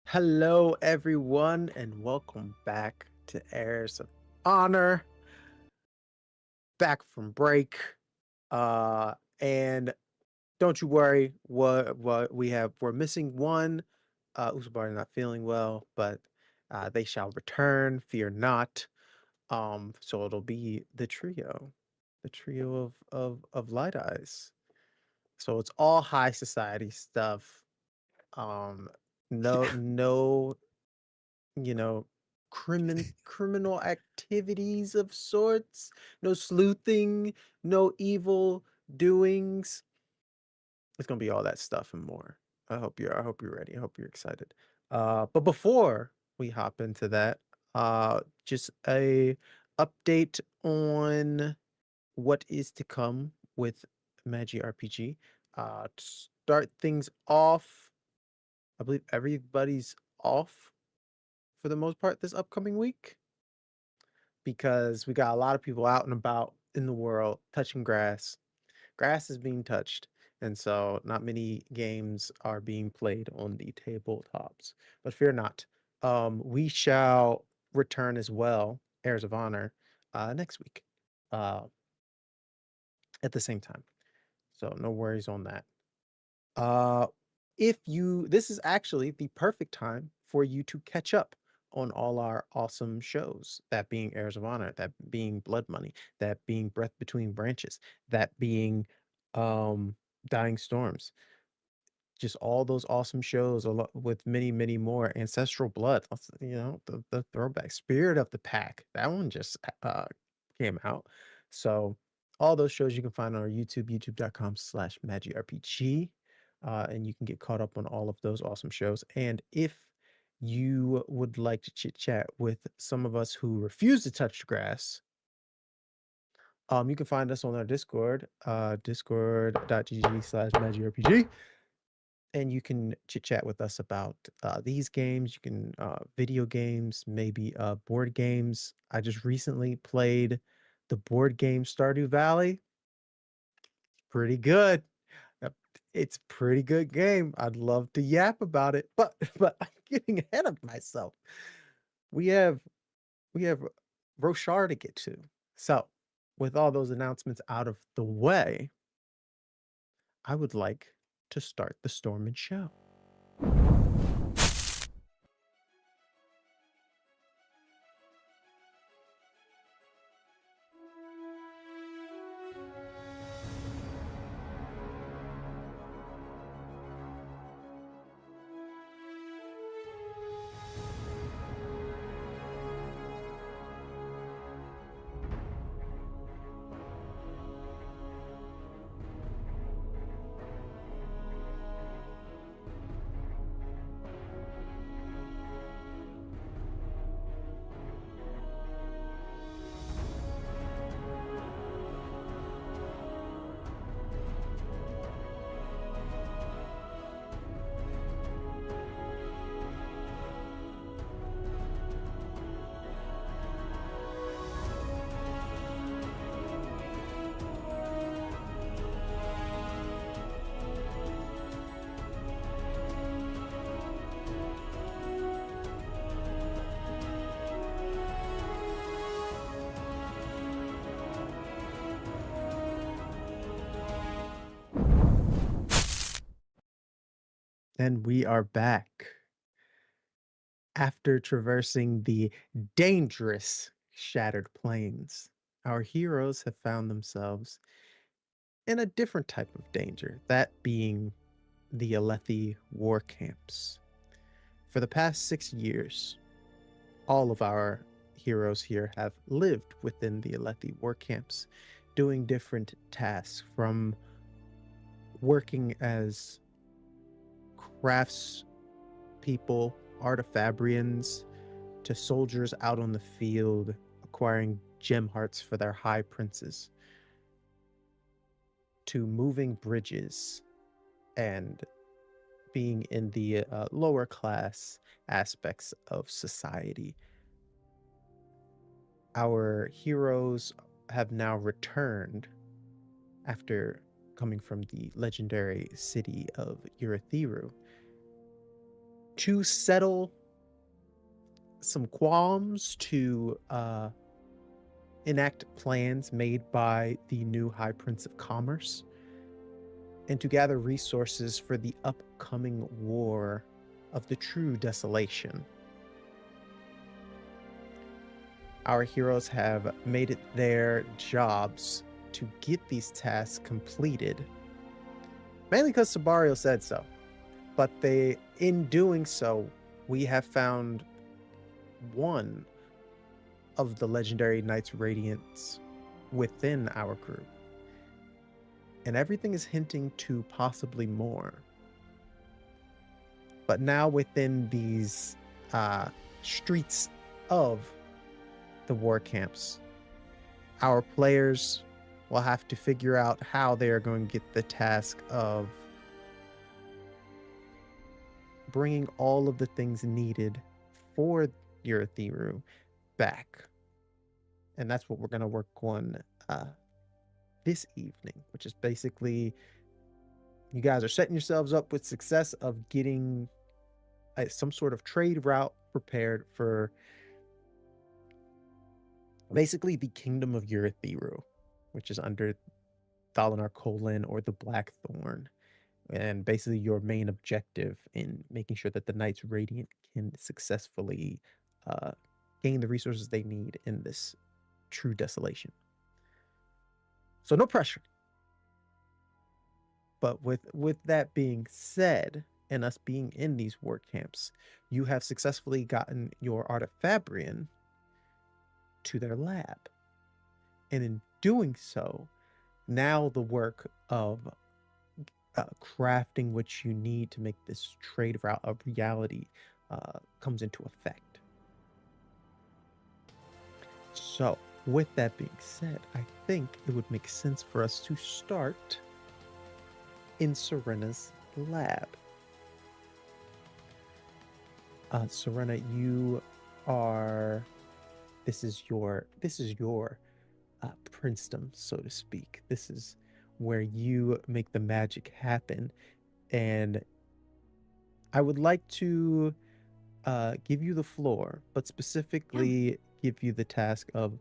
Hello, everyone, and welcome back to Heirs of Honor. Back from break, and don't you worry. What we have, we're missing one. Usabar not feeling well, but they shall return. Fear not. So it'll be the trio of Light Eyes. So it's all high society stuff. Um, no you know, criminal activities of sorts, no sleuthing, no evil doings. It's gonna be all that stuff and more. I hope you're ready. I hope you're excited. But before we hop into that, just a update on what is to come with Magi RPG. To start things off, I believe everybody's off for the most part this upcoming week because we got a lot of people out and about in the world touching grass. Grass is being touched, and so not many games are being played on the tabletops. But fear not, we shall return as well, Heirs of Honor, next week, uh, at the same time. So no worries on that. Uh, if you, this is actually the perfect time for you to catch up on all our awesome shows. That being Heirs of Honor, that being Blood Money, that being Breath Between Branches, that being um Dying Storms. Just all those awesome shows, with many, many more. Ancestral Blood, the throwback. Spirit of the Pack. That one just came out. So all those shows you can find on our YouTube, youtube.com/magicrpg. And you can get caught up on all of those awesome shows. And if you would like to chit chat with some of us who refuse to touch the grass, you can find us on our Discord, discord.gg/magicrpg, and you can chit chat with us about these games. You can video games, maybe board games. I just recently played the board game Stardew Valley. Pretty good. Yep, it's a pretty good game. I'd love to yap about it, but I'm getting ahead of myself. We have we have Roshar to get to. So, with all those announcements out of the way, I would like to start the Storm and Show. And we are back. After traversing the dangerous Shattered Plains, our heroes have found themselves in a different type of danger, that being the Alethi war camps. For the past 6 years, all of our heroes here have lived within the Alethi war camps, doing different tasks, from working as crafts people, artifabrians, to soldiers out on the field acquiring gem hearts for their high princes, to moving bridges and being in the lower class aspects of society. Our heroes have now returned after coming from the legendary city of Urithiru to settle some qualms, to enact plans made by the new High Prince of Commerce, and to gather resources for the upcoming war of the True Desolation. Our heroes have made it their jobs to get these tasks completed, mainly because Sabario said so. But in doing so, we have found one of the legendary Knights Radiants within our group. And everything is hinting to possibly more. But now within these streets of the war camps, our players will have to figure out how they are going to get the task of bringing all of the things needed for Urithiru back. And that's what we're going to work on this evening, which is basically you guys are setting yourselves up with success of getting some sort of trade route prepared for basically the Kingdom of Urithiru, which is under Thalinar Kholin or the Blackthorn. And basically your main objective in making sure that the Knights Radiant can successfully gain the resources they need in this true desolation. So no pressure. But with that being said, and us being in these war camps, you have successfully gotten your Artifabrian to their lab. And in doing so, now the work of crafting what you need to make this trade route a reality comes into effect. So, with that being said, I think it would make sense for us to start in Serena's lab. Serena, you are. This is your princedom, so to speak. This is where you make the magic happen, and I would like to give you the floor, but specifically give you the task of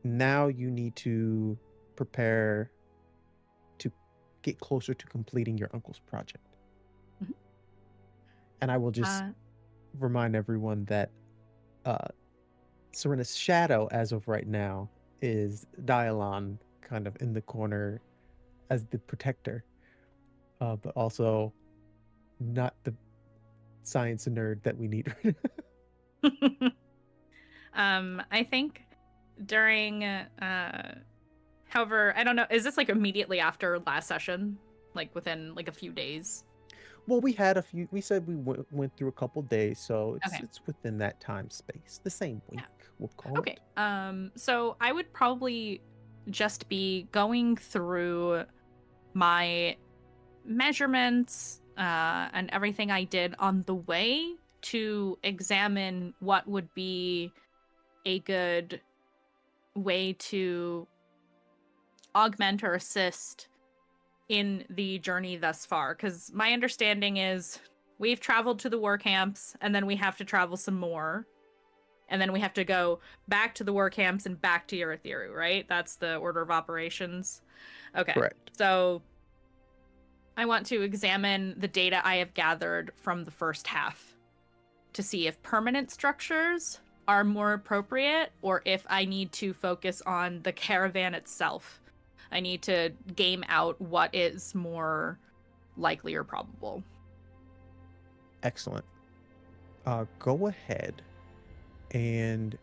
now you need to prepare to get closer to completing your uncle's project. Mhm. And I will just remind everyone that Serena's shadow, as of right now, is Dialon, kind of in the corner as the protector, but also not the science nerd that we need right now. I think during, however, I don't know, is this like immediately after last session? Like within like a few days? Well, we had a few. We said we went through a couple days, so it's within that time space. The same week, we'll call it. Okay. So I would probably just be going through my measurements and everything I did on the way to examine what would be a good way to augment or assist in the journey thus far, because my understanding is we've traveled to the war camps and then we have to travel some more, and then we have to go back to the war camps and back to Urithiru, right? That's the order of operations. Okay. Correct. So I want to examine the data I have gathered from the first half to see if permanent structures are more appropriate or if I need to focus on the caravan itself. I need to game out what is more likely or probable. Excellent. Go ahead and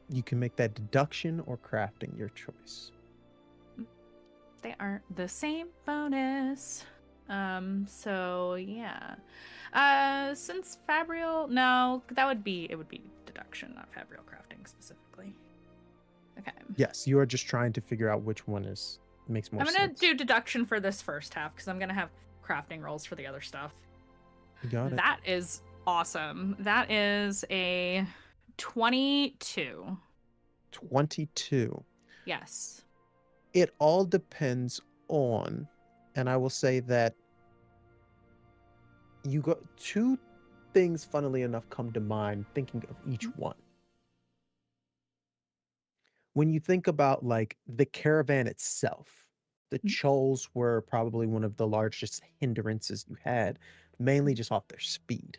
you can make that deduction or crafting, your choice. They are the same bonus. So yeah. Since Fabrial, no, it would be deduction, not Fabrial crafting specifically. Okay. Yes, you are just trying to figure out which one makes more sense. I'm gonna do deduction for this first half because I'm gonna have crafting rolls for the other stuff. You got it. That is awesome. That is a 22. 22. Yes. It all depends on, and I will say that you go things, funnily enough, come to mind thinking of each Mhm. one. When you think about like the caravan itself, the Mhm. Chols were probably one of the largest hindrances you had, mainly Mhm. just off their speed.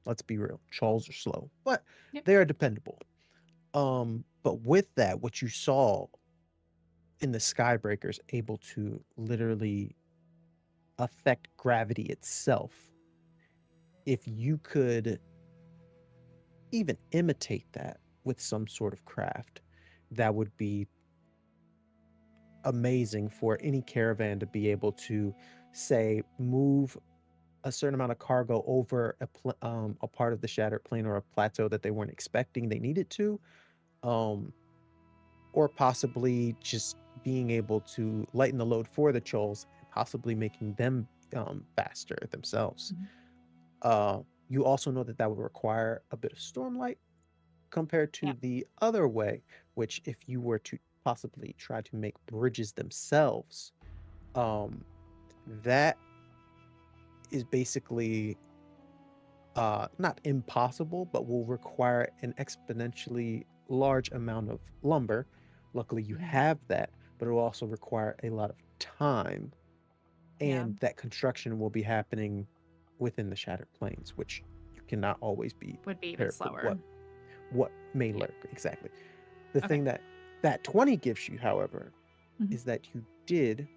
Let's be real, Chols are slow, but Yep. they are dependable. But with that, what you saw in the Skybreakers able to literally affect gravity itself, if you could even imitate that with some sort of craft, that would be amazing for any caravan to be able to, say, move a certain amount of cargo over a part of the shattered plane or a plateau that they weren't expecting they needed to, um, or possibly just being able to lighten the load for the Chols, possibly making them faster themselves. Mhm. Uh, you also know that that would require a bit of stormlight compared to Yep. the other way, which if you were to possibly try to make bridges themselves, um, that is basically not impossible, but will require an exponentially large amount of lumber. Luckily, you Mhm. have that, but it will also require a lot of time, Yeah. and that construction will be happening within the Shattered Plains, which you cannot always be Would be even prepared for slower. what may Yeah. lurk exactly. The Okay. thing that that 20 gives you, however, Mhm. is that you did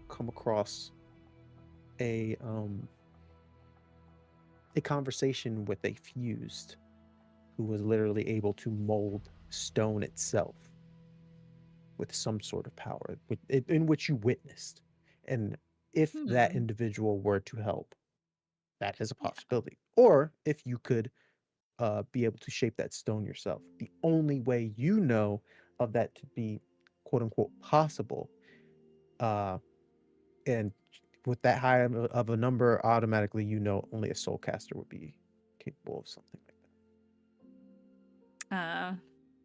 come across a um a conversation with a fused who was literally able to mold stone itself with some sort of power in which you witnessed. And if that Hmm. individual were to help, that is a Yeah. possibility. Or if you could be able to shape that stone yourself. The only way you know of that to be quote unquote possible, uh, and with that high of a number, automatically you know only a soul caster would be capable of something like Uh,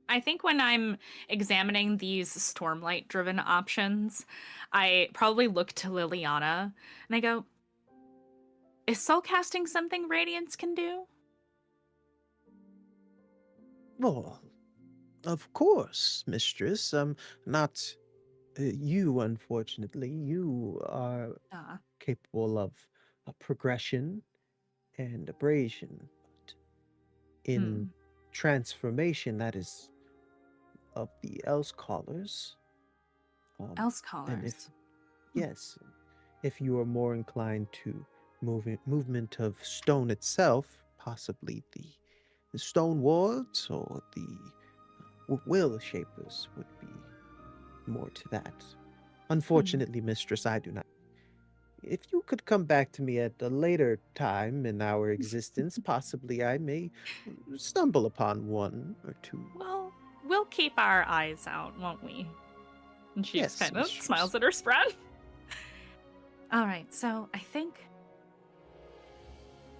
I think when I'm examining these stormlight driven options, I probably look to Liliana and I go, is soul casting something Radiance can do? that. Well, of course, mistress. Not you, unfortunately. You are Ah. capable of a progression and abrasion, but in Hmm. transformation, that is of the else callers. Else And if callers. Hmm. yes, if you are more inclined to movement of stone itself, possibly the stone wards or the will shapers would be more to that. Hmm. Unfortunately, mistress, I do not. If you could come back to me at a later time in our existence, possibly I may stumble upon one or two. Well, we'll keep our eyes out, won't we? And she just Yes, kind of mistress. smiles at her spread. All right, so I think,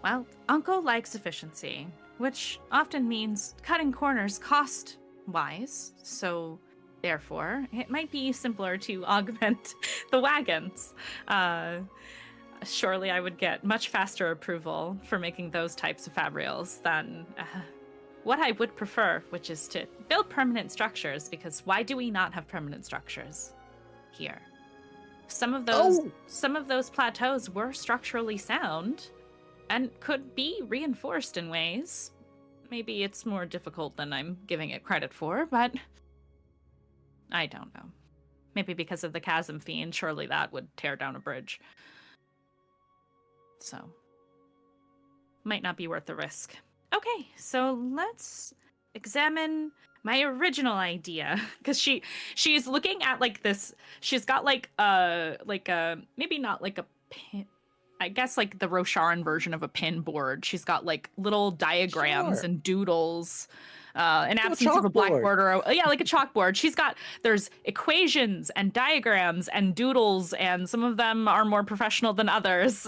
well, Uncle likes efficiency, which often means cutting corners cost wise. So, therefore, it might be simpler to augment the wagons. Uh, Surely I would get much faster approval for making those types of fabrials than what I would prefer, which is to build permanent structures, because why do we not have permanent structures here? Some of those Oh, some of those plateaus were structurally sound and could be reinforced in ways. Maybe it's more difficult than I'm giving it credit for, but I don't know. Maybe because of the chasm fiend, surely that would tear down a bridge. So, might not be worth the risk. Okay, so let's examine my original idea because she's looking at like this. She's got like a maybe not like a pin. I guess like the Rosharan version of a pin board. She's got like little diagrams sure. and doodles. In To a absence of a chalkboard. blackboard or yeah, like a chalkboard. There's equations and diagrams and doodles, and some of them are more professional than others.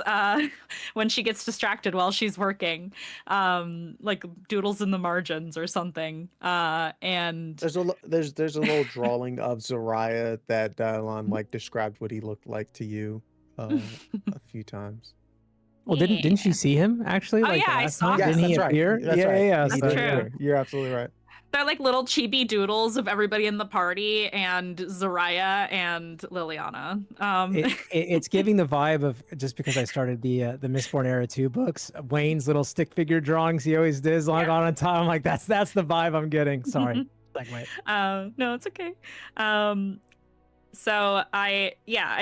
When she gets distracted while she's working, like doodles in the margins or something. And There's a little drawing of Zariah that Dylan like described what he looked like to you a few times. Well, didn't she see him actually Oh, like yeah, the I last saw time? him. Yes, Didn't he that's right. appear? That's Yeah, right. yeah, yeah. He So did true. yeah. appear. You're absolutely right. They're like little chibi doodles of everybody in the party and Zaraya and Liliana. It's giving the vibe of, just because I started the Mistborn Era 2 books, Wayne's little stick figure drawings he always does like on top. I'm like, that's the vibe I'm getting. Sorry. Segway. No, it's okay. So I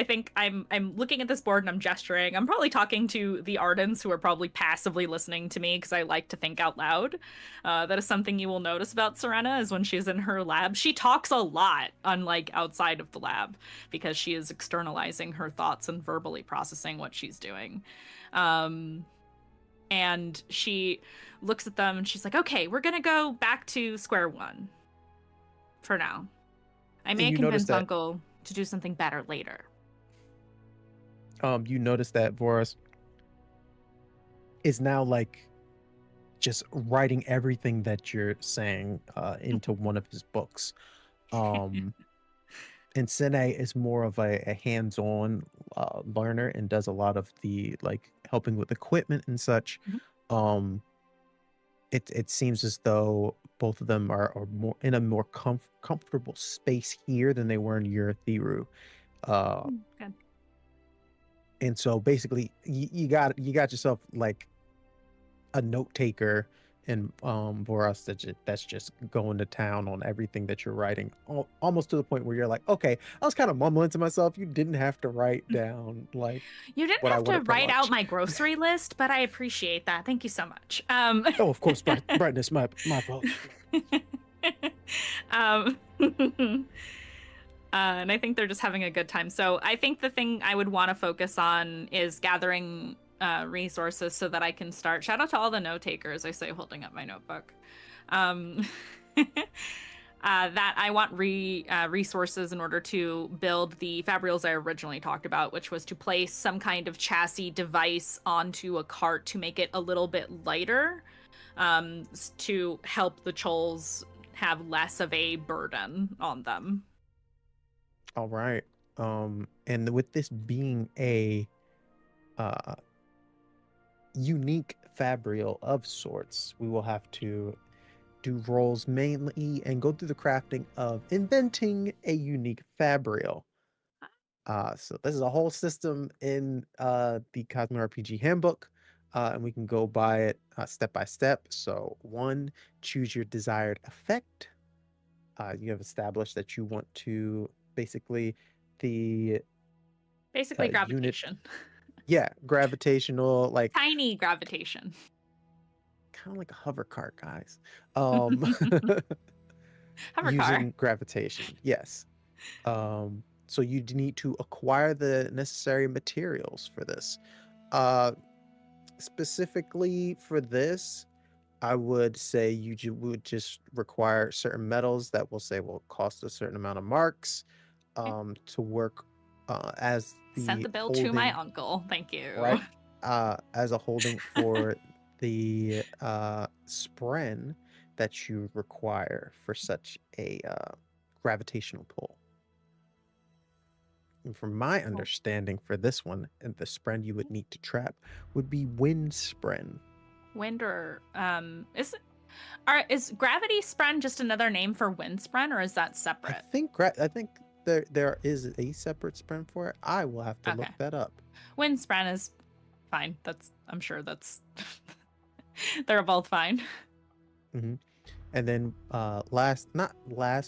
think I'm looking at this board and I'm gesturing. I'm probably talking to the Ardents who are probably passively listening to me because I like to think out loud. That is something you will notice about Serena is when she's in her lab, she talks a lot, unlike outside of the lab, because she is externalizing her thoughts and verbally processing what she's doing. And she looks at them and she's like, "Okay, we're gonna go back to square one for now. I And may you notice convince that Uncle to do something better later." you notice that Voros is now like just writing everything that you're saying into one of his books. And Sine is more of a hands-on learner and does a lot of the like helping with equipment and such. Mhm. It seems as though both of them are more in a more comfortable space here than they were in Urithiru. Good. And so basically you got yourself like a note taker and Boros that's just going to town on everything that you're writing, almost to the point where you're like, okay, I was kind of mumbling to myself. You didn't have to write down like You didn't what I have to wanted for write out lunch. my grocery list, but I appreciate that. Thank you so much. Oh, of course, brightness. My apologies. um, and I think they're just having a good time. So I think the thing I would want to focus on is gathering resources so that I can start. Shout out to all the note takers, I say, holding up my notebook. That I want resources in order to build the fabrials I originally talked about, which was to place some kind of chassis device onto a cart to make it a little bit lighter, to help the Chols have less of a burden on them. All right. And with this being a unique fabrial of sorts, we will have to do rolls mainly and go through the crafting of inventing a unique fabrial. So this is a whole system in the Cosmere RPG handbook, and we can go by it step by step. So 1, choose your desired effect. You have established that you want to basically the Basically, unit, gravitation. yeah, gravitational, like Tiny gravitation. kind of like a hover cart, guys. Hover Using car. gravitation, yes. So you need to acquire the necessary materials for this. Specifically for this, I would say you would just require certain metals that will say will cost a certain amount of marks to work as Sent the the bill to my holding, uncle. Thank you. right? As a holding for the spren that you require for such a gravitational pull. And from my understanding for this one, and the spren you would need to trap would be wind spren. Wind or is gravity spren just another name for wind spren, or is that separate? I think there is a separate spren for it. I will have to look that up. Wind spren is fine. I'm sure that's they're both fine. Mm-hmm. And then not last,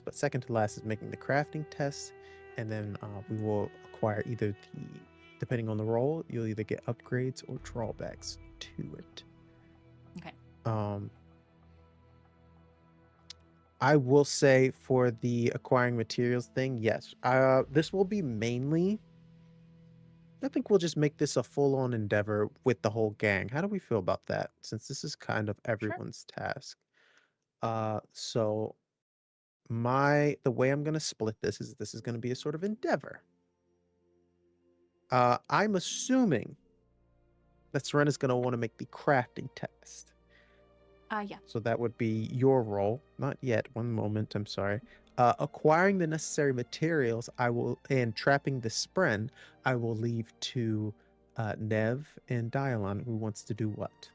but second to last is making the crafting test. And then we will acquire either depending on the role, you'll either get upgrades or drawbacks to it. Okay. I will say for the acquiring materials thing, yes. This will be mainly, I think we'll just make this a full-on endeavor with the whole gang. How do we feel about that? Since this is kind of everyone's task. So the way I'm gonna split this is gonna be a sort of endeavor. I'm assuming that Serena's gonna want to make the crafting test. Yeah. So that would be your role. Not yet. One moment. I'm sorry. Acquiring the necessary materials, and trapping the spren, I will leave to Nev and Dialon, who wants to do what?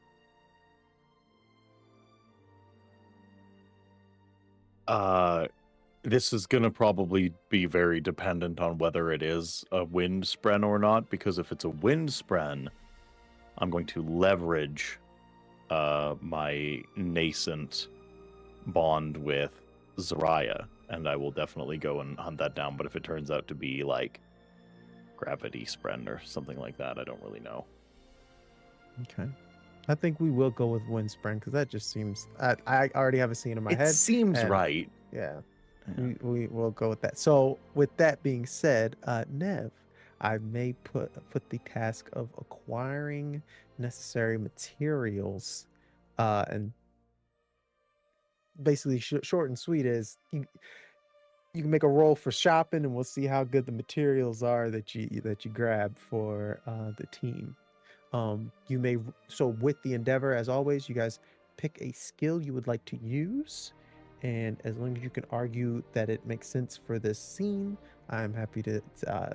This is gonna probably be very dependent on whether it is a wind spren or not, because if it's a wind spren, I'm going to leverage my nascent bond with Zariah, and I will definitely go and hunt that down. But if it turns out to be like gravity spren or something like that, I don't really know. Okay. I think we will go with Windspring because that just seems. I already have a scene in my head. It seems and- right. Yeah. Yeah. We will go with that. So, with that being said, Nev, I may put the task of acquiring necessary materials, and basically short and sweet is you can make a roll for shopping, and we'll see how good the materials are that you grab for the team. You may so with the endeavor, as always, you guys pick a skill you would like to use, and as long as you can argue that it makes sense for this scene, I'm happy to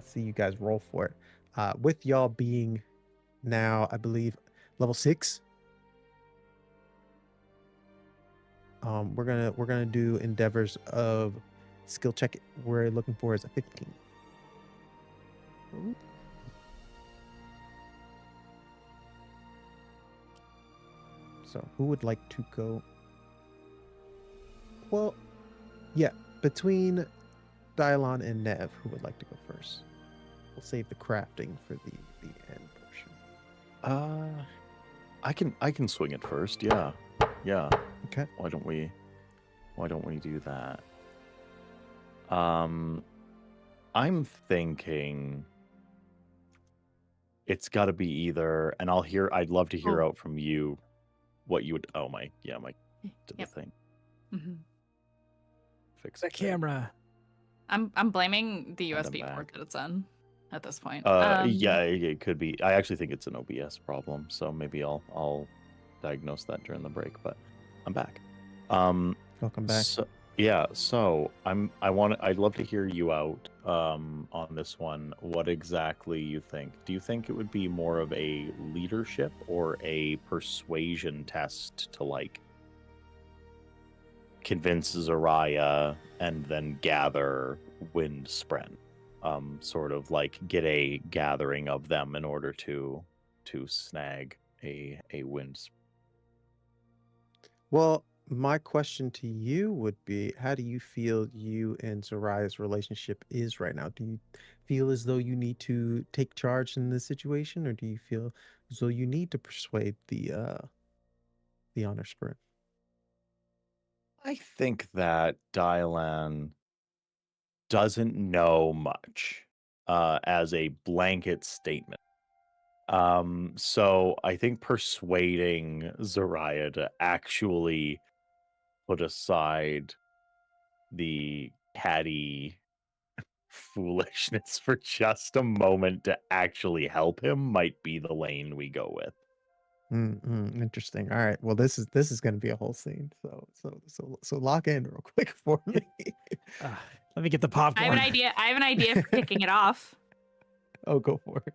see you guys roll for it. With y'all being now, I believe, level 6. We're gonna do endeavors of skill check. We're looking for is a 15. Ooh. So who would like to go? Well, yeah, between Dialon and Nev, who would like to go first? We'll save the crafting for the end portion. I can swing it first. Yeah. Okay. Why don't we do that? I'm thinking it's got to be either, and I'd love to hear Oh. out from you what you would. Oh my did the Yep. thing. Mm-hmm. Fix The the thing. camera. I'm blaming the And I'm USB port back. that it's in at this point. Yeah, it could be. I actually think it's an OBS problem, so maybe I'll diagnose that during the break. But I'm back. Welcome back. So I'd love to hear you out on this one. What exactly you think? Do you think it would be more of a leadership or a persuasion test to like convince Zariah and then gather Windspren? Sort of like get a gathering of them in order to snag a wind. Well, my question to you would be, how do you feel you and Zariah's relationship is right now? Do you feel as though you need to take charge in this situation, or do you feel as though you need to persuade the honor sprint? I think that Dylan doesn't know much as a blanket statement. So I think persuading Zariah to actually put aside the catty foolishness for just a moment to actually help him might be the lane we go with. Interesting. All right. Well, this is going to be a whole scene. So lock in real quick for me. Let me get the popcorn. I have an idea for kicking it off. Oh, go for it.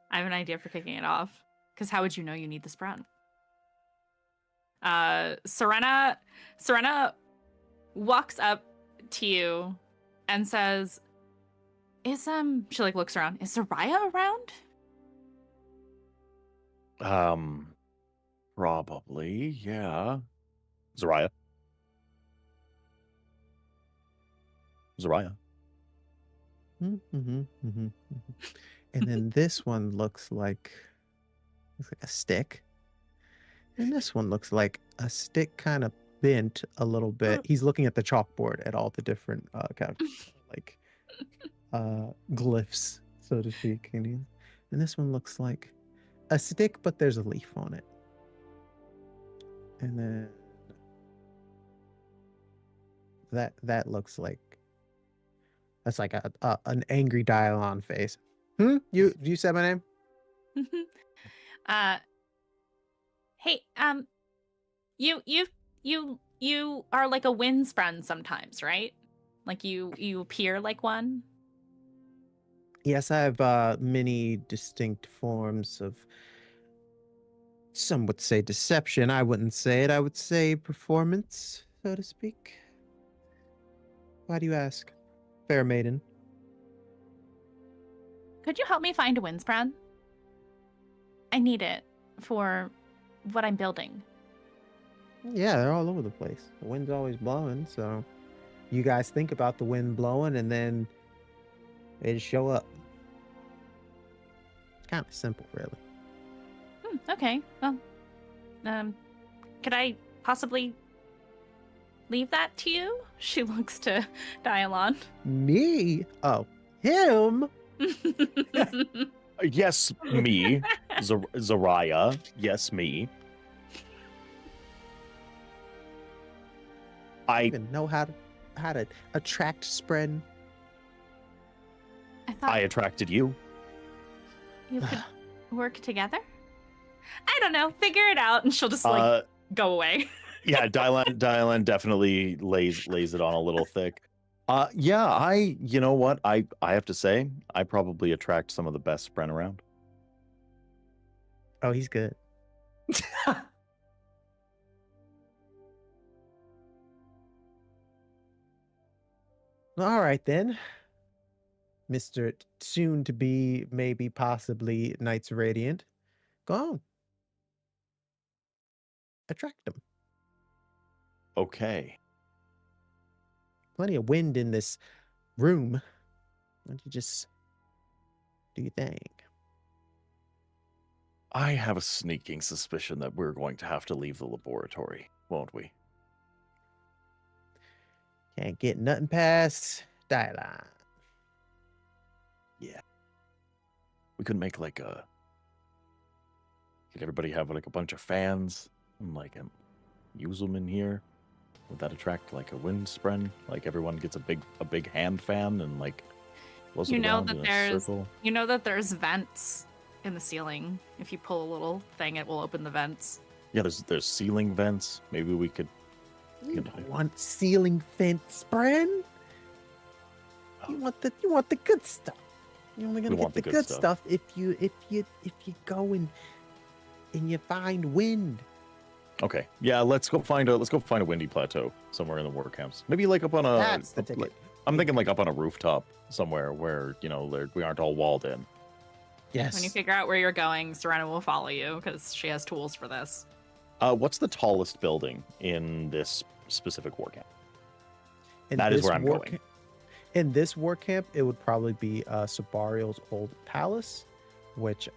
I have an idea for kicking it off. Because how would you know you need the sprout? Serena walks up to you and says, she like looks around. Is Zariah around? Probably, yeah. Zariah. And then this one looks like a stick. And this one looks like a stick kind of bent a little bit. He's looking at the chalkboard at all the different kind of like glyphs, so to speak. And this one looks like a stick, but there's a leaf on it. And then that looks like that's like an angry Dialon face. You said my name? Hey, you are like a Windspren sometimes, right? Like you appear like one. Yes, I have many distinct forms of, some would say deception. I wouldn't say it. I would say performance, so to speak. Why do you ask? Fair maiden. Could you help me find a wind spread? I need it for what I'm building. Yeah, they're all over the place. The wind's always blowing, so you guys think about the wind blowing and then they just show up. It's kind of simple, really. Okay. Well, could I possibly leave that to you? She looks to Dialon. Me? Oh, him? Yes, me, Zariah. Yes, me. I even know how to attract Spren. I thought I attracted you. you could work together. I don't know. Figure it out, and she'll just like go away. Yeah, Dylan definitely lays it on a little thick. Yeah, you know what? I have to say, I probably attract some of the best Spren around. Oh, he's good. All right then, Mr. Soon to be, maybe possibly Knights Radiant. Go on. Attract them. Okay. Plenty of wind in this room. Why don't you just do your thing? I have a sneaking suspicion that we're going to have to leave the laboratory, won't we? Can't get nothing past Dialon. Yeah. We could make like could everybody have like a bunch of fans and like use them in here? Would that attract like a wind spren? Like everyone gets a big hand fan and like blows it around in a circle? You know that there's vents in the ceiling. If you pull a little thing, it will open the vents. Yeah, there's ceiling vents. Maybe we could. You don't want ceiling fence, Spren. You want the good stuff. You're only gonna get the good stuff if you go and you find wind. Okay. Yeah, let's go find a windy plateau somewhere in the Warcamps. Maybe like up on a. That's the ticket. I'm thinking like up on a rooftop somewhere where we aren't all walled in. Yes. When you figure out where you're going, Serena will follow you because she has tools for this. What's the tallest building in this specific Warcamp? In That is this where I'm going. In this war camp, it would probably be Sabariel's old palace, which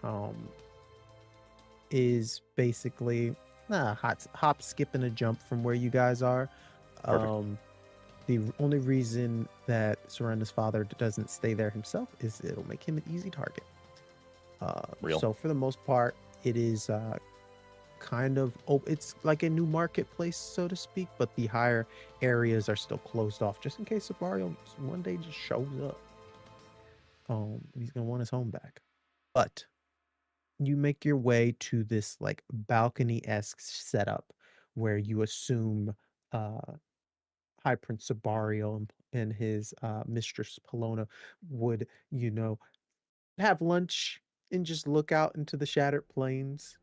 is basically hop, skip, and a jump from where you guys are. Perfect. The only reason that Serena's father doesn't stay there himself is it'll make him an easy target. Real. So for the most part, it is kind of it's like a new marketplace, so to speak, but the higher areas are still closed off just in case Sabario one day just shows up. He's gonna want his home back. But you make your way to this like balcony-esque setup where you assume High Prince Sabario and his mistress Polona would, have lunch and just look out into the Shattered Plains,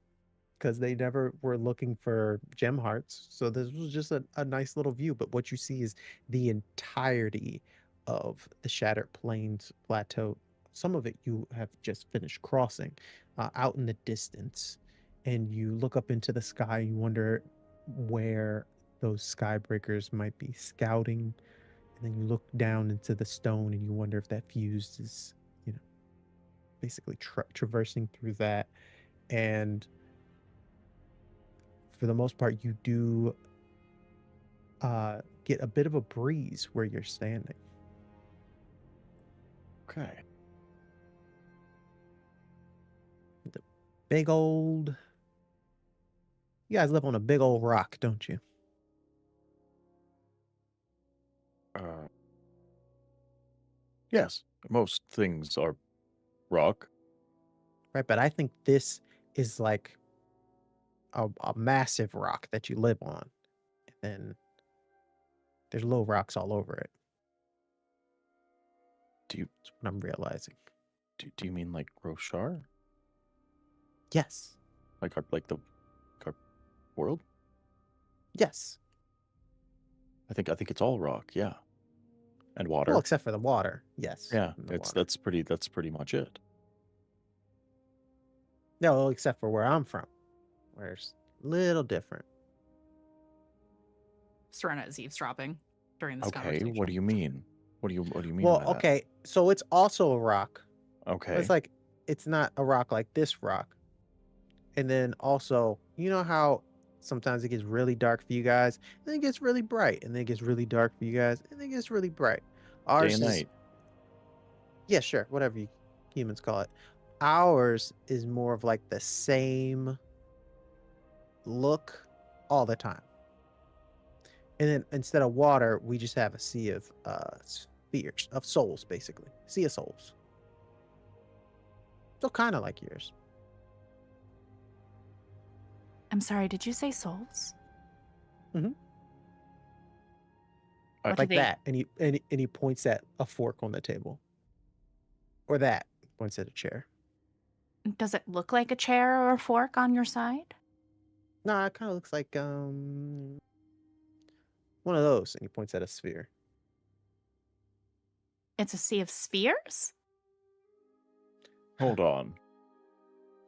because they never were looking for gem hearts. So this was just a nice little view. But what you see is the entirety of the Shattered Plains plateau. Some of it you have just finished crossing out in the distance. And you look up into the sky, you wonder where those skybreakers might be scouting. And then you look down into the stone and you wonder if that fuse is, basically traversing through that. And for the most part, you do get a bit of a breeze where you're standing. Okay. The big old... You guys live on a big old rock, don't you? Yes, most things are rock. Right, but I think this is like a massive rock that you live on. And then there's little rocks all over it. Do you That's what I'm realizing. Do you mean like Roshar? Yes. Like our world? Yes. I think it's all rock, yeah. And water. Well, except for the water. Yes. Yeah, and the water. that's pretty much it. No, except for where I'm from, where it's a little different. Serena is eavesdropping during this Okay, conversation. what do you mean? What do you mean Well, by that? okay, so it's also a rock. But Okay. it's like it's not a rock like this rock. And then also, you know how sometimes it gets really dark for you guys, and then it gets really bright, and then it gets really dark for you guys, and then it gets really bright. Day Ours and is night. yeah, sure, whatever you humans call it. Ours is more of like the same look all the time. And then instead of water, we just have a sea of spheres of souls, basically. Sea of souls. So kind of like yours. I'm sorry, did you say souls? I- What do Like they- that. And he points at a fork on the table. Or that. Points at a chair. Does it look like a chair or a fork on your side? Nah, it kind of looks like one of those. And he points at a sphere. It's a sea of spheres? Hold on.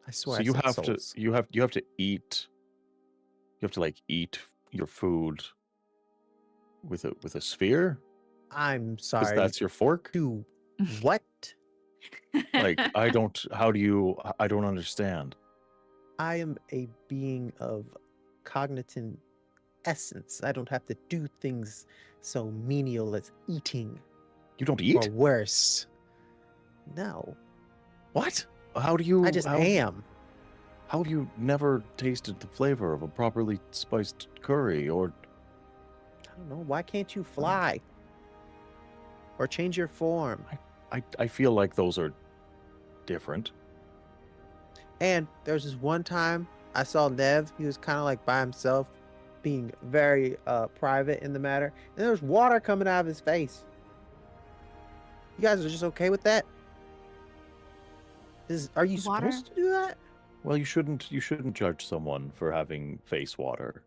I swear. So I you said have souls. to eat. You have to like eat your food with a sphere? I'm Because sorry. that's your fork? To what? Like I don't understand. I am a being of cognitive essence. I don't have to do things so menial as eating You don't or eat? worse. No, What? How do you I just am. How have you never tasted the flavor of a properly spiced curry or I don't know. Why can't you fly? Or change your form? I feel like those are different. And there's this one time I saw Nev. He was kind of like by himself, being very private in the matter. And there was water coming out of his face. You guys are just okay with that? Are you Water? supposed to do that? Well, you shouldn't judge someone for having face water.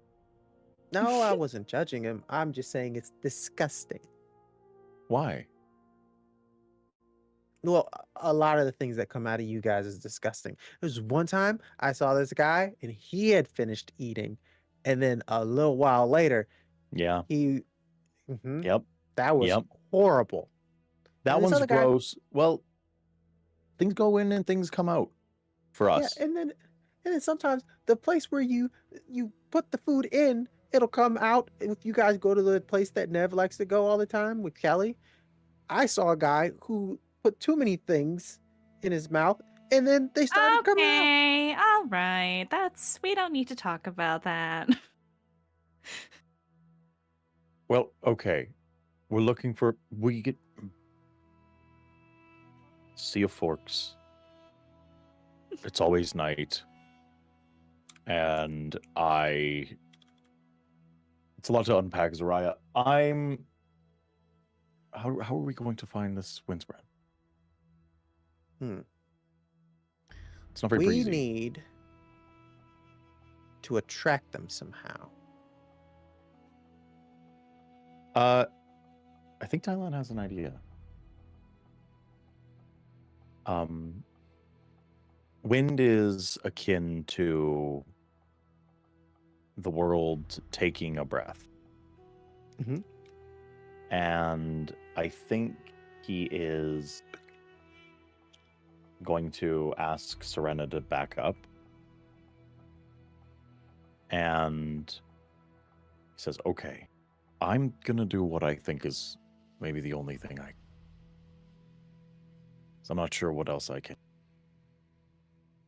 No, I wasn't judging him. I'm just saying it's disgusting. Why? Well, a lot of the things that come out of you guys is disgusting. There's one time I saw this guy and he had finished eating, and then a little while later, Yeah. he, Mhm. Yep. that was Yep. horrible. That And this one's other guy- gross. Well, things go in and things come out for us. Yeah, and then sometimes the place where you put the food in, it'll come out. If you guys go to the place that Nev likes to go all the time with Kelly, I saw a guy who put too many things in his mouth, and then they started coming out. Okay, all right. We don't need to talk about that. Well, okay. We're looking for we get Sea of Forks. It's always night. And it's a lot to unpack, Zariah. How are we going to find this windspread? Hmm. It's not very We breezy. need to attract them somehow. I think Thailand has an idea. Wind is akin to the world taking a breath. Mhm. And I think he is going to ask Serena to back up. And he says, okay, I'm going to do what I think is maybe the only thing so I'm not sure what else I can.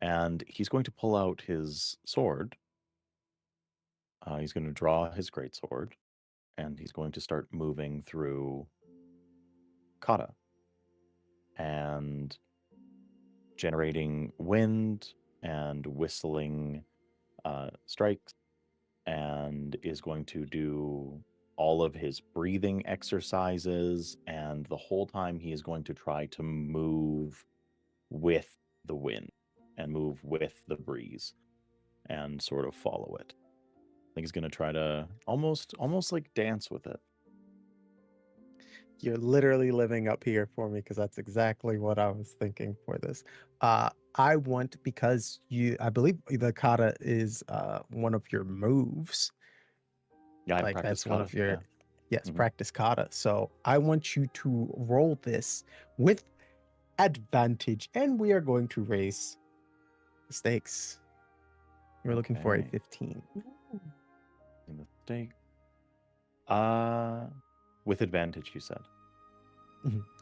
And he's going to pull out his sword. He's going to draw his greatsword, and he's going to start moving through Kata and generating wind and whistling strikes, and is going to do all of his breathing exercises, and the whole time he is going to try to move with the wind and move with the breeze and sort of follow it. I think he's going to try to almost like dance with it. You're literally living up here for me because that's exactly what I was thinking for this. I want, because I believe the kata is one of your moves. Yeah, I Like practice that's one kata, of your yeah. yes, Mhm. practice kata. So I want you to roll this with advantage, and we are going to raise the stakes. We're looking for a Okay. 15. Mistake. With advantage, you said.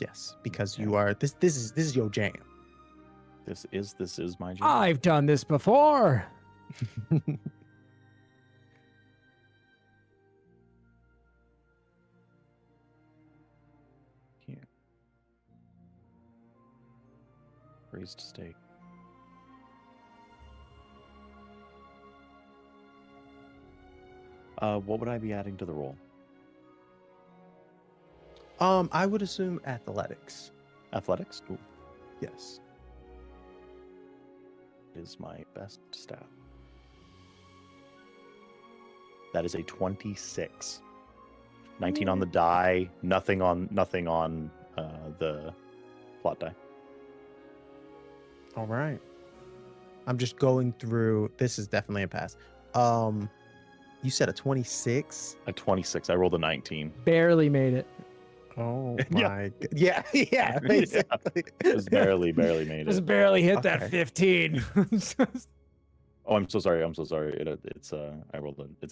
Yes, because Okay. you are this is your jam. This is my jam. I've done this before. Here. Raised stake. What would I be adding to the roll? I would assume athletics. Athletics? Ooh, Yes. is my best stat. That is a 26. 19 on the die, nothing on the plot die. All right. I'm just going through. This is definitely a pass. You said a 26. A 26. I rolled a 19. Barely made it. Oh Yeah. my. Yeah. Yeah. Basically. Just barely made Just it. barely hit that Okay. 15. Oh, I'm so sorry. It's it's an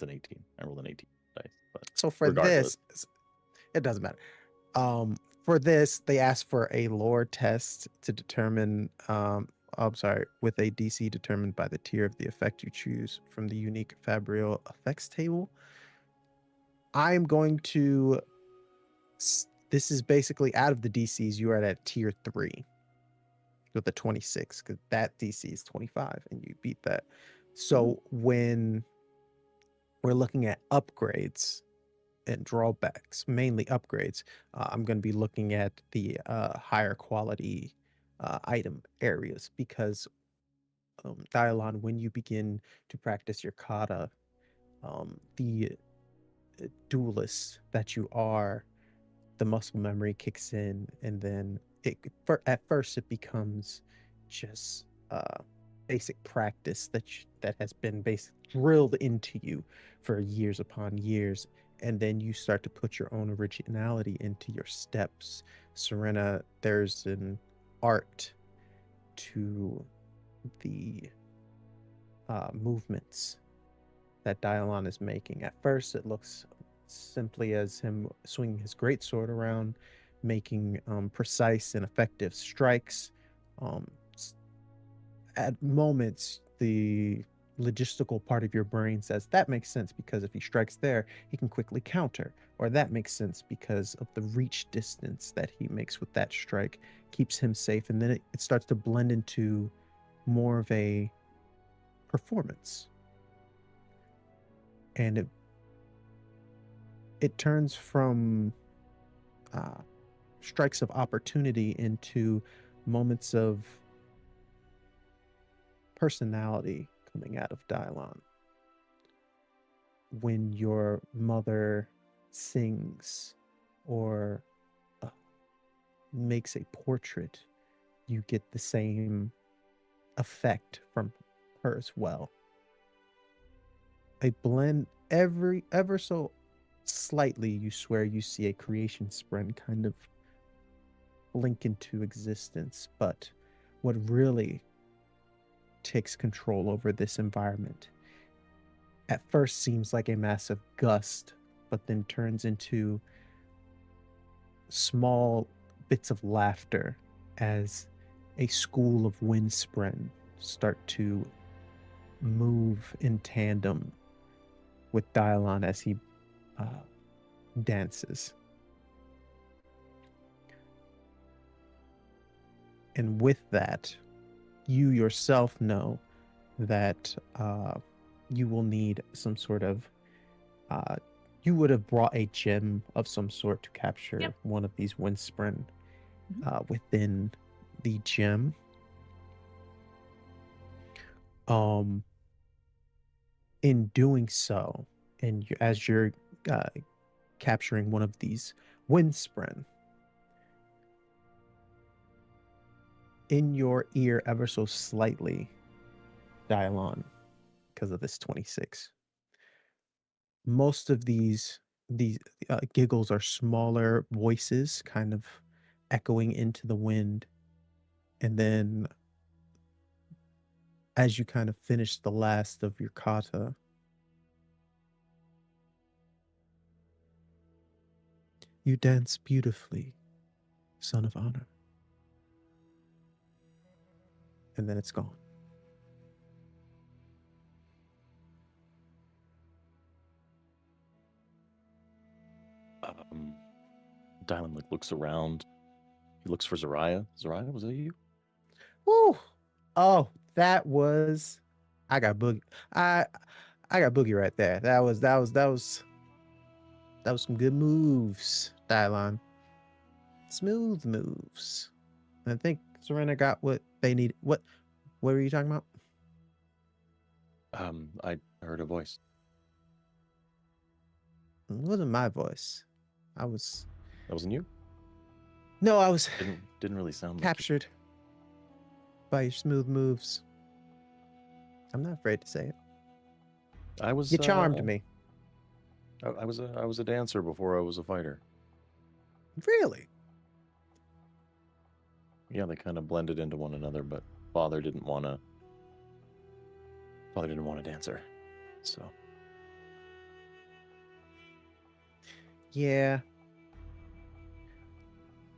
18. I rolled an 18 dice. But So for regardless. this, it doesn't matter. For this, they asked for a lore test to determine. I'm sorry, with a DC determined by the tier of the effect you choose from the unique Fabrial effects table. I'm going to. This is basically out of the DCs. You are at tier 3 with a 26 because that DC is 25 and you beat that. So when we're looking at upgrades and drawbacks, mainly upgrades, I'm going to be looking at the higher quality item areas because Dialon, when you begin to practice your kata, the duelist that you are, the muscle memory kicks in, and then at first it becomes just basic practice that has been drilled into you for years upon years, and then you start to put your own originality into your steps. Serena, there's an art to the movements that Dialon is making. At first, it looks simply as him swinging his greatsword around, making precise and effective strikes. Um, at moments, the logistical part of your brain says that makes sense because if he strikes there, he can quickly counter, or that makes sense because of the reach distance that he makes with that strike, keeps him safe, and then it starts to blend into more of a performance. And it turns from strikes of opportunity into moments of personality coming out of Dylon. When your mother sings or makes a portrait, you get the same effect from her as well. A blend ever so slightly, you swear you see a creation spren kind of blink into existence, but what really takes control over this environment at first seems like a massive gust, but then turns into small bits of laughter as a school of wind spren start to move in tandem with Dialon as he dances. And with that, you yourself know that you will need some sort of you would have brought a gem of some sort to capture one of these wind spren within the gem. Um, in doing so, and as you're uh, capturing one of these windspren, in your ear, ever so slightly, dial on because of this 26. Most of these giggles are smaller voices, kind of echoing into the wind, and then as you kind of finish the last of your kata, you dance beautifully, son of honor. And then it's gone. Dylan looks around. He looks for Zariah. Zariah, was that you? Woo! Oh, that was. I got boogie. I got boogie right there. That was some good moves, Dylon. Smooth moves. I think Serena got what they needed. What were you talking about? I heard a voice. It wasn't my voice. That wasn't you? No, I was Didn't really sound like captured by your smooth moves. I'm not afraid to say it. I was. You charmed me. I was a dancer before I was a fighter. Really? Yeah, they kind of blended into one another, but father didn't want a dancer, so. Yeah.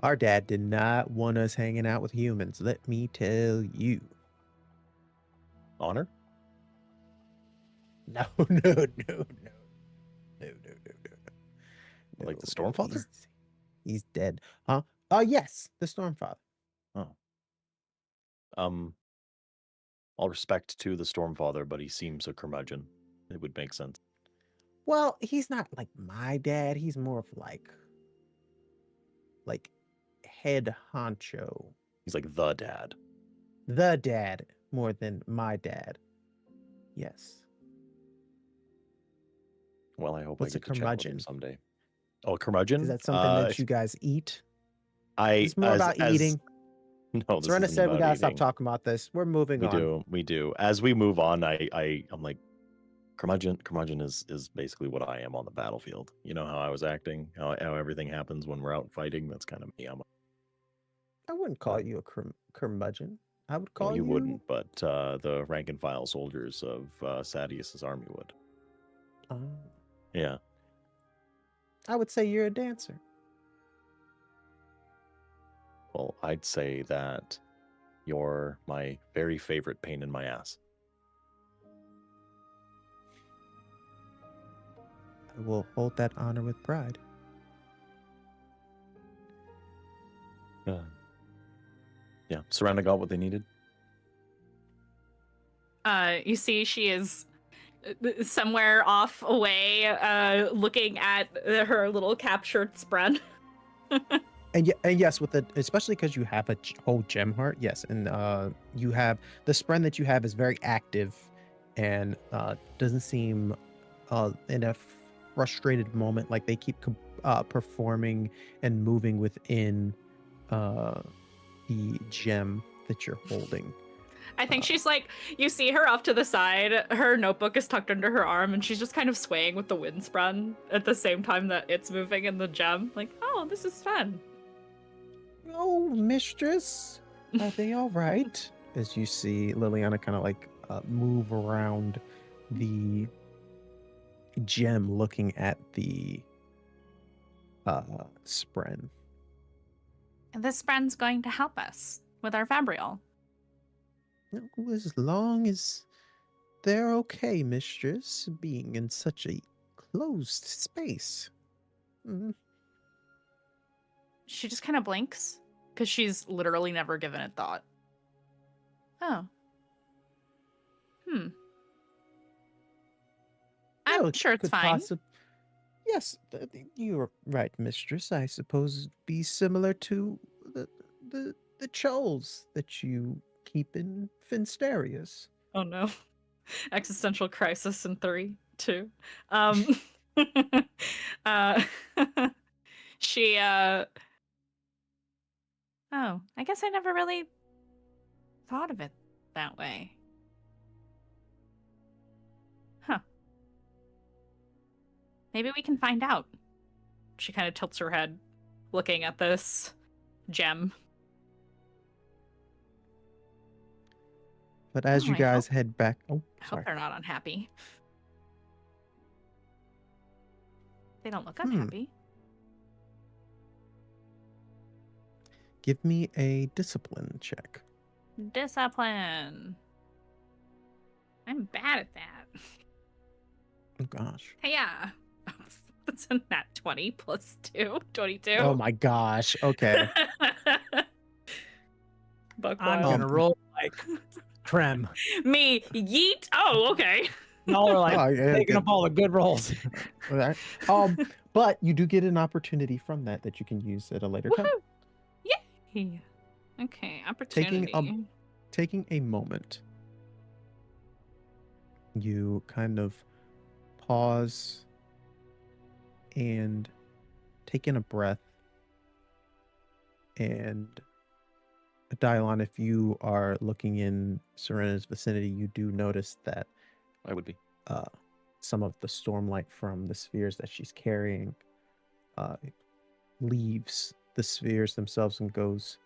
Our dad did not want us hanging out with humans, let me tell you. Honor? No, no, no, no. No, no, no, no, no. Like the No, Stormfather? he's dead. Huh? Oh, yes, the Stormfather. Oh. All respect to the Stormfather, but he seems a curmudgeon. It would make sense. Well, he's not like my dad. He's more of like head honcho. He's like the dad. The dad more than my dad. Yes. Well, I hope What's I a get to chat with him curmudgeon? someday. Oh, a curmudgeon? Is that something that you guys eat? It's more about eating. No, this Serena isn't said we about gotta stop eating. talking about this. We're moving on. We do. As we move on, I'm like, curmudgeon is basically what I am on the battlefield. You know how I was acting, how everything happens when we're out fighting. That's kind of me. I wouldn't call you a curmudgeon. I would No, call you wouldn't, but the rank and file soldiers of Sadius's army would. Yeah. I would say you're a dancer. Well, I'd say that you're my very favorite pain in my ass. I will hold that honor with pride. Yeah, Serena got what they needed. You see, she is somewhere off away, looking at her little captured spren. And yes, with the especially because you have a whole gem heart, yes, and you have the spren that you have is very active, and doesn't seem in a frustrated moment like they keep performing and moving within the gem that you're holding. I think she's like, you see her off to the side, her notebook is tucked under her arm, and she's just kind of swaying with the wind spren at the same time that it's moving in the gem. Like, oh, this is fun. Oh, mistress, are they all right? As you see Liliana kind of like move around the gem looking at the spren. And this spren's going to help us with our fabrial. As long as they're okay, mistress, being in such a closed space. Mm. She just kind of blinks, because she's literally never given it thought. Oh. I'm sure it's fine. Yes, you're right, mistress. I suppose it'd be similar to the trolls that you keep in Finstarius. Oh no. Existential crisis in 3, 2. Um uh she oh, I guess I never really thought of it that way. Huh. Maybe we can find out. She kind of tilts her head, looking at this gem. But as Oh, you I guys hope, head back, oh, I hope sorry. they're not unhappy. They don't look Hmm. unhappy. Give me a discipline check. Discipline. I'm bad at that. Oh gosh. Hey, yeah. That's a nat 20 plus 2. 22. Oh my gosh. Okay. Buck I'm wild. gonna roll like creme. Me, yeet. Oh, okay. Y'all are like Oh, yeah, taking good. up all the good rolls. All right. But you do get an opportunity from that you can use at a later time. Woohoo! Yay! Okay, opportunity. Taking a moment, you kind of pause and take in a breath. And Dylon, if you are looking in Serena's vicinity, you do notice that I would be. some of the stormlight from the spheres that she's carrying leaves the spheres themselves and goes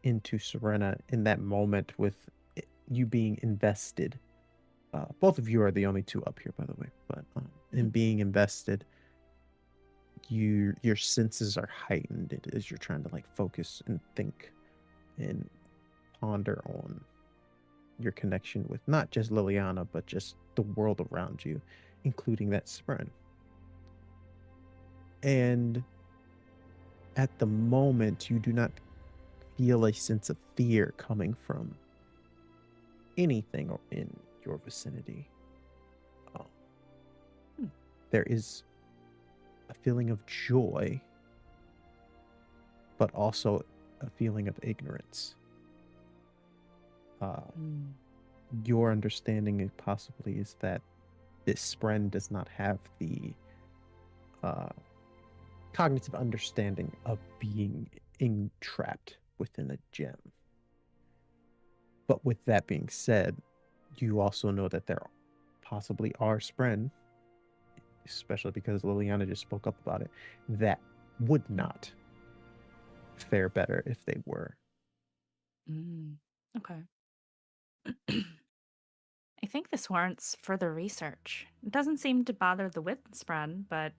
into Serena in that moment with you being invested. Both of you are the only two up here, by the way, but in being invested, your senses are heightened as you're trying to like focus and think and ponder on your connection with not just Liliana, but just the world around you, including that spren. And at the moment, you do not feel a sense of fear coming from anything in your vicinity. There is a feeling of joy, but also a feeling of ignorance. Your understanding possibly is that this spren does not have the cognitive understanding of being entrapped within a gem. But with that being said, you also know that there possibly are spren, especially because Liliana just spoke up about it, that would not fare better if they were. Okay. I think this warrants further research. It doesn't seem to bother the wind spren, but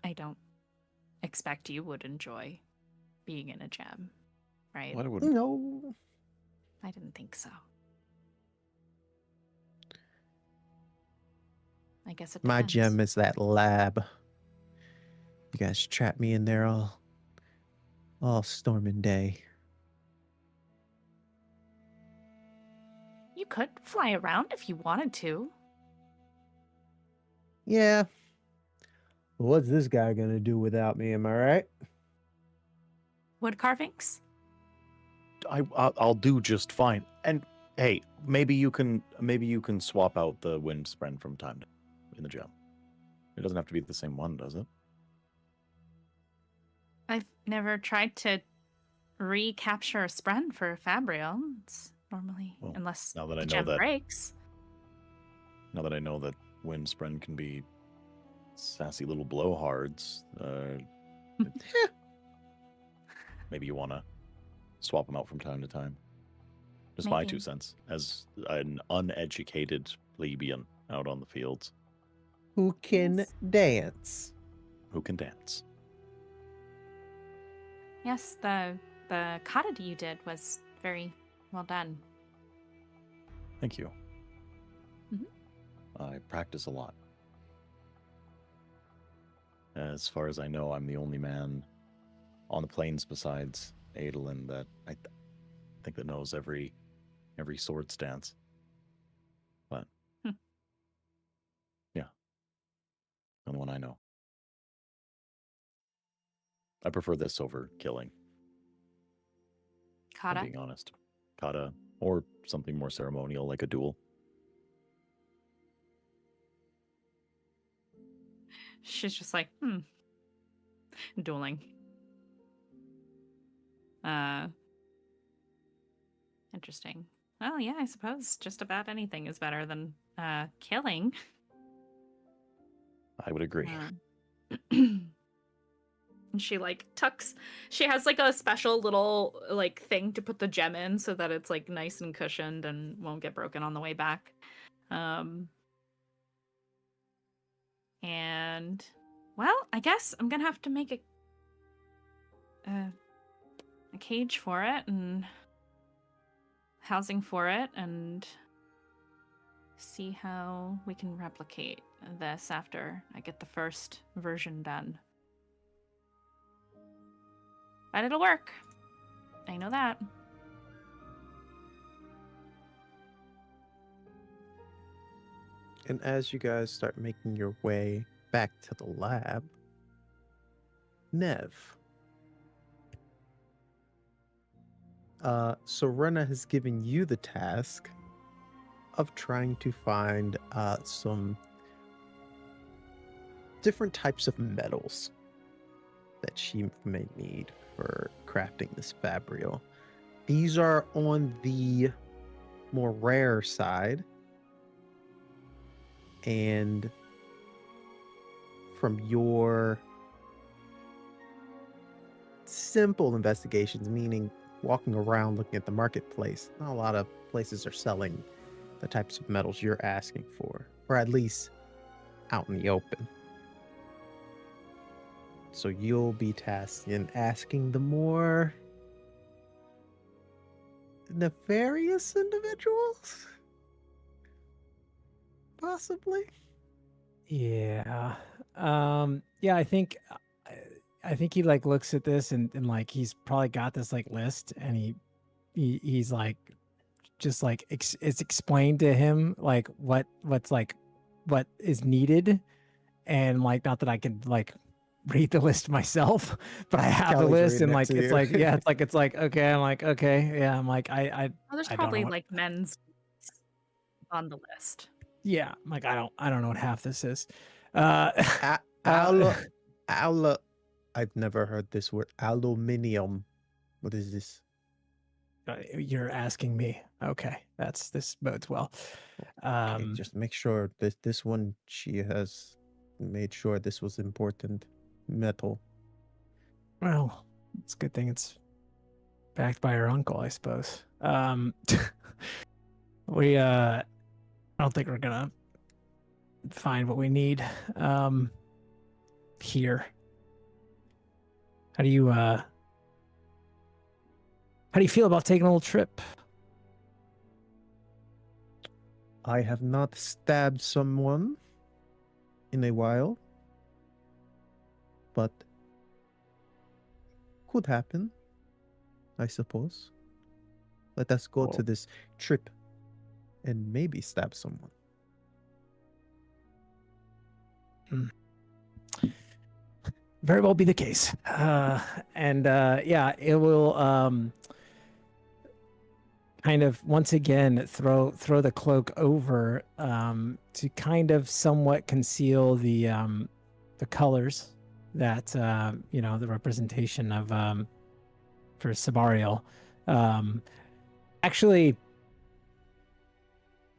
I don't expect you would enjoy being in a gem, right? What wouldn't? No. I didn't think so. I guess it My depends. gem is that lab. You guys trap me in there all storming day. You could fly around if you wanted to. Yeah. What's this guy gonna do without me? Am I right? Wood carvings? I'll do just fine. And hey, maybe you can swap out the wind spren from time to in the gem. It doesn't have to be the same one, does it? I've never tried to recapture a spren for Fabriel. It's normally, Well, unless now that I the know gem that- breaks. Now that I know that wind spren can be sassy little blowhards, maybe you want to swap them out from time to time. Just my 2 Maybe. cents as an uneducated plebeian out on the fields Who can Yes. dance? who can dance. Yes, the kata you did was very well done. Thank you. Mhm. I practice a lot. As far as I know, I'm the only man on the plains besides Adolin that I think that knows every sword stance. But yeah, the only one I know. I prefer this over killing. Kata? I'm being honest. Kata or something more ceremonial like a duel. She's just like, dueling. Interesting. Well, yeah, I suppose just about anything is better than killing. I would agree. And she like tucks. She has like a special little like thing to put the gem in so that it's like nice and cushioned and won't get broken on the way back. And well, I guess I'm gonna have to make a cage for it and housing for it and see how we can replicate this after I get the first version done. But it'll work. I know that. And as you guys start making your way back to the lab, Nev, Serena has given you the task of trying to find some different types of metals that she may need for crafting this fabrial. These are on the more rare side, and from your simple investigations, meaning walking around looking at the marketplace, not a lot of places are selling the types of metals you're asking for, or at least out in the open. So you'll be tasked in asking the more nefarious individuals? Possibly? Yeah. Yeah, I think he like looks at this and like he's probably got this like list, and he's like just like it's explained to him like what's like what is needed, and like not that I can like read the list myself, but I have the Kelly's list, and reading it like to it's you. like yeah, it's like okay, I'm like okay, yeah, I'm like Well, there's I don't probably know what, like men's on the list. yeah, I'm like I don't know what half this is. I've never heard this word. Aluminium. What is this? You're asking me. Okay, this bodes well. Okay, just make sure that this one, she has made sure this was important metal. Well, it's a good thing it's backed by her uncle, I suppose. We I don't think we're gonna find what we need here. How do you feel about taking a little trip? I have not stabbed someone in a while, but could happen, I suppose. Let us go to this trip and maybe stab someone. Very well be the case. Yeah, it will kind of once again throw the cloak over to kind of somewhat conceal the colors that the representation of for Sabarial.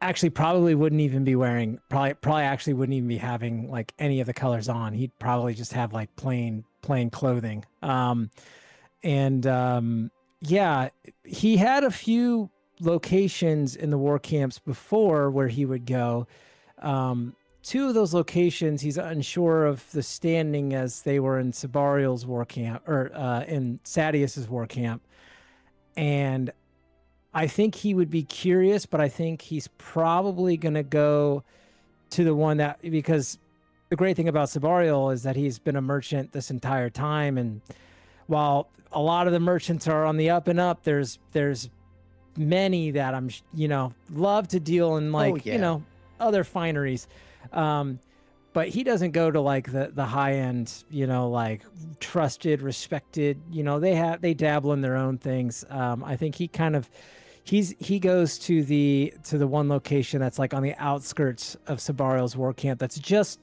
Actually probably wouldn't even be wearing probably actually wouldn't even be having like any of the colors on. He'd probably just have like plain clothing. Yeah, he had a few locations in the war camps before where he would go. Two of those locations he's unsure of the standing, as they were in Sabarial's war camp or in Sadius's war camp. And I think he would be curious, but I think he's probably going to go to the one that, because the great thing about Sabarial is that he's been a merchant this entire time. And while a lot of the merchants are on the up and up, there's many that I'm, love to deal in like, other fineries. But he doesn't go to like the high end, like trusted, respected, they dabble in their own things. I think he goes to the one location that's like on the outskirts of Sabariel's war camp. That's just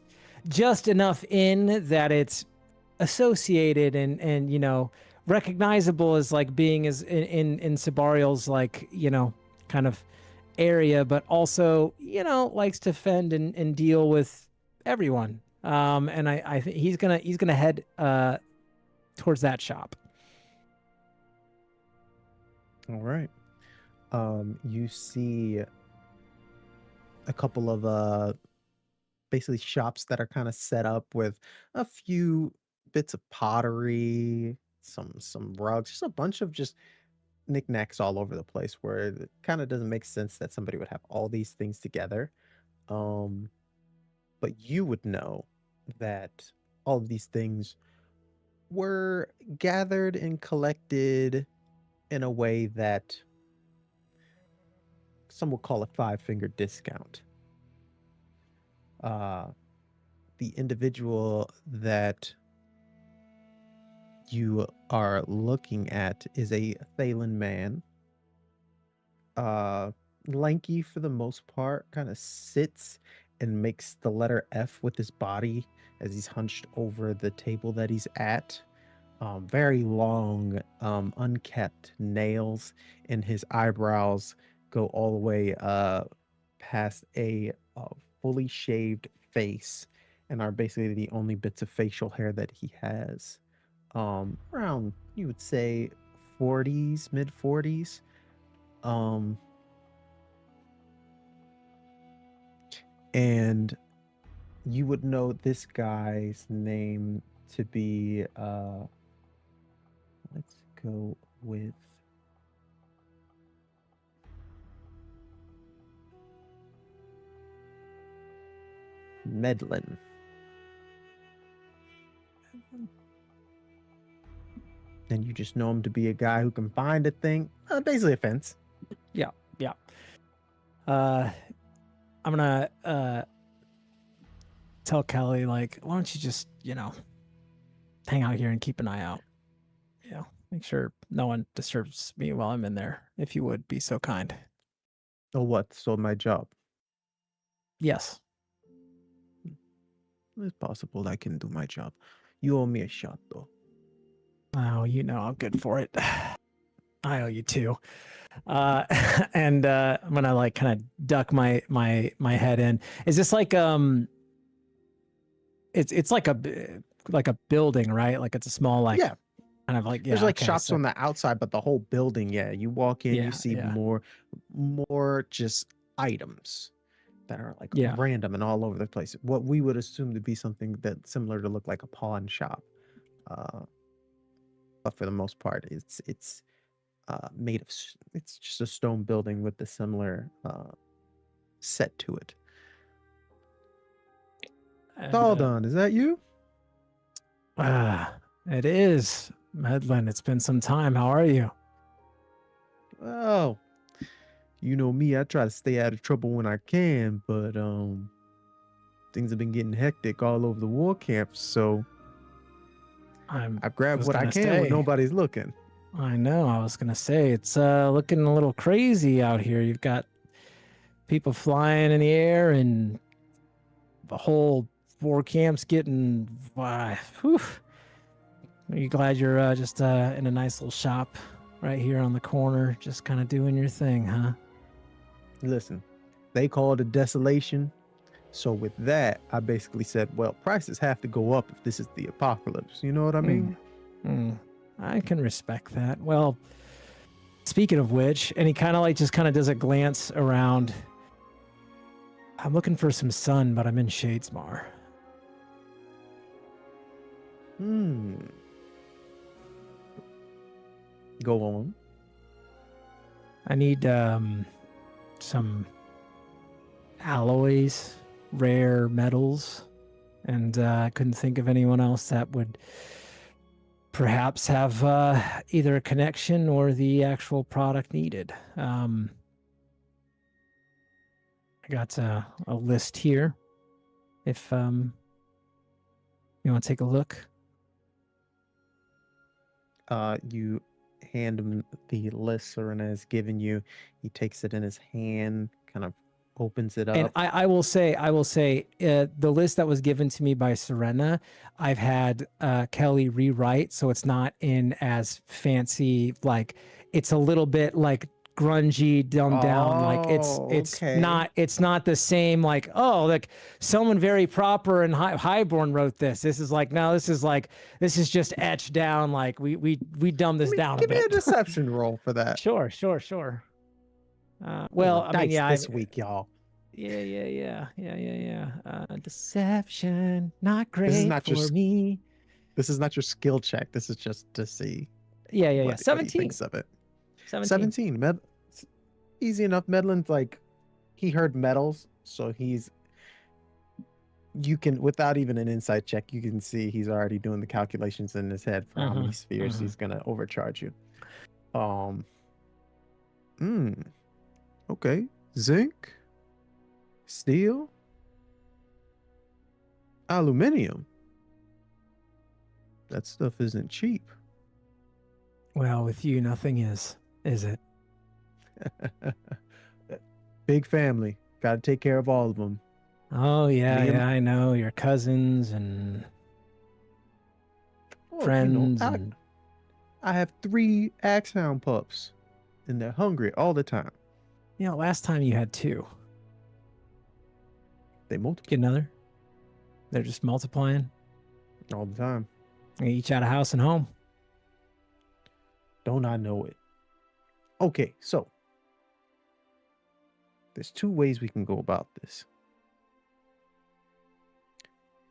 enough in that it's associated and recognizable as like being as in Sabariel's like kind of area, but also likes to fend and deal with everyone. And I think he's gonna head towards that shop. All right. You see a couple of basically shops that are kind of set up with a few bits of pottery, some rugs, just a bunch of just knickknacks all over the place where it kind of doesn't make sense that somebody would have all these things together. Um, but you would know that all of these things were gathered and collected in a way that some would call a five-finger discount. The individual that you are looking at is a Thalen man. Lanky for the most part, kind of sits and makes the letter F with his body as he's hunched over the table that he's at. Very long, unkept nails, and his eyebrows go all the way past a fully shaved face, and are basically the only bits of facial hair that he has. Around, you would say, 40s, mid 40s. And you would know this guy's name to be let's go with Medlin. And you just know him to be a guy who can find a thing, basically a fence. Yeah. I'm gonna tell Kelly, like, why don't you just hang out here and keep an eye out. Make sure no one disturbs me while I'm in there, if you would be so kind. Oh, what? So my job. Yes. It's possible I can do my job. You owe me a shot, though. Oh, I'm good for it. I owe you too. And I'm gonna like kind of duck my head in. Is this like it's like a building, right? Like it's a small kind of like there's like shops on the outside, but the whole building, you walk in, you see more just items that are like random and all over the place. What we would assume to be something that similar to look like a pawn shop, but for the most part, it's made of. It's just a stone building with the similar set to it. Thaldon, is that you? It is. Medlin, it's been some time. How are you? Well, you know me, I try to stay out of trouble when I can, but things have been getting hectic all over the war camps, so I grab what I can when nobody's looking. I know. I was gonna say it's looking a little crazy out here. You've got people flying in the air, and the whole war camp's getting. Whew. Are you glad you're just in a nice little shop right here on the corner, just kind of doing your thing, huh? Listen, they call it a desolation. So with that, I basically said, well, prices have to go up if this is the apocalypse. You know what I mean? I can respect that. Well, speaking of which, and he kind of just does a glance around. I'm looking for some sun, but I'm in Shadesmar. Go on. I need some alloys, rare metals, and I couldn't think of anyone else that would perhaps have either a connection or the actual product needed. I got a list here. If you want to take a look. You hand him the list Serena has given you. He takes it in his hand, kind of opens it And up. I will say, the list that was given to me by Serena, I've had Kelly rewrite, so it's not in as fancy. Like it's a little bit like grungy, dumbed down. Like Oh, okay. it's not the same. Like like someone very proper and highborn wrote this. This is like no, this is just etched down. Like we dumbed this down a Give me a bit. deception roll for that. Sure. Roll Well, the I mean, dice yeah, this week, y'all. Yeah. Deception, not This is great not your for me. this is not your skill check. This is just to see Yeah. what he 17. thinks of it. 17. 17. Easy enough. Medlin's like he heard metals, so you can without even an insight check, you can see he's already doing the calculations in his head for how many spheres he's gonna overcharge you. Okay. Zinc, steel, aluminium. That stuff isn't cheap. Well, with you, nothing is it? Big family. Got to take care of all of them. Oh, yeah, Me and- I know. Your cousins and friends. I have 3 Axehound pups, and they're hungry all the time. Last time you had 2. They multiply Get another? They're just multiplying. all the time. Each out of house and home. Don't I know it? Okay, so there's 2 ways we can go about this.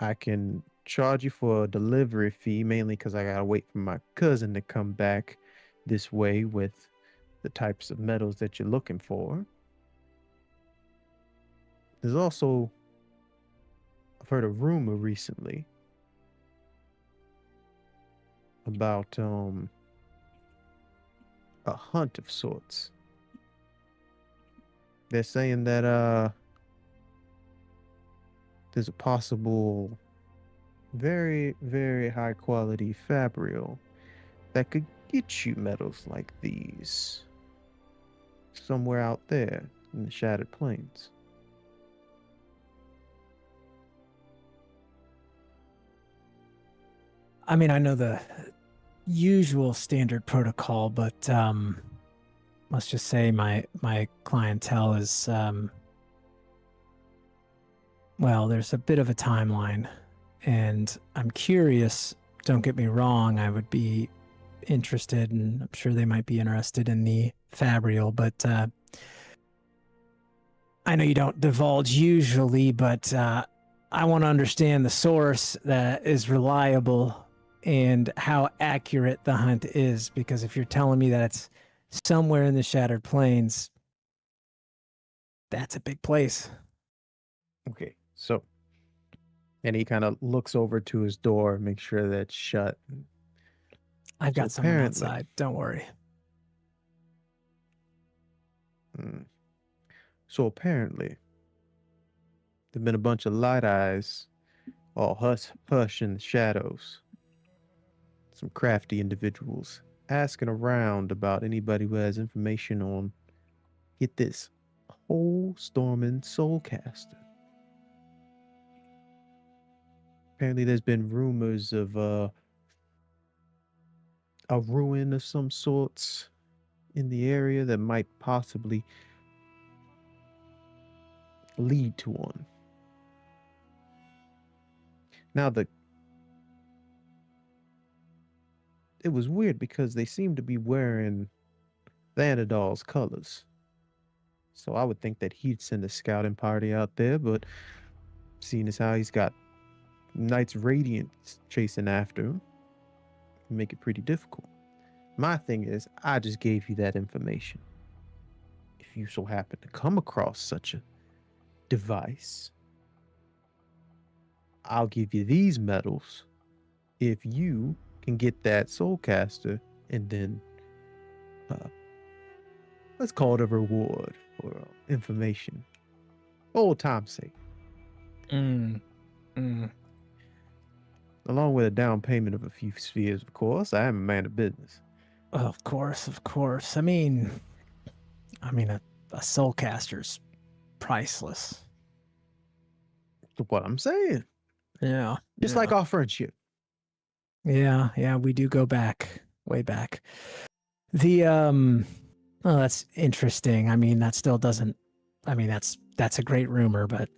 I can charge you for a delivery fee, mainly because I gotta wait for my cousin to come back this way with the types of metals that you're looking for. There's also, I've heard a rumor recently about a hunt of sorts. They're saying that there's a possible very, very high quality fabrial that could get you metals like these somewhere out there in the Shattered Plains. I mean, I know the usual standard protocol, but let's just say my clientele is well, there's a bit of a timeline, and I'm curious. Don't get me wrong, I would be interested, and I'm sure they might be interested in the fabrial, but I know you don't divulge usually, but I want to understand the source that is reliable and how accurate the hunt is, because if you're telling me that it's somewhere in the Shattered Plains, that's a big place. Okay, so, and he kind of looks over to his door, make sure that's shut. I've got someone apparently- outside. Don't worry. So apparently, there've been a bunch of light eyes, all hush in the shadows. Some crafty individuals asking around about anybody who has information on, get this, whole Stormin Soulcaster. Apparently there's been rumors of a ruin of some sorts in the area that might possibly lead to one. Now it was weird because they seem to be wearing Vanadal's colors. So I would think that he'd send a scouting party out there, but seeing as how he's got Knights Radiant chasing after him, make it pretty difficult. My thing is, I just gave you that information. If you so happen to come across such a device, I'll give you these medals if you can get that Soulcaster, and then let's call it a reward for information. Old time's sake. Along with a down payment of a few spheres, of course. I am a man of business. Of course, of course. A soulcaster's priceless. What I'm saying. Yeah. Just like our friendship. Yeah, we do go back, way back. The oh, that's interesting. That still doesn't. That's a great rumor, but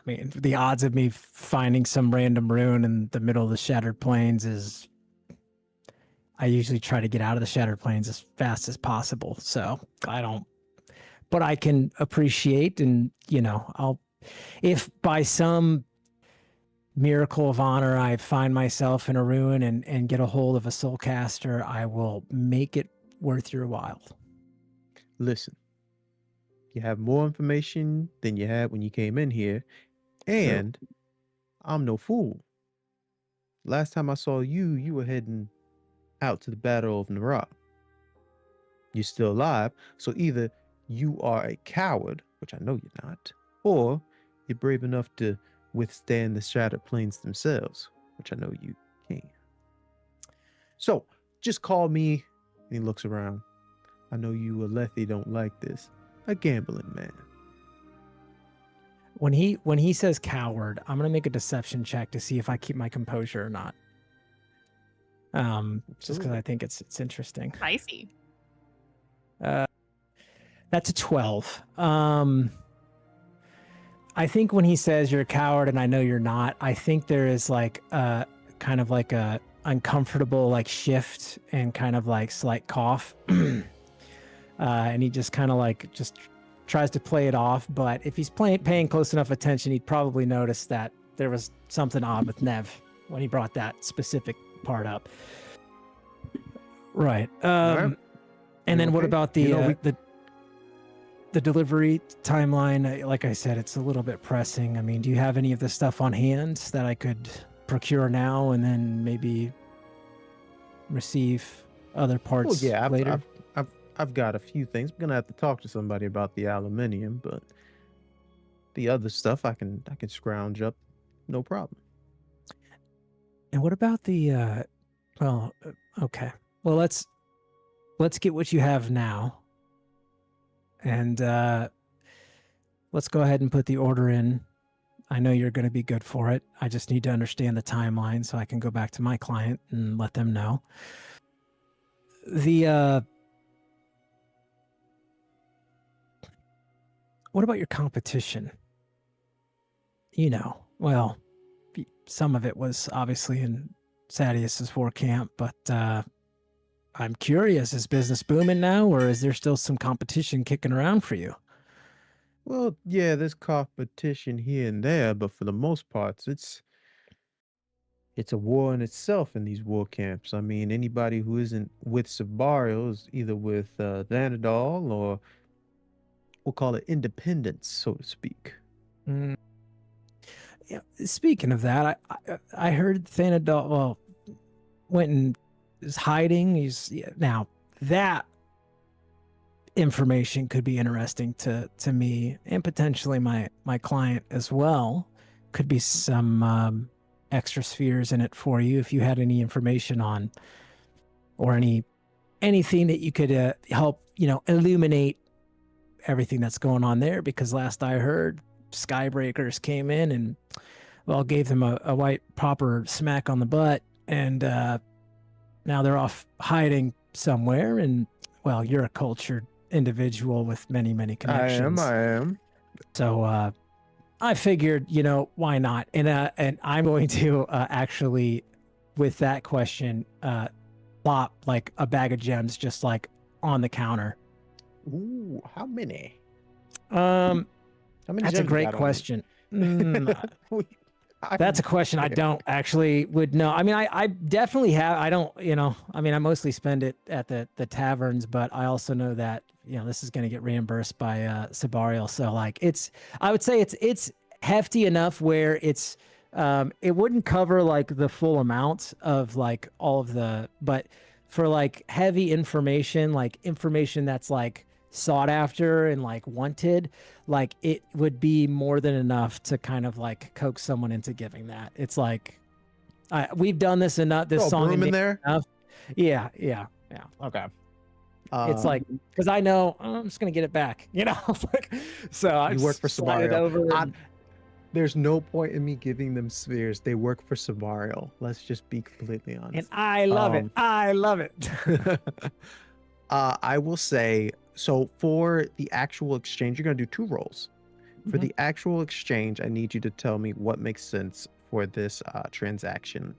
the odds of me finding some random rune in the middle of the Shattered Plains is. I usually try to get out of the Shattered Plains as fast as possible, so I don't. But I can appreciate, and if by some miracle of honor I find myself in a ruin and get a hold of a soulcaster, I will make it worth your while. Listen, you have more information than you had when you came in here, and I'm no fool. Last time I saw you, you were heading out to the Battle of Nara. You're still alive, so either you are a coward, which I know you're not, or you're brave enough to withstand the Shattered Plains themselves, which I know you can. So, just call me, and he looks around. I know you Alethi don't like this. A gambling man. When he says coward, I'm gonna make a deception check to see if I keep my composure or not. Just because I think it's interesting. Spicy. That's a 12. I think when he says you're a coward and I know you're not, I think there is like a kind of like a uncomfortable like shift and kind of like slight cough. And he just kind of like just tries to play it off. But if he's paying close enough attention, he'd probably notice that there was something odd with Nev when he brought that specific part up. Right. And then what about the delivery timeline? Like I said, it's a little bit pressing. Do you have any of the stuff on hand that I could procure now and then maybe receive other parts later? I've got a few things. I'm gonna have to talk to somebody about the aluminium, but the other stuff I can scrounge up, no problem. And what about the okay. Well, let's get what you have now. And let's go ahead and put the order in. I know you're going to be good for it. I just need to understand the timeline so I can go back to my client and let them know. What about your competition? Well, some of it was obviously in Sadius's Warcamp, but I'm curious, is business booming now, or is there still some competition kicking around for you? Well, yeah, there's competition here and there, but for the most part, it's a war in itself in these war camps. Anybody who isn't with Sabarial is either with Vanadol or we'll call it independence, so to speak. Mm. Yeah. Speaking of that, I heard Vanadol went and is hiding. Now that information could be interesting to me and potentially my client as well. Could be some extra spheres in it for you if you had any information on or anything that you could help illuminate everything that's going on there, because last I heard Skybreakers came in and gave them a white proper smack on the butt, and now they're off hiding somewhere. And you're a cultured individual with many connections. I am. So I figured, why not? And I'm going to actually, with that question, plop like a bag of gems just like on the counter. Ooh, how many? How many? That's a gems gret question. That's a question I don't actually would know. I definitely have. I don't, I mostly spend it at the taverns, but I also know that, this is going to get reimbursed by Sabarial. So like I would say it's hefty enough where it wouldn't cover like the full amount of like all of but for like heavy information, like information that's like sought after and like wanted, like it would be more than enough to kind of like coax someone into giving that. It's like we've done this enough. This song in there. Enough. Yeah. Yeah. Okay. It's like, Um, because I know I'm just gonna get it back, like, so I you work just for slide it Samario. over. There's no point in me giving them spheres. They work for Samario. Let's just be completely And honest. I love it. I love it. I will say, so for the actual exchange, you're gonna do 2 rolls. For Mhm. the actual exchange, I need you to tell me what makes sense for this transaction.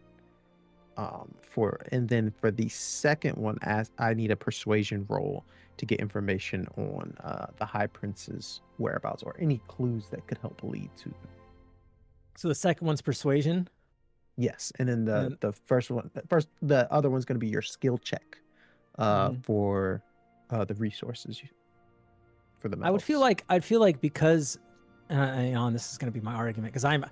And then for the second one, I need a persuasion roll to get information on the High Prince's whereabouts or any clues that could help lead to them. So the second one's persuasion. Yes, and then And the other one's going to be your skill check Mhm. for the resources for the I'd feel metals. like because, and this is going to be my argument because I'm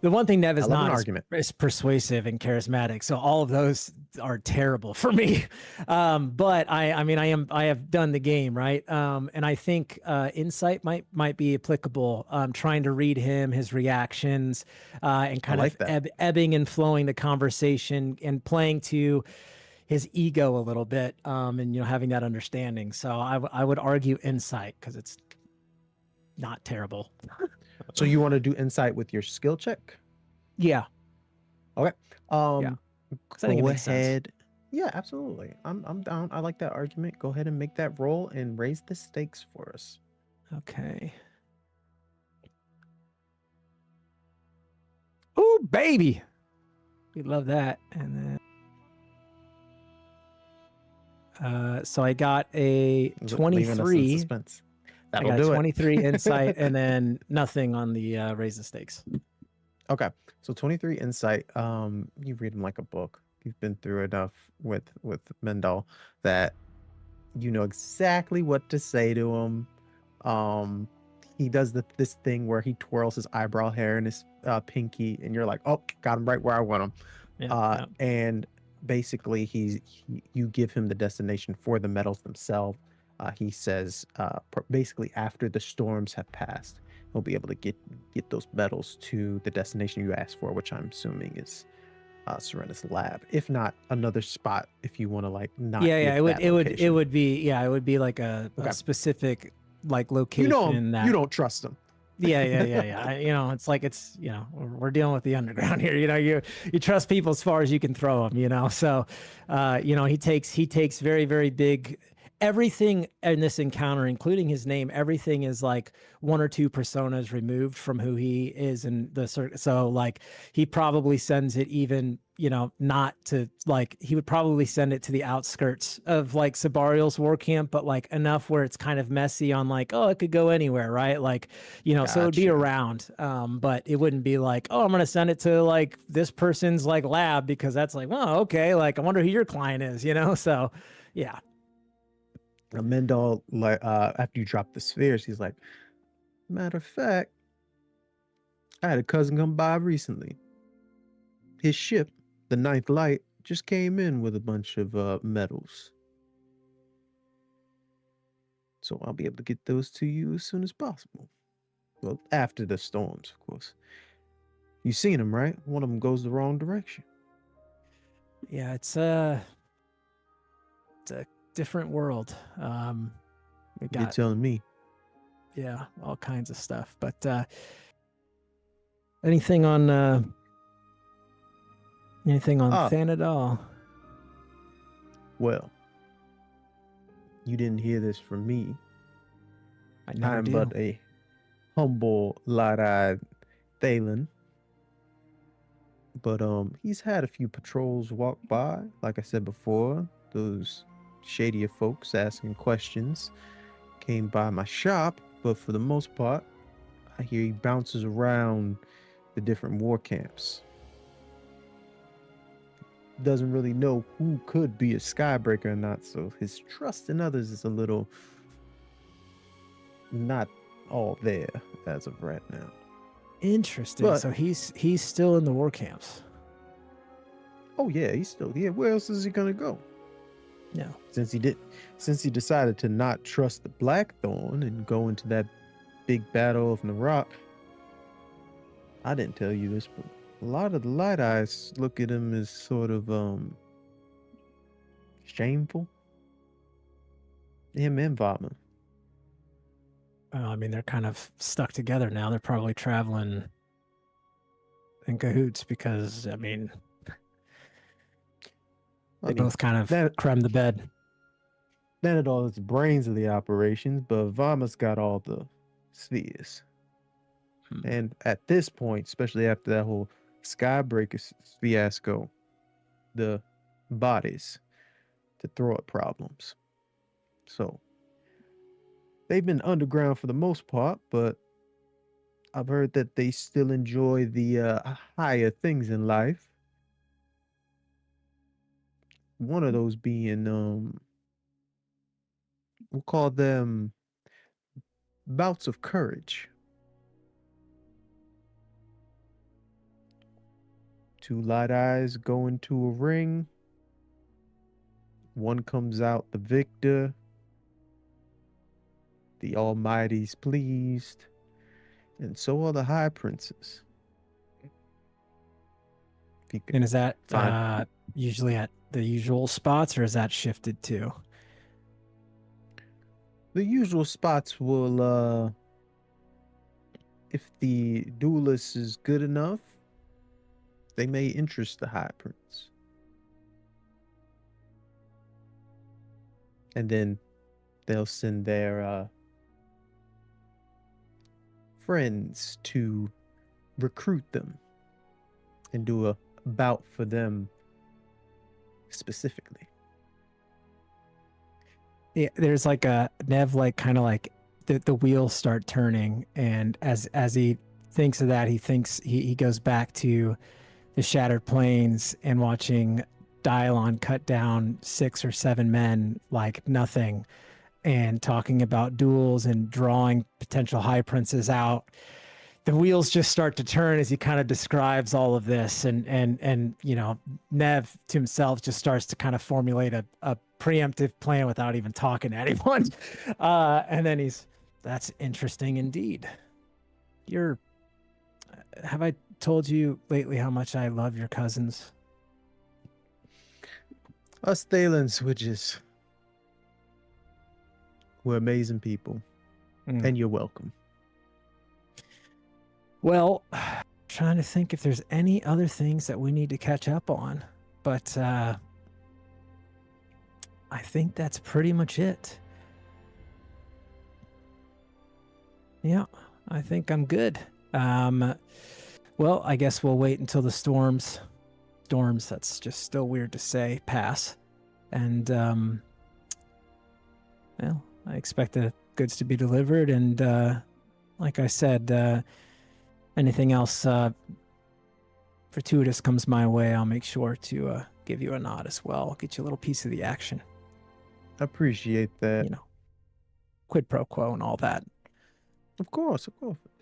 the one thing Nev I is love an not argument. is persuasive and charismatic. So all of those are terrible for me. But I mean, I have done the game, right? And I think insight might be applicable. Trying to read him, his reactions, and I kind of like that. ebbing and flowing the conversation and playing to his ego a little bit, and having that understanding. So I would argue insight because it's not terrible. So you want to do insight with your skill check? Yeah, Okay. yeah. Because I think it Go makes sense. ahead. Yeah, absolutely. I'm down. I like that argument. Go ahead and make that roll and raise the stakes for us. Okay. Oh, baby. We love that. And then, so I got a Leaving us in 23. suspense. I That'll got do 23 it. insight and then nothing on the raise the stakes. Okay. So 23 insight. You read him like a book. You've been through enough with Mendel that you know exactly what to say to him. He does this thing where he twirls his eyebrow hair in his pinky, and you're like, "Oh, got him right where I want him." Yeah. And basically, you give him the destination for the metals themselves. He says, basically, after the storms have passed, he'll be able to get those metals to the destination you asked for, which I'm assuming is Serena's lab. If not, another spot if you want to like not Yeah, give it would that it would it location. would be it would be like Okay. a specific like You location know him. that You don't trust him. Yeah. It's like we're dealing with the underground here. You trust people as far as you can throw them. So, he takes very very big. Everything in this encounter, including his name, everything is like 1 or 2 personas removed from who he is in the circuit. So like he probably sends it even, not to like he would probably send it to the outskirts of like Sabarial's war camp, but like enough where it's kind of messy on like, oh, it could go anywhere, right? Like, so it would be Gotcha. around. But it wouldn't be like, oh, I'm gonna send it to like this person's like lab because that's like, well, okay, like I wonder who your client is, So yeah. Mendel, like after you drop the spheres, he's like, matter of fact, I had a cousin come by recently. His ship, the Ninth Light, just came in with a bunch of metals. So I'll be able to get those to you as soon as possible. Well, after the storms, of course. You seen them, right? One of them goes the wrong direction. Yeah, it's a different world. We You're got telling me. all kinds of stuff. But anything on Thanadal? Well, you didn't hear this from me. I never I'm do. but a humble, light-eyed Thalen. But he's had a few patrols walk by. Like I said before, those shadier folks asking questions came by my shop. But for the most part, I hear he bounces around the different war camps. Doesn't really know who could be a skybreaker or not, so his trust in others is a little not all there as of right now. Interesting. But- So he's still in the war camps. Oh yeah, he's still here. Where else is he gonna go? No. Since he decided to not trust the Blackthorn and go into that big battle of Narak. I didn't tell you this, but a lot of the Light Eyes look at him as sort of Shameful. Him and Vama. Well, I mean, they're kind of stuck together now. They're probably traveling in cahoots because, I mean, they both kind of that creme the bed. it all is the brains of the operations, but Vama's got all the spheres. And at this point, especially after that whole Skybreaker fiasco, the bodies to throw at problems. So they've been underground for the most part, but I've heard that they still enjoy the higher things in life. One of those being, we'll call them bouts of courage. Two light eyes go into a ring. One comes out the victor. The Almighty's pleased. And so are the high princes. And is that usually at the usual spots, or is that shifted too? The usual spots will, if the duelist is good enough, they may interest the high prince. And then they'll send their friends to recruit them and do a bout for them specifically. Yeah, there's like a Nev, like kind of like the wheels start turning, and as he thinks of that, he goes back to the Shattered Plains and watching Dylon cut down 6 or 7 men like nothing, and talking about duels and drawing potential high princes out. The wheels just start to turn as he kind of describes all of this, and you know, Nev to himself just starts to kind of formulate a preemptive plan without even talking to anyone. And then that's interesting indeed. Have I told you lately how much I love your cousins? Us Thalen switches. We're amazing people. And you're welcome. Well, trying to think if there's any other things that we need to catch up on, but I think that's pretty much it. Yeah, I think I'm good. Well, I guess we'll wait until the storms, that's just still weird to say, pass. And, well, I expect the goods to be delivered. And, like I said, anything else fortuitous comes my way, I'll make sure to give you a nod as well. I'll get you a little piece of the action. I appreciate that. You know, quid pro quo and all that. Of course.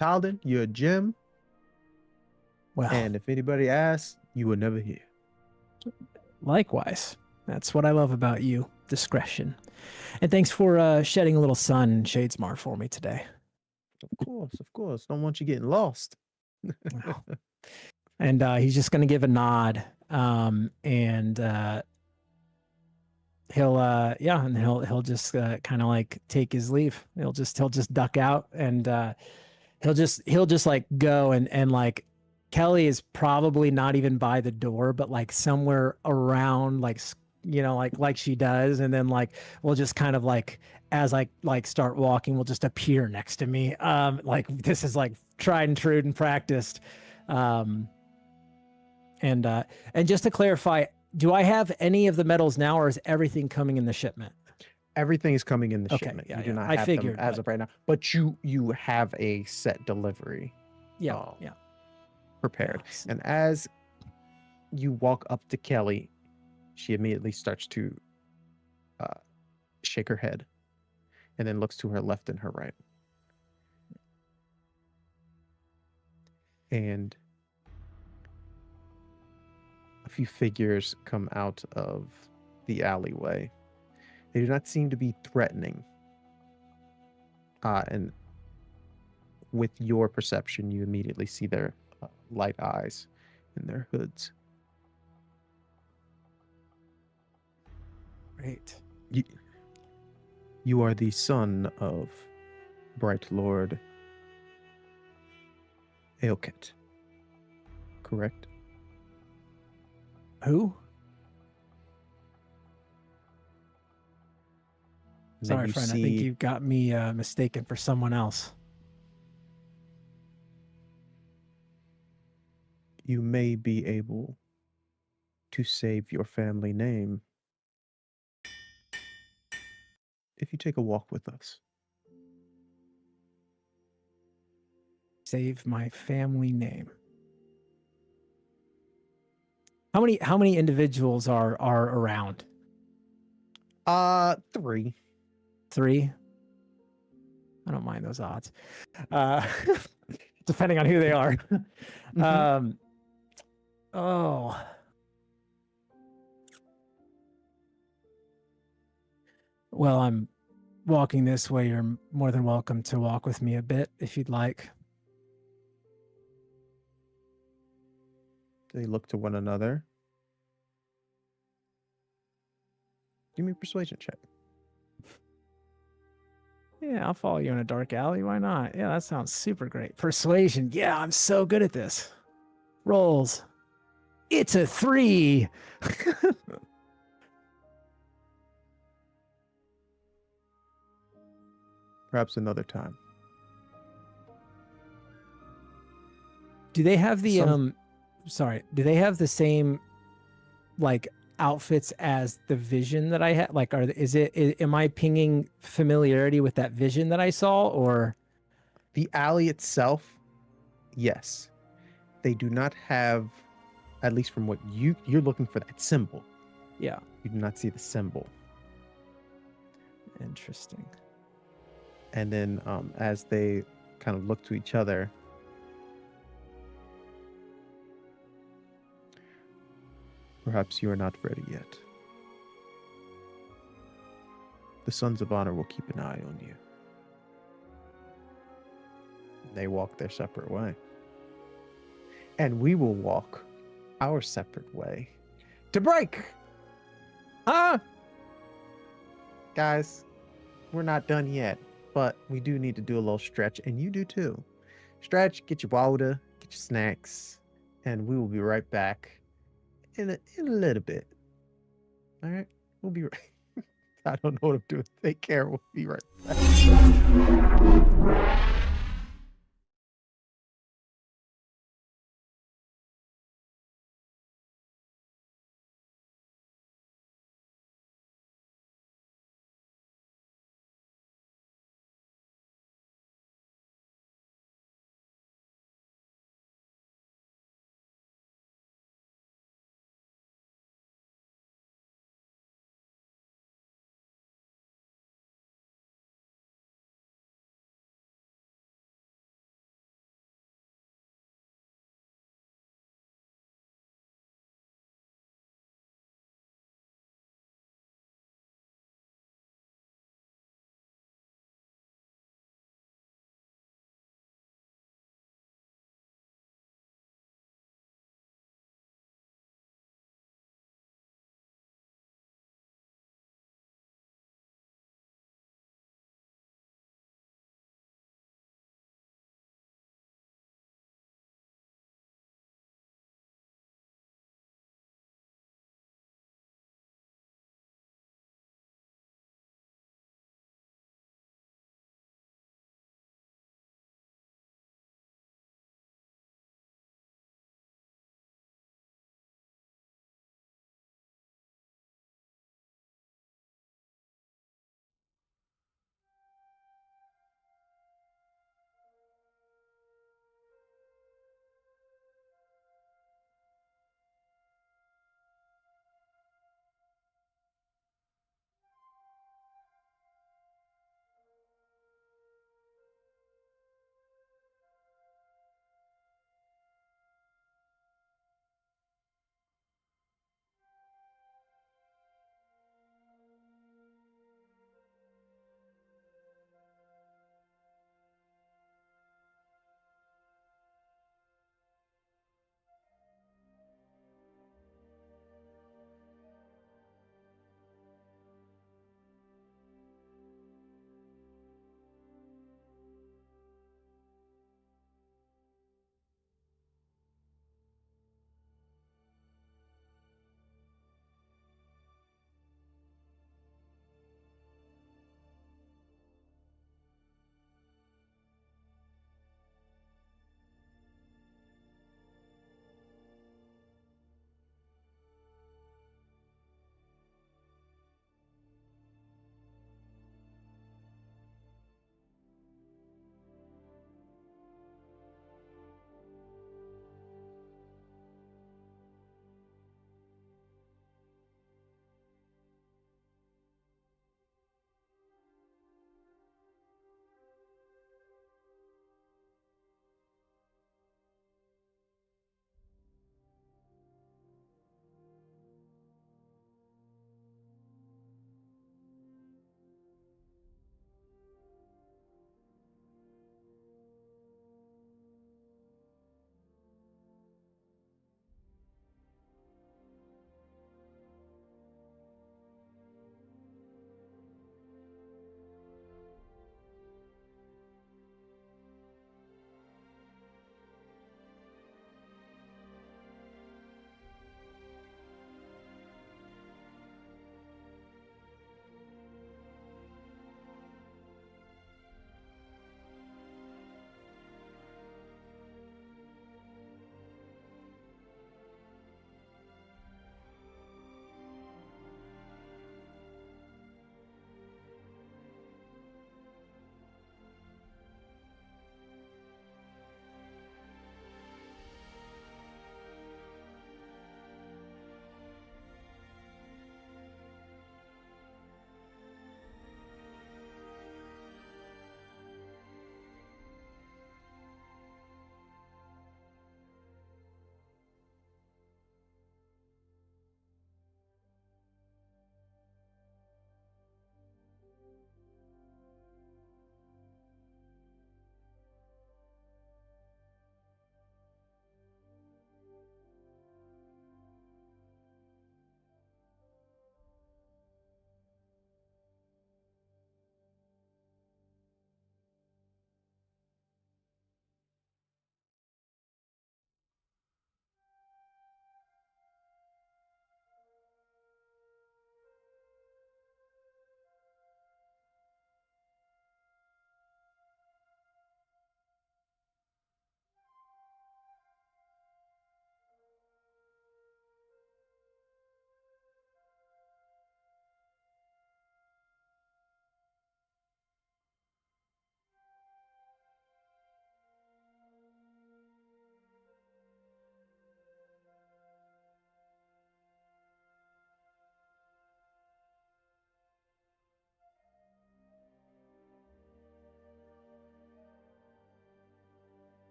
Talden, you're a gem. Well, and if anybody asks, you will never hear. Likewise. That's what I love about you, discretion. And thanks for shedding a little sun in Shadesmar for me today. Of course. Don't want you getting lost. And he's just going to give a nod, and he'll just kind of like take his leave. He'll just duck out, and he'll just like go, and like Kelly is probably not even by the door, but like somewhere around, like, you know, like she does, and then like we'll just kind of like, as I like start walking, will just appear next to me. Like this is like tried and true and practiced. And just to clarify, do I have any of the medals now, or is everything coming in the shipment? Everything is coming in the Okay, shipment. yeah, You do yeah. not I have figured, them as of right now, but you have a set delivery. Yeah, prepared. Yes. And as you walk up to Kelly, she immediately starts to shake her head, and then looks to her left and her right. And a few figures come out of the alleyway. They do not seem to be threatening. And with your perception, you immediately see their light eyes and their hoods. Great. You are the son of Bright Lord Aelkit, correct? Who? And then Sorry, you friend. I think see you got me mistaken for someone else. you may be able to save your family name if you take a walk with us. Save my family name. How many individuals are around? 3. 3. I don't mind those odds. Depending on who they are. Mhm. Oh. Well, I'm walking this way. You're more than welcome to walk with me a bit if you'd like. They look to one another. Give me a persuasion check. Yeah, I'll follow you in a dark alley. Why not? Yeah, that sounds super great. Persuasion. Yeah, I'm so good at this. Rolls. It's a 3. Perhaps another time. Do they have the Some- sorry, do they have the same like outfits as the vision that I had? Like am I pinging familiarity with that vision that I saw, or The alley itself, yes. They do not have, at least from what you're looking for, that symbol. yeah, You do not see the symbol. interesting. And then as they kind of look to each other, perhaps you are not ready yet. The Sons of Honor will keep an eye on you. They walk their separate way. And we will walk our separate way to break. Huh? Guys, we're not done yet, but we do need to do a little stretch, and you do too. Stretch, get your water, get your snacks, and we will be right back in a little bit. All right? We'll be right. I don't know what I'm doing. Take care. We'll be right back.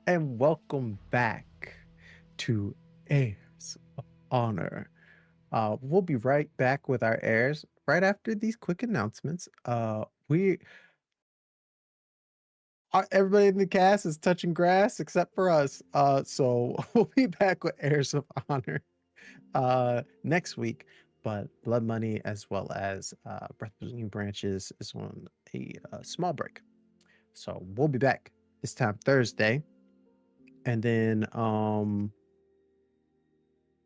and welcome back to Heirs of Honor. We'll be right back with our heirs right after these quick announcements. Everybody in the cast is touching grass except for us. So we'll be back with Heirs of Honor next week. But Blood Money as well as Breath Between Branches is on a small break. So we'll be back this time Thursday. And then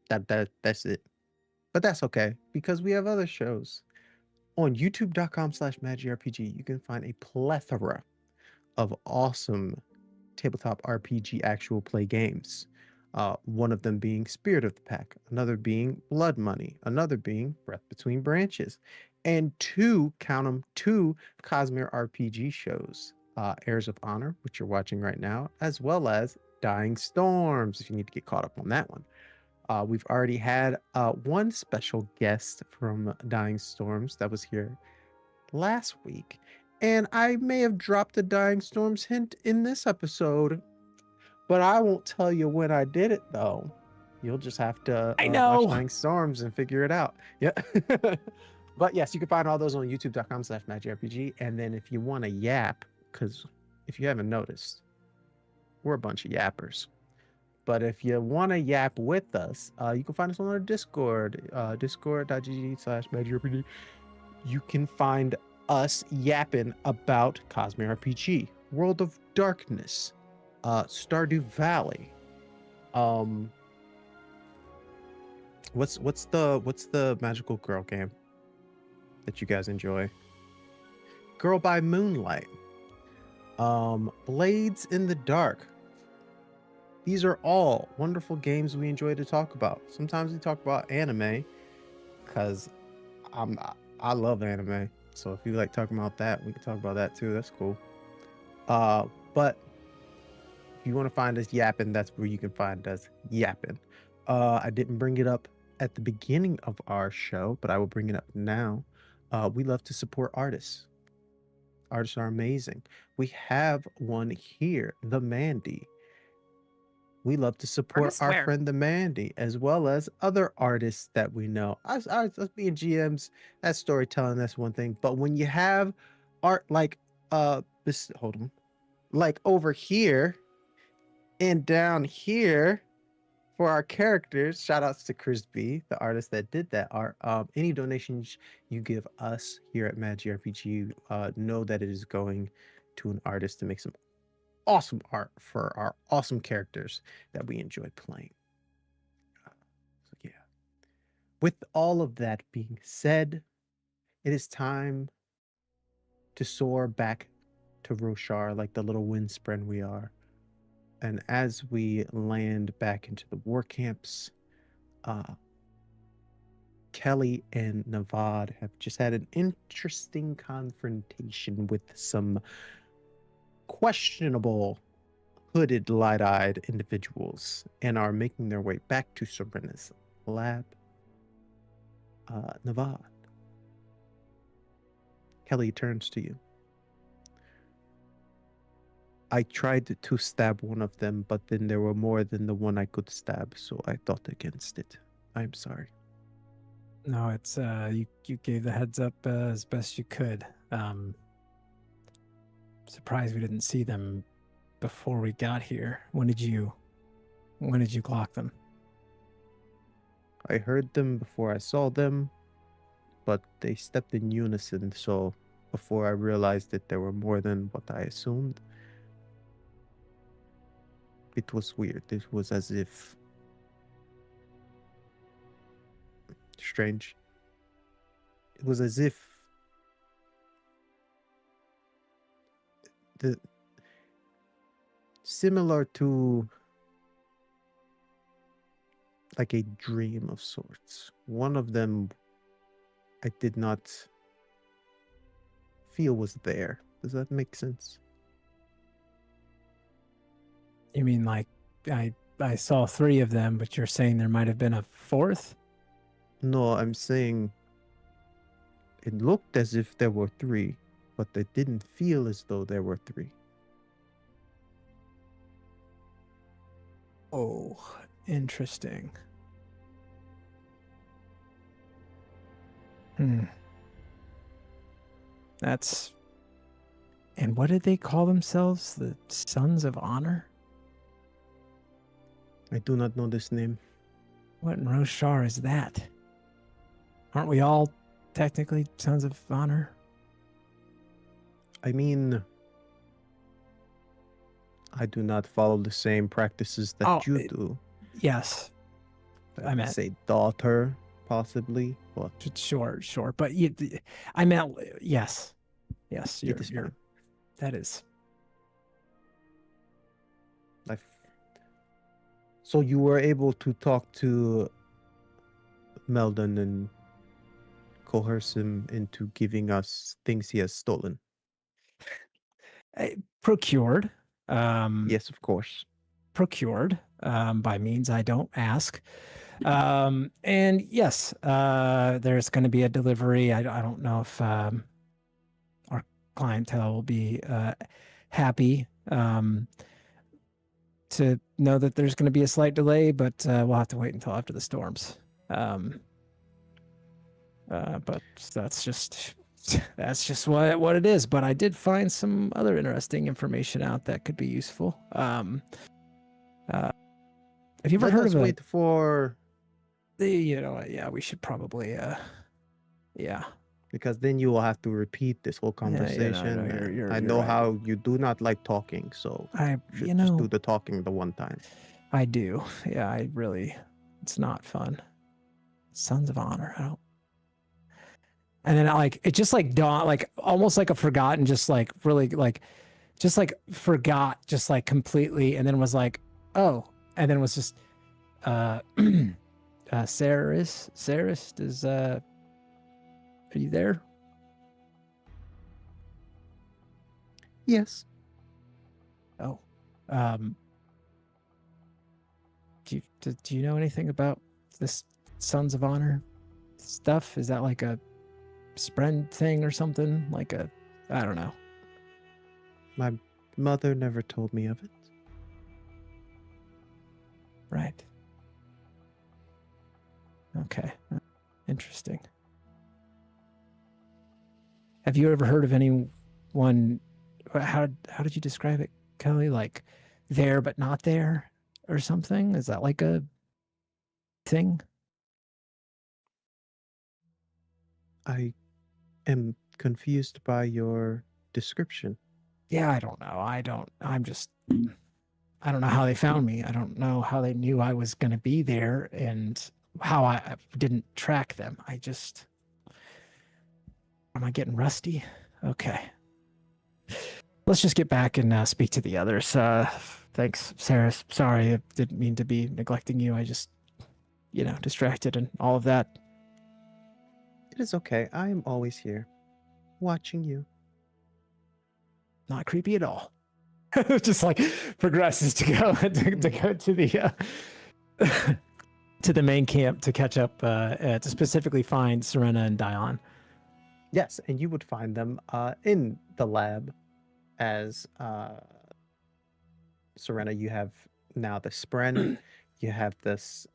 that's it. But that's okay because we have other shows. On youtube.com/magicrpg, you can find a plethora of awesome tabletop RPG actual play games. One of them being Spirit of the Pack, another being Blood Money, another being Breath Between Branches, and two, count them, two Cosmere RPG shows. Heirs of Honor, which you're watching right now, as well as Dying Storms, if you need to get caught up on that one. We've already had one special guest from Dying Storms that was here last week, and I may have dropped a Dying Storms hint in this episode, but I won't tell you when I did it though. You'll just have to I know. watch Dying Storms and figure it out. Yeah. But yes, you can find all those on youtube.com/magicrpg. And then if you want to yap, because if you haven't noticed, we're a bunch of yappers. But if you want to yap with us, you can find us on our Discord, discord.gg/magicrpg. You can find us yapping about Cosmere RPG, World of Darkness, Stardew Valley. What's the magical girl game that you guys enjoy? Girl by Moonlight. Blades in the Dark. These are all wonderful games we enjoy to talk about. Sometimes we talk about anime because I love anime. So if you like talking about that, we can talk about that too. That's cool. But if you want to find us yapping, that's where you can find us yapping. I didn't bring it up at the beginning of our show, but I will bring it up now. We love to support artists. Artists are amazing. We have one here, the Mandy. We love to support Artists our where? friend the Mandy, as well as other artists that we know. Us being GMs, that's storytelling, that's one thing. But when you have art like this, hold on, like over here and down here for our characters, shout outs to Chris B, the artist that did that art. Any donations you give us here at Magic RPG, know that it is going to an artist to make some awesome art for our awesome characters that we enjoy playing. So yeah. With all of that being said, it is time to soar back to Roshar like the little windspren we are. And as we land back into the war camps, Kelly and Navad have just had an interesting confrontation with some questionable hooded, light-eyed individuals and are making their way back to Serena's lab. Navad. Kelly turns to you. I tried to stab one of them, but then there were more than the one I could stab, so I thought against it. I'm sorry. No, it's you gave the heads up as best you could. Surprised we didn't see them before we got here. When did you clock them? I heard them before I saw them, but they stepped in unison, so before I realized that there were more than what I assumed, it was weird. It was as if... strange. It was as if similar to like a dream of sorts. One of them I did not feel was there. Does that make sense? You mean like I saw 3 of them, but you're saying there might have been a 4th? No, I'm saying it looked as if there were 3, but it didn't feel as though there were 3. Oh, interesting. That's... And what did they call themselves? The Sons of Honor? I do not know this name. What in Roshar is that? Aren't we all technically Sons of Honor? I mean, I do not follow the same practices that you do. Yes. I meant... say daughter, possibly, but Sure. But I meant, yes. Yes, it is fine. that is... So you were able to talk to Meldon and coerce him into giving us things he has stolen. Procured. Yes, of course. Procured by means I don't ask. And yes, there's going to be a delivery. I don't know if our clientele will be happy to know that there's going to be a slight delay, but we'll have to wait until after the storms. But that's just what it is. But I did find some other interesting information out that could be useful. Have you ever heard of it? Wait for... You know what? Yeah, we should probably. Yeah. Because then you will have to repeat this whole conversation. You're I know right. how you do not like talking, so just do the talking the one time. I do. Yeah, I really. It's not fun. Sons of Honor. I don't. And then it just dawned, almost like a forgotten, just really forgot, just completely, and then was like, oh, and then was just, Saris is, are you there? Yes. Oh, do you know anything about this Sons of Honor stuff? Is that like a Spren thing or something? I don't know. My mother never told me of it. Right. Okay. Interesting. Have you ever heard of anyone? How did you describe it, Kelly? Like there but not there, or something? Is that like a thing? I am confused by your description. Yeah, I don't know. I don't know how they found me. I don't know how they knew I was going to be there and how I didn't track them. Am I getting rusty? Okay. Let's just get back and speak to the others. Thanks, Sarah. Sorry, I didn't mean to be neglecting you. I just, distracted and all of that. It is okay. I am always here, watching you. Not creepy at all. Just progresses to go to the to the main camp to catch up, to specifically find Serena and Dion. Yes, and you would find them in the lab as Serena. You have now the Spren. You have this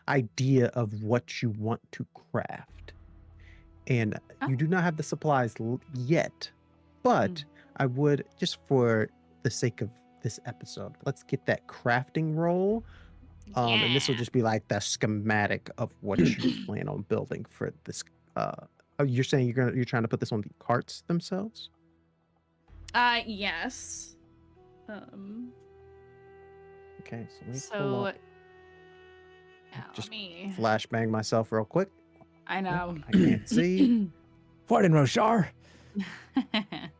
idea of what you want to craft. And you do not have the supplies yet, but I would, just for the sake of this episode, let's get that crafting roll. And this will just be like the schematic of what you plan on building for this. You're saying you're trying to put this on the carts themselves? Yes. Okay, so let me pull up. Just flashbang myself real quick. I know. I can't see. Pardon, Roshar. Crafting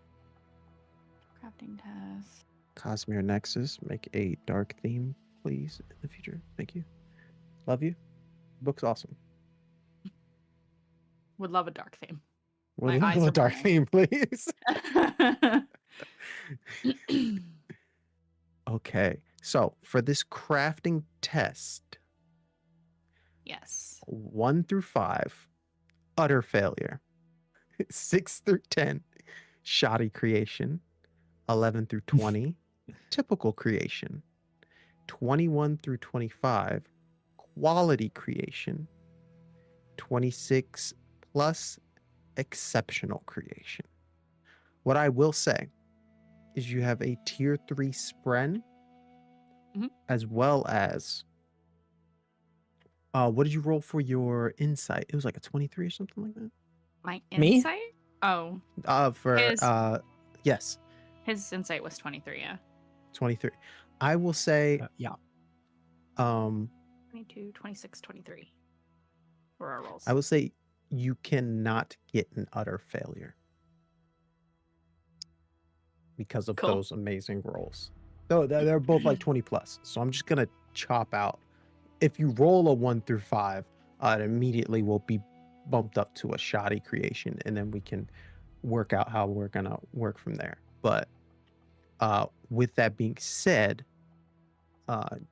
test. Cosmere Nexus, make a dark theme, please, in the future. Thank you. Love you. Book's awesome. Would love a dark theme. Would love a dark theme, please. Okay, so for this crafting test, yes, 1 through 5, utter failure. 6 through 10, shoddy creation. 11 through 20, typical creation. 21 through 25, quality creation. 26 plus exceptional creation. What I will say is you have a tier 3 spren, as well as what did you roll for your insight? It was like a 23 or something like that. My Me? insight? Oh, For His- yes, his insight was 23, yeah. 23. I will say Yeah. 22, 26, 23 for our rolls. I will say you cannot get an utter failure because of Cool. those amazing rolls. Though they're both like 20 plus. So I'm just gonna chop out. If you roll a 1 through 5, it immediately will be bumped up to a shoddy creation, and then we can work out how we're gonna work from there. But with that being said,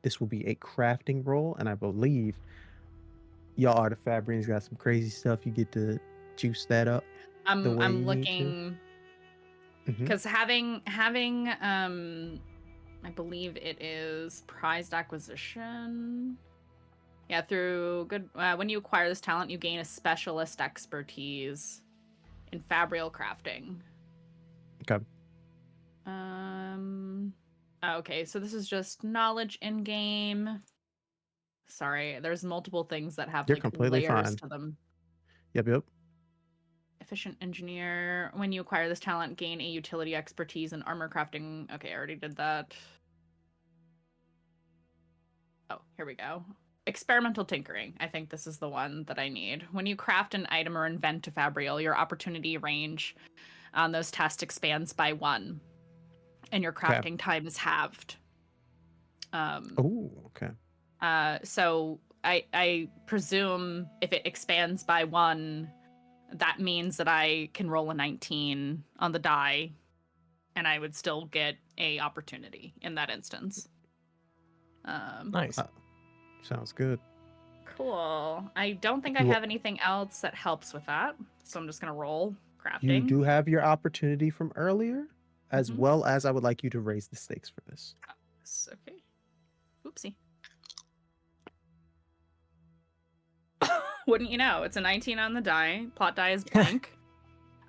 this will be a crafting roll, and I believe y'all Artifabrians got some crazy stuff. You get to juice that up. the way you I'm need to. looking Mhm. because having I believe it is prized acquisition. Yeah, through good when you acquire this talent, you gain a specialist expertise in fabrial crafting. Okay. Okay, so this is just knowledge in game. Sorry, there's multiple things that have You're like completely layers fine. to them. Yep. Efficient engineer. When you acquire this talent, gain a utility expertise in armor crafting. Okay, I already did that. Oh, here we go. Experimental tinkering. I think this is the one that I need. When you craft an item or invent a fabrial, your opportunity range on those tests expands by 1, and your crafting time is halved. Oh, okay. So I presume if it expands by 1, that means that I can roll a 19 on the die, and I would still get a opportunity in that instance. Nice. Sounds good. Cool. I don't think I You- have anything else that helps with that, so I'm just gonna roll crafting. You do have your opportunity from earlier, as Mhm. well as I would like you to raise the stakes for this. Okay. Oopsie. Wouldn't you know? It's a 19 on the die. Plot die is blank.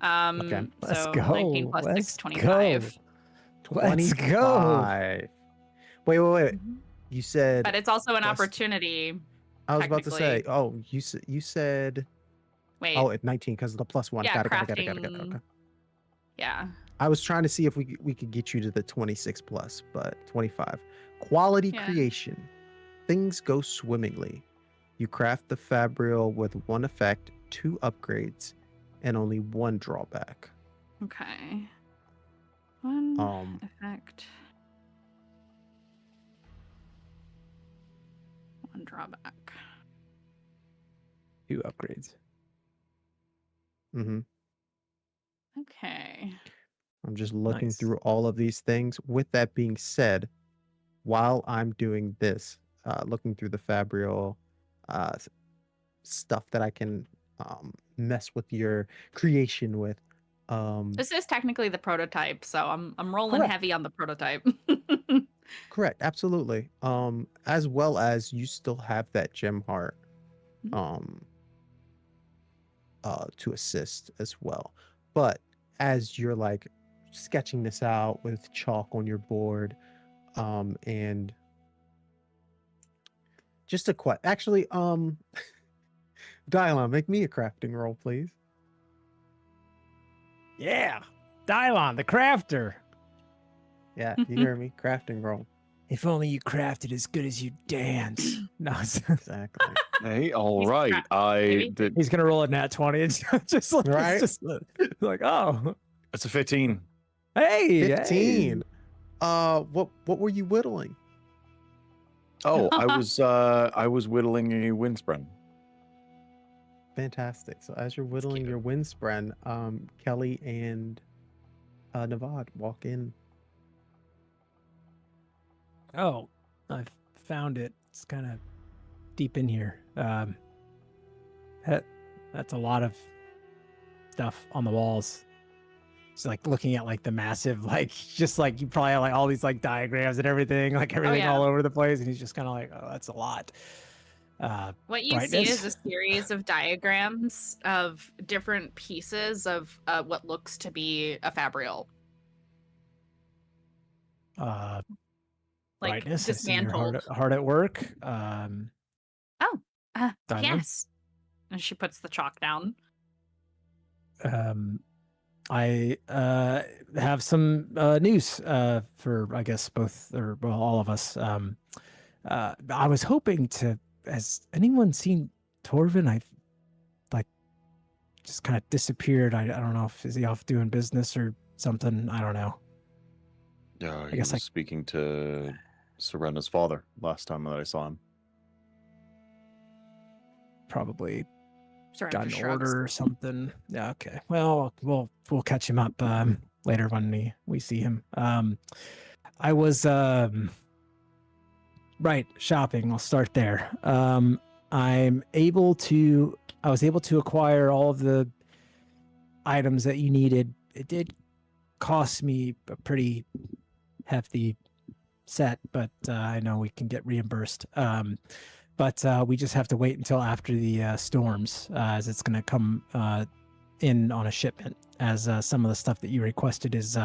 Okay. Let's So go. 19 plus 6, Let's 25. go. Let's go. 25. Wait. Mhm. You said But it's also an plus- opportunity. I was about to say. technically- Oh, you said. Wait. Oh, at 19 because of the plus 1. Yeah, Got it. crafting- Okay. Yeah. I was trying to see if we could get you to the 26 plus, but 25. Quality Yeah. creation. Things go swimmingly. You craft the fabrial with 1 effect, 2 upgrades, and only 1 drawback. Okay. 1 effect. 1 drawback. 2 upgrades. Mm-hmm. Okay. I'm just looking Nice. through all of these things. With that being said, while I'm doing this, looking through the fabrial stuff that I can mess with your creation with. This is technically the prototype, so I'm rolling Correct. heavy on the prototype. Correct, absolutely. As well as you still have that gem heart to assist as well. But as you're like sketching this out with chalk on your board, and just a actually, Dylon, make me a crafting roll, please. Yeah. Dylon, the crafter. Yeah, you hear me? Crafting roll. If only you crafted as good as you dance. No, Exactly. Hey, all He's right. crap, I baby. did. he's gonna roll a nat 20. It's just like, Right? it's just like, oh, It's a 15. hey, 15. What were you whittling? Oh, I was whittling a windspren. Fantastic. So as you're whittling cute. your windspren, Kelly and Navad walk in. Oh, I found it. It's kind of deep in here. That's a lot of stuff on the walls. He's like looking at like the massive, like just like you probably have like all these like diagrams and everything, like everything yeah. all over the place, and he's just kind of like, oh, that's a lot. What you see is Brightness. a series of diagrams of different pieces of what looks to be a fabrial. Like brightness. I see you're Dismantled. hard at work. Oh, Diamond? yes. And she puts the chalk down. I have some news for I guess both or well all of us. I was hoping to. Has anyone seen Torvin? I like just kind of disappeared. I don't know if is he off doing business or something. I don't know. Yeah, he guess was speaking to Serena's father last time that I saw him. Probably Surrender got an shrugs. order or something. Yeah. Okay. Well, we'll catch him up later when we see him. I was right shopping. I'll start there. I was able to acquire all of the items that you needed. It did cost me a pretty hefty set, but I know we can get reimbursed. But we just have to wait until after the storms, as it's going to come in on a shipment, as some of the stuff that you requested is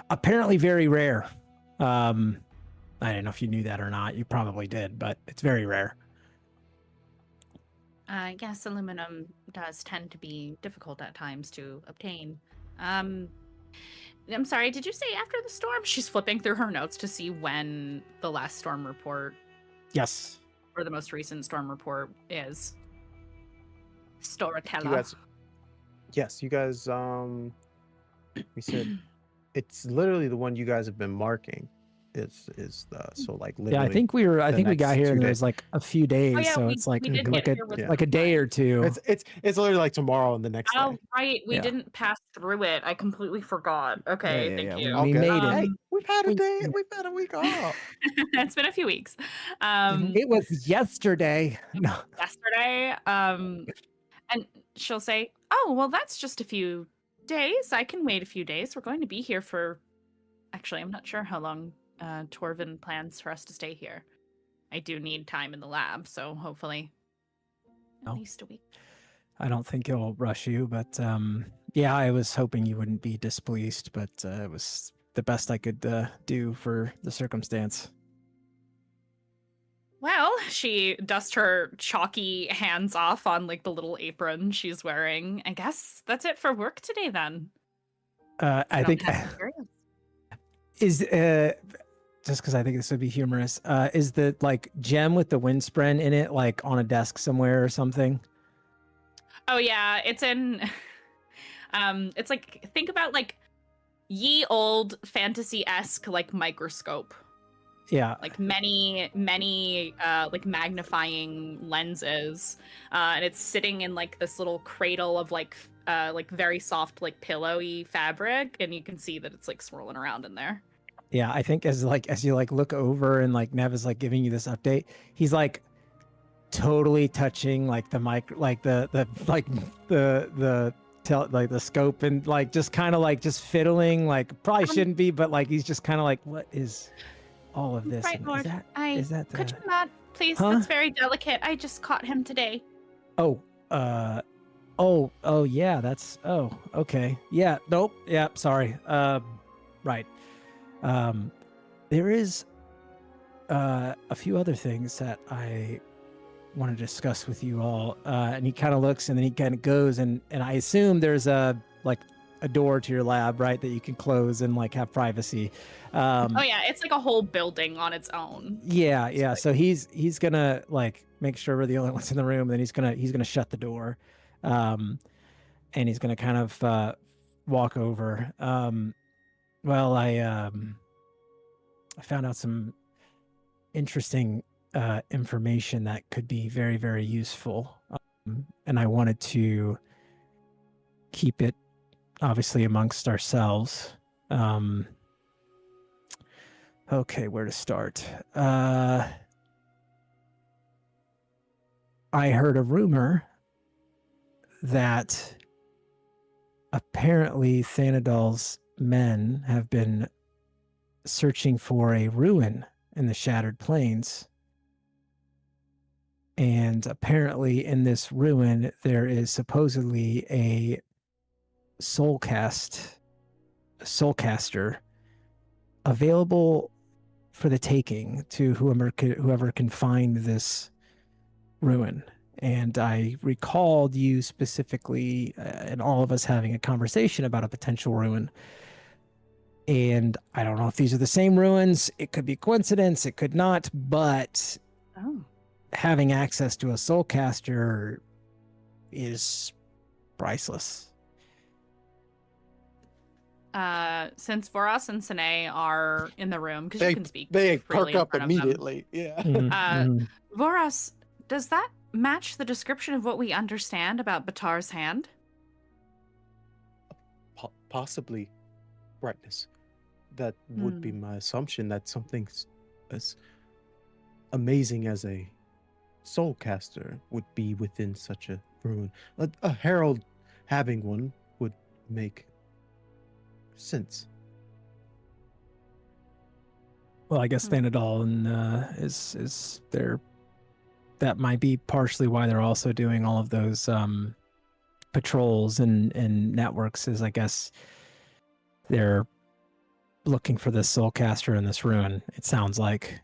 apparently very rare. I don't know if you knew that or not. You probably did, but it's very rare. Yes, aluminum does tend to be difficult at times to obtain. I'm sorry, did you say after the storm? She's flipping through her notes to see when the last storm report Yes. or the most recent storm report is. Storyteller. You guys, yes, you guys. We said it's literally the one you guys have been marking. Is the so like literally. Yeah, I think we got next here 2 and there days. was like a few days, Oh, yeah, so we- it's like we did like get a here with Yeah. like a day or two. It's literally like tomorrow and the next Oh, day. right. We Yeah. didn't pass through it. I completely forgot. Okay, Yeah, thank yeah, you. All we good. made it. Hey, we've had a we- day. We've had a week off. It's been a few weeks. It was yesterday. No. Yesterday. And she'll say, "Oh, well, that's just a few days. I can wait a few days. We're going to be here for. Actually, I'm not sure how long Torvin plans for us to stay here. I do need time in the lab, so hopefully at Oh. least a week." I don't think he'll rush you, but yeah, I was hoping you wouldn't be displeased, but it was the best I could do for the circumstance. Well, she dusts her chalky hands off on like the little apron she's wearing. I guess that's it for work today then. I don't think have materials. is just because I think this would be humorous. Is the like gem with the windspren in it like on a desk somewhere or something? Oh yeah, it's in it's like think about like ye old fantasy-esque like microscope. Yeah. Like many like magnifying lenses. And it's sitting in like this little cradle of like very soft like pillowy fabric, and you can see that it's like swirling around in there. Yeah, I think as you like look over and like Nev is like giving you this update, he's like totally touching like the mic, like the scope, and like just kind of like just fiddling, like probably shouldn't be, but like he's just kind of like, what is all of this? Right, And Lord. is that Could the, you not, please? Huh? That's very delicate. I just caught him today. oh yeah, that's okay, yeah, nope, yeah, sorry, right. There is a few other things that I want to discuss with you all. And he kind of looks and then he kind of goes, and I assume there's a door to your lab, right, that you can close and like have privacy. Oh yeah, it's like a whole building on its own. Yeah. So he's gonna like make sure we're the only ones in the room, and then he's gonna shut the door, and he's gonna kind of walk over. Well, I found out some interesting information that could be very, very useful, and I wanted to keep it obviously amongst ourselves. Okay, where to start? I heard a rumor that apparently Thanadal's men have been searching for a ruin in the Shattered Plains. And apparently in this ruin, there is supposedly a soulcaster available for the taking to whoever can find this ruin. And I recalled you specifically and all of us having a conversation about a potential ruin. And I don't know if these are the same ruins. It could be coincidence. It could not. But having access to a soulcaster is priceless. Since Voros and Sine are in the room, because you can speak They freely perk in up front of them. immediately. Yeah. Voros, does that match the description of what we understand about Batar's hand? Possibly, brightness. That would be my assumption, that something as amazing as a soulcaster would be within such a ruin. A herald having one would make sense. Well, I guess Thanadal is there. That might be partially why they're also doing all of those patrols and networks. Is I guess they're looking for this soulcaster in this ruin. It sounds like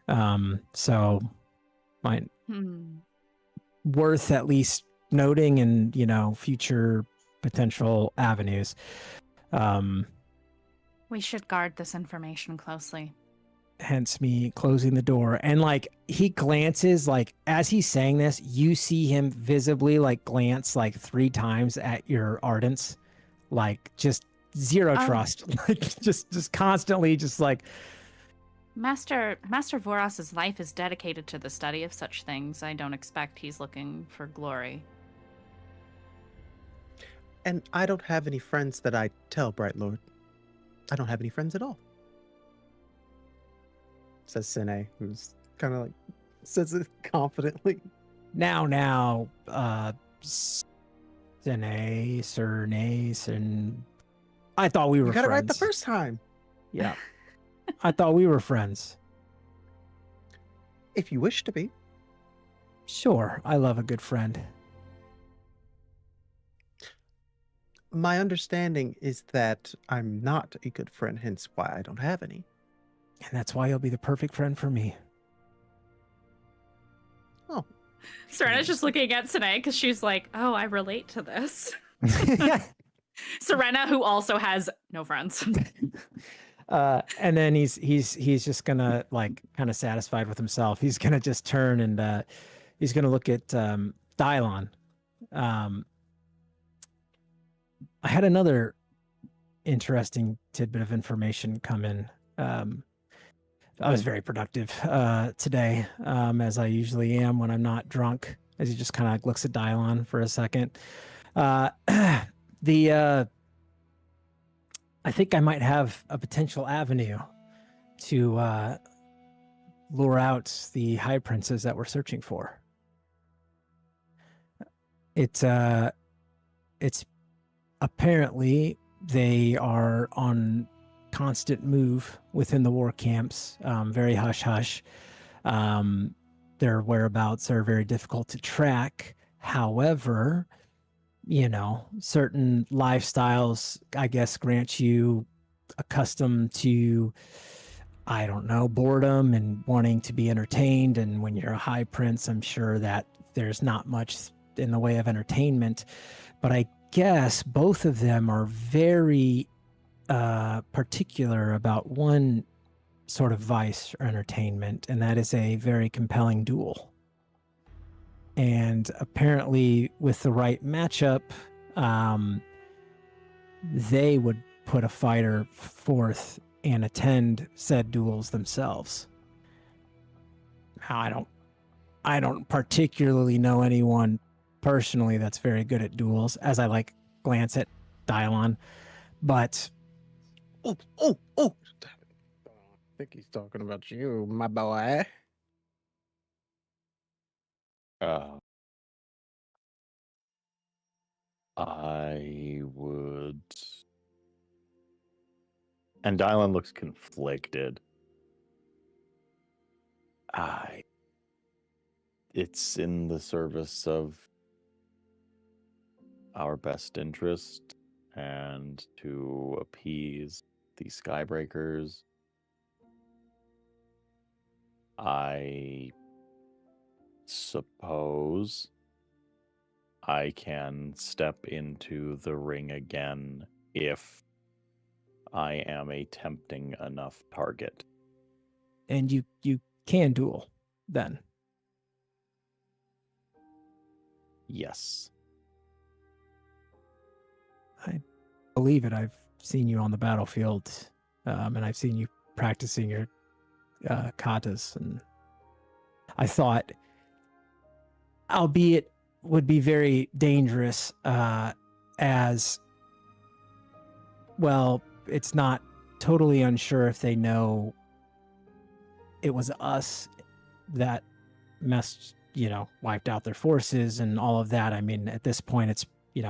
so might worth at least noting and future potential avenues. We should guard this information closely. Hence me closing the door. And like he glances, like as he's saying this, you see him visibly like glance like 3 times at your Ardents, like just zero trust. Like just constantly just like Master Voros's life is dedicated to the study of such things. I don't expect he's looking for glory. And I don't have any friends that I tell, Bright Lord. I don't have any friends at all. Says Sine, who's kind of like says it confidently. Now, Sine, Cernace, and I thought we were You got friends. it right the first time. Yeah. I thought we were friends. If you wish to be. Sure, I love a good friend. My understanding is that I'm not a good friend, hence why I don't have any. And that's why you'll be the perfect friend for me. Oh. Serena's just looking at Sine because she's like, oh, I relate to this. Serena, who also has no friends. And then he's just gonna like kind of satisfied with himself. He's gonna just turn and he's gonna look at Dylon. I had another interesting tidbit of information come in. I was very productive today, as I usually am when I'm not drunk. As he just kind of looks at Dylon for a second. I think I might have a potential avenue to lure out the high princes that we're searching for. It's apparently they are on constant move within the war camps, very hush-hush. Their whereabouts are very difficult to track. However, certain lifestyles, I guess, grant you accustomed to, I don't know, boredom and wanting to be entertained. And when you're a high prince, I'm sure that there's not much in the way of entertainment. But I guess both of them are very particular about one sort of vice or entertainment, and that is a very compelling duel. And apparently with the right matchup, they would put a fighter forth and attend said duels themselves. I don't particularly know anyone personally that's very good at duels, as I like glance at Dylon, but Oh! I think he's talking about you, my boy. I would And Dylan looks conflicted. It's in the service of our best interest and to appease the Skybreakers. I suppose I can step into the ring again if I am a tempting enough target. And you can duel then. Yes. I believe it. I've seen you on the battlefield, and I've seen you practicing your katas, and I thought, albeit would be very dangerous, as well, it's not totally unsure if they know it was us that wiped out their forces and all of that. I mean, at this point, it's,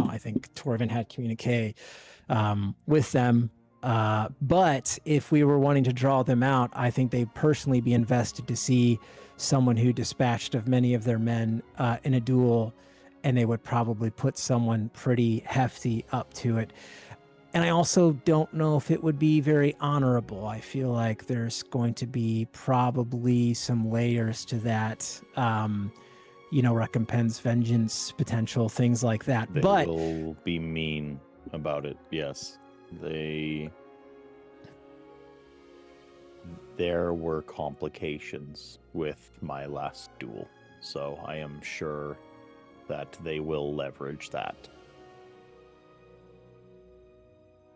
I think Torvin had communique with them. But if we were wanting to draw them out, I think they'd personally be invested to see someone who dispatched of many of their men in a duel, and they would probably put someone pretty hefty up to it. And I also don't know if it would be very honorable. I feel like there's going to be probably some layers to that, recompense, vengeance, potential, things like that. They but will be mean about it, yes. There were complications with my last duel, so I am sure that they will leverage that.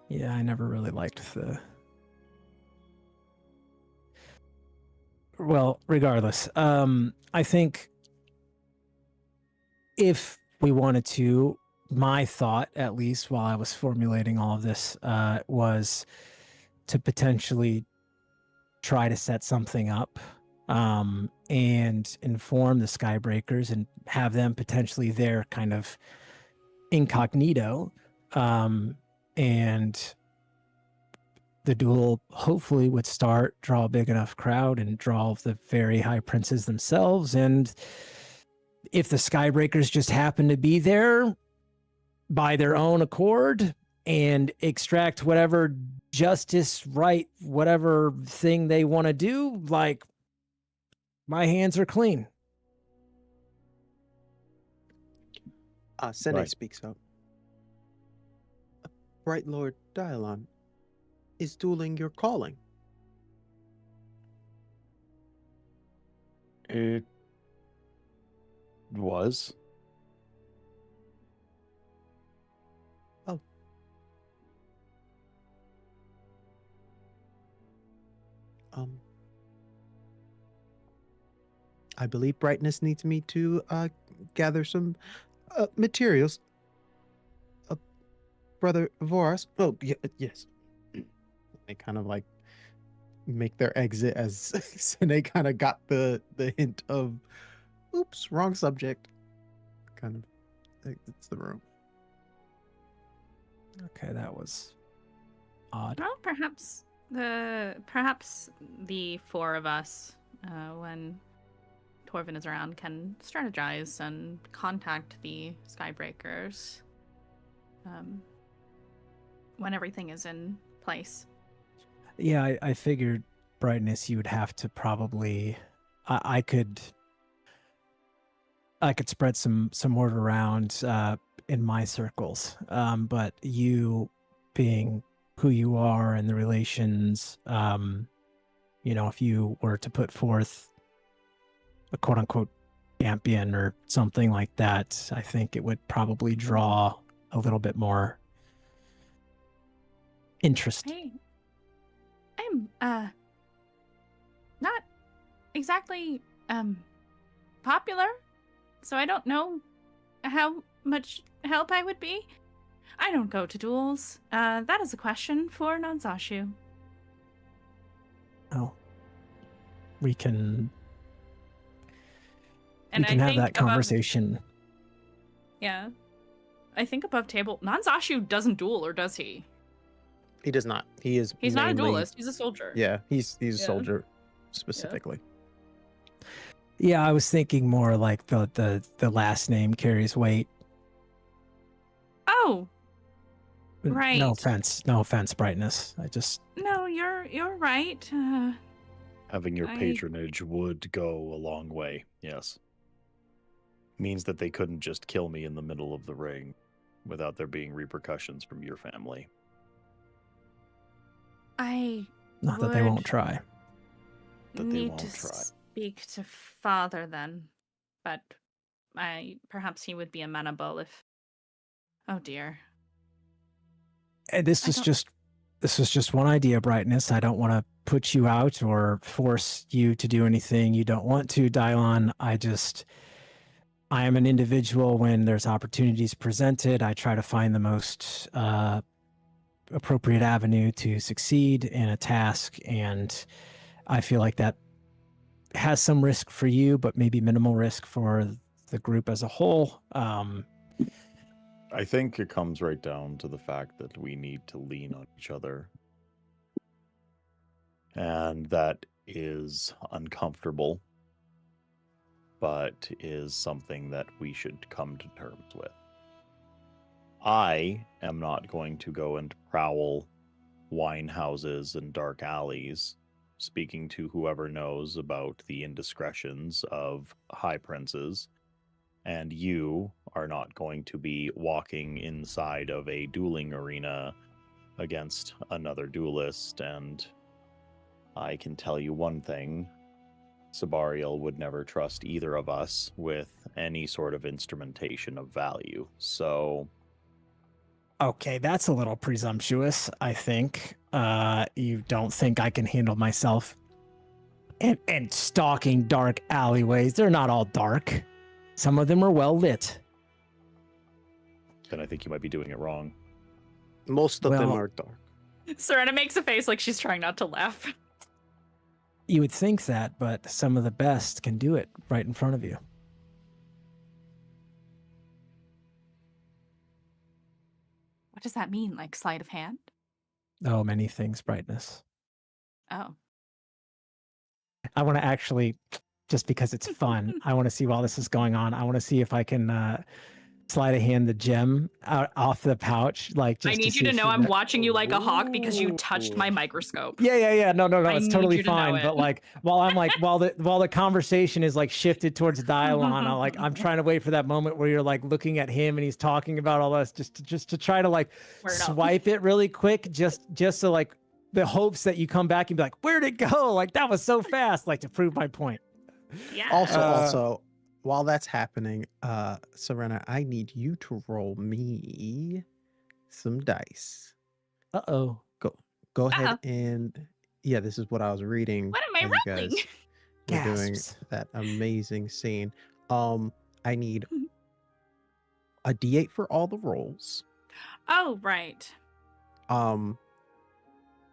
Yeah, I never really liked well, regardless, I think if we wanted to, my thought, at least while I was formulating all of this, was to potentially try to set something up, and inform the Skybreakers and have them potentially there kind of incognito, and the duel hopefully would start, draw a big enough crowd, and draw the very high princes themselves. And if the Skybreakers just happen to be there by their own accord and extract whatever justice, right, whatever thing they want to do, like, my hands are clean. Sene Right. speaks up. Bright Lord Dialon, is dueling your calling? It was. Oh. I believe Brightness needs me to gather some materials. Brother Voras. Oh, yes. They kind of like make their exit as Sene kind of got the hint of, oops, wrong subject. Kind of exits the room. Okay, that was odd. Well, perhaps the four of us, when Torvin is around, can strategize and contact the Skybreakers when everything is in place. Yeah, I figured, Brightness, you would have to probably, I could spread some word around in my circles, but you being who you are and the relations, if you were to put forth a quote unquote champion or something like that, I think it would probably draw a little bit more interest. I'm not exactly popular, so I don't know how much help I would be. I don't go to duels. That is a question for Nanzashu. Oh, we can And have think that conversation. Yeah. I think above table, Nanzashu doesn't duel, or does he? He does not. He is. He's not a mainly- duelist. He's a soldier. Yeah, he's a Yeah. soldier specifically. Yeah, I was thinking more like the last name carries weight. Oh, right. No offense, Brightness. I just no, you're right. Having your I- patronage would go a long way, yes. Means that they couldn't just kill me in the middle of the ring without there being repercussions from your family. I not that they would won't try. That they need won't to try. speak to father then, but perhaps he would be amenable if. Oh dear. And this I was don't- just one idea, Brightness. I don't want to put you out or force you to do anything you don't want to, Dylon. I am an individual. When there's opportunities presented, I try to find the most appropriate avenue to succeed in a task, and I feel like that has some risk for you, but maybe minimal risk for the group as a whole. I think it comes right down to the fact that we need to lean on each other. And that is uncomfortable, but is something that we should come to terms with. I am not going to go and prowl wine houses and dark alleys, speaking to whoever knows about the indiscretions of high princes. And you are not going to be walking inside of a dueling arena against another duelist. And I can tell you one thing, Sabariel would never trust either of us with any sort of instrumentation of value. So Okay, that's a little presumptuous, I think. You don't think I can handle myself and stalking dark alleyways. They're not all dark. Some of them are well lit. then I think you might be doing it wrong. Most of them Well- are dark. Serena makes a face like she's trying not to laugh. You would think that, but some of the best can do it right in front of you. What does that mean? Like sleight of hand? Oh, many things, Brightness. Oh. I want to actually, just because it's fun, I want to see while this is going on, I want to see if I can sleight of hand the gem out off the pouch. Like, just I need see you to if know she I'm kno- watching you like a hawk because you touched my microscope. Yeah. No. I It's need totally you to know fine. it. But like, while the conversation is like shifted towards Dylon, I'm trying to wait for that moment where you're like looking at him and he's talking about all this, just to try to like Word up. swipe it really quick, just so like the hopes that you come back and be like, where'd it go? Like that was so fast, like to prove my point. Yeah. Also, while that's happening, Serena, I need you to roll me some dice. Uh-oh. Go ahead Uh-oh. and this is what I was reading. What am I when you rolling? guys were doing Gasps. that amazing scene. I need a D8 for all the rolls. Oh, right.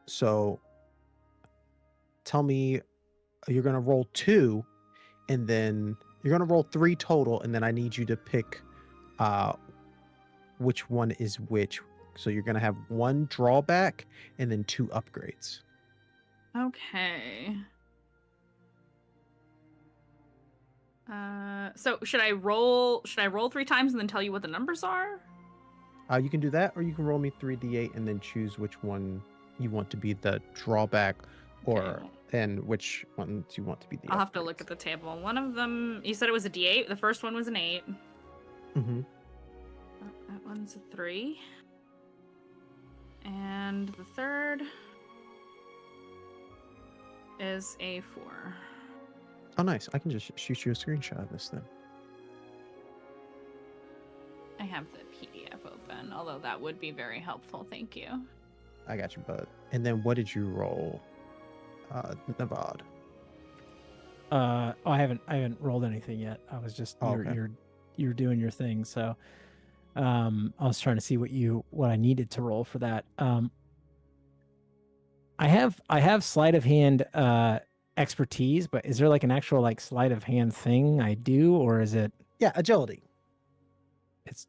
So tell me, you're gonna roll 2, and then you're gonna roll 3 total, and then I need you to pick which one is which. So you're gonna have 1 drawback and then 2 upgrades. Okay. So should I roll 3 times and then tell you what the numbers are? You can do that, or you can roll me 3d8 and then choose which one you want to be the drawback, or Okay. and which ones you want to be the. I'll have to look at the table. One of them, you said it was a D8. The first one was an 8. Mm-hmm. Oh, that one's a 3. And the third is a 4. Oh, nice. I can just shoot you a screenshot of this then. I have the PDF open, although that would be very helpful. Thank you. I got you, bud. And then what did you roll, Navad? I haven't rolled anything yet. I was just Oh, okay. you're doing your thing. So I was trying to see what I needed to roll for that. I have sleight of hand expertise, but is there like an actual like sleight of hand thing I do, or is it Yeah, agility. it's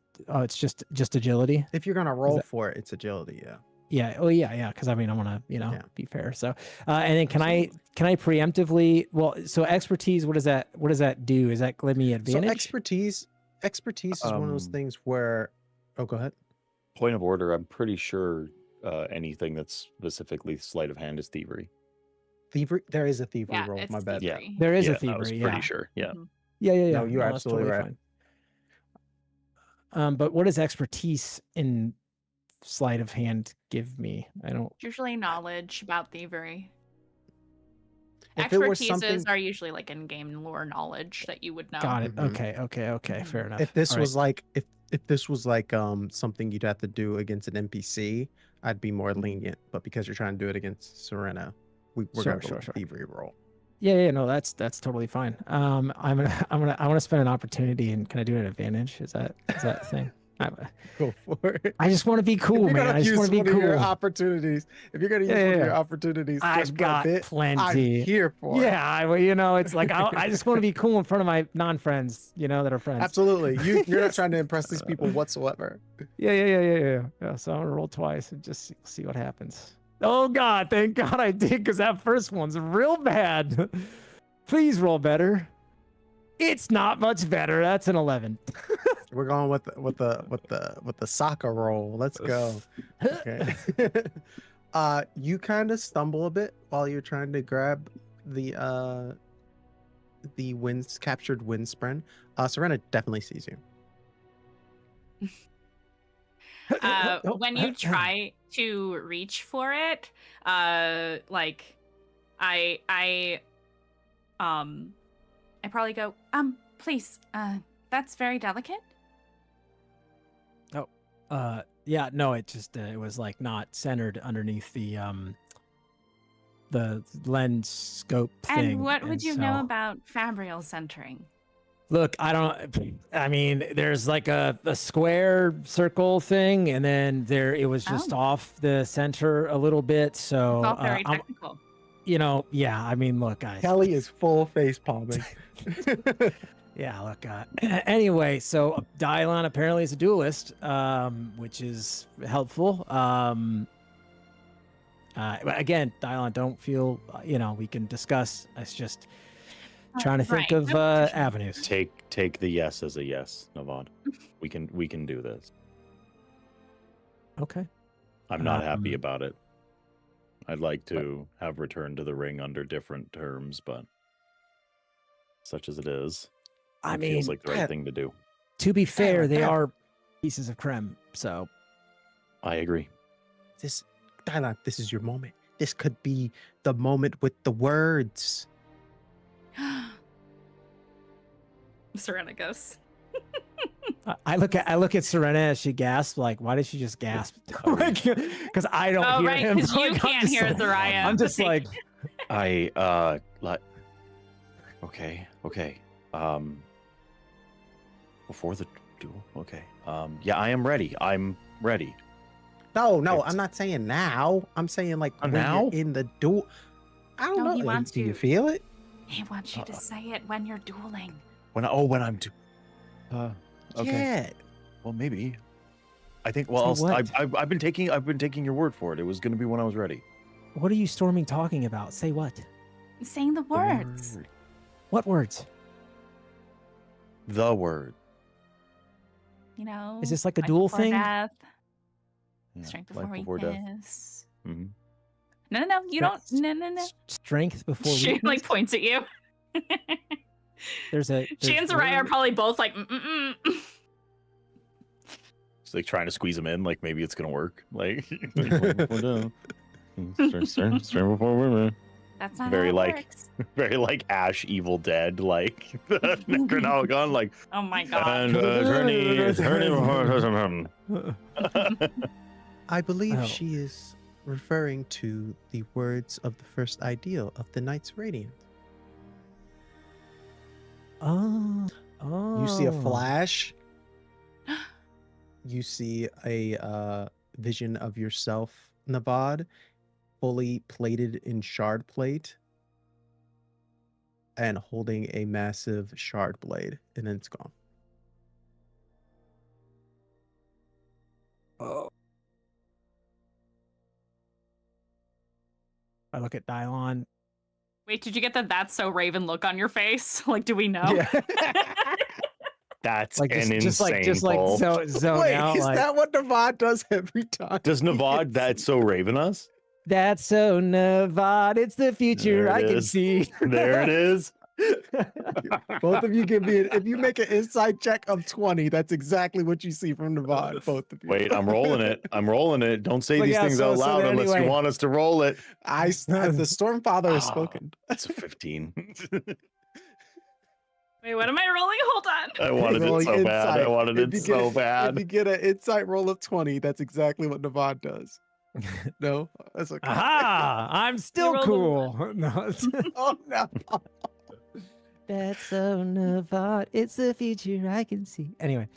just agility? If you're gonna roll that- for it, it's agility. Yeah. Yeah. Oh, yeah. Because I mean, I want to, Yeah. be fair. So, and then can I Absolutely. preemptively? Well, so expertise. What does that? What does that do? Is that give me So advantage? expertise is one of those things where. Oh, go ahead. Point of order, I'm pretty sure anything that's specifically sleight of hand is thievery. Thievery. There is a thievery Yeah, roll. it's My bad. Yeah. thievery. There is a I was thievery. pretty Yeah. sure. Yeah. Mhm. Yeah. No, you're that's absolutely totally right. fine. But what does expertise in sleight of hand give me? I don't. It's usually knowledge about thievery. If it were Expertises something, are usually like in-game lore knowledge that you would know. Got it. Mhm. Okay. Fair enough. if this All right. was like if this was like something you'd have to do against an NPC, I'd be more lenient. But because you're trying to do it against Serena, we're Sure, gonna go with sure. thievery roll. Yeah. No, that's totally fine. I'm gonna spend an opportunity, and can I do an advantage? Is that a thing? Go for it. I just want to be If cool, you're man. gonna I just use want to be one of your cool. opportunities, if you're gonna use Yeah, one of yeah. your opportunities just I've for a got bit, I'm plenty. here for it. Yeah, well, it's like I just want to be cool in front of my non-friends, that are friends. Absolutely. You're not trying to impress these people whatsoever. Yeah. So I'm gonna roll twice and just see what happens. Oh God, thank God I did, because that first one's real bad. Please roll better. It's not much better. That's an 11. We're going with the soccer roll. Let's go. Okay. You kind of stumble a bit while you're trying to grab the captured wind spren. Serena definitely sees you. When you try to reach for it, like I probably go, please, that's very delicate. Yeah, no, it just it was like not centered underneath the lens scope thing. And what would you know so- about Fabrial centering? Look, I mean, there's like a square circle thing, and then it was just off the center a little bit. So It's all very technical. Yeah, I mean, look, guys. Kelly is full face palming. Yeah, look. Anyway, so Dylon apparently is a duelist, which is helpful. Again, Dylon, don't feel, we can discuss. It's just trying to think of avenues. Take the yes as a yes, Navad. We can do this. Okay. I'm not happy about it. I'd like to have returned to the ring under different terms, but such as it is, I mean, feels like the right thing to do. To be fair, they are pieces of creme, so I agree. Dylon, this is your moment. This could be the moment with the words. Serena goes. I look at Serena as she gasps. Like, why did she just gasp? Because I don't hear him. Because you can't hear Zariah. I'm just like, okay. Before the duel, okay. Yeah, I am ready. I'm ready. No, I'm not saying now. I'm saying like when now? you're in the duel. I don't know. He wants Do you to. feel it? He wants you to say it when you're dueling. When I'm okay. Yeah. Well, maybe. I think. I've been taking your word for it. It was going to be when I was ready. what are you storming talking about? Say what? Saying the words. What words? The word. Is this like a life duel before thing? Death, Yeah, strength life before death. weakness. Mm-hmm. No, you don't. No. Strength before She weakness? like points at you. She and Zariah are probably both like, mm-mm. It's like trying to squeeze him in. Like maybe it's gonna work. Like strength before women. That's not Very how it like- works. Very like Ash, Evil Dead, like the Necronomicon, like Oh my god. and turning. I believe Oh. she is referring to the words of the first ideal of the Knights Radiant. Oh. You see a flash. You see a vision of yourself, Navad, fully plated in shard plate and holding a massive shard blade, and then it's gone. Oh. I look at Dylon. Wait, did you get the "that's so Raven" look on your face? Like, do we know? Yeah. That's Like an just insane like pull. zone Wait, out. is Like, that what Navad does every time? Does Navad That's So Raven us? that's so Navad. It's the future. There it I can is. see. There it is. Both of you give me if you make an insight check of 20, that's exactly what you see from Navad. Both of you. Wait, I'm rolling it. I'm rolling it. Don't say But these yeah, things so- out so loud then unless anyway- you want us to roll it. The Stormfather has Ah. spoken. That's a 15. Wait, what am I rolling? Hold on. I wanted it Rolling so bad. I insight. wanted If it you so If bad. you get an insight roll of 20, that's exactly what Navad does. No, that's okay. Aha! I'm still rolled a cool. No, it's- Oh no. that's so Navad. It's the future I can see. Anyway.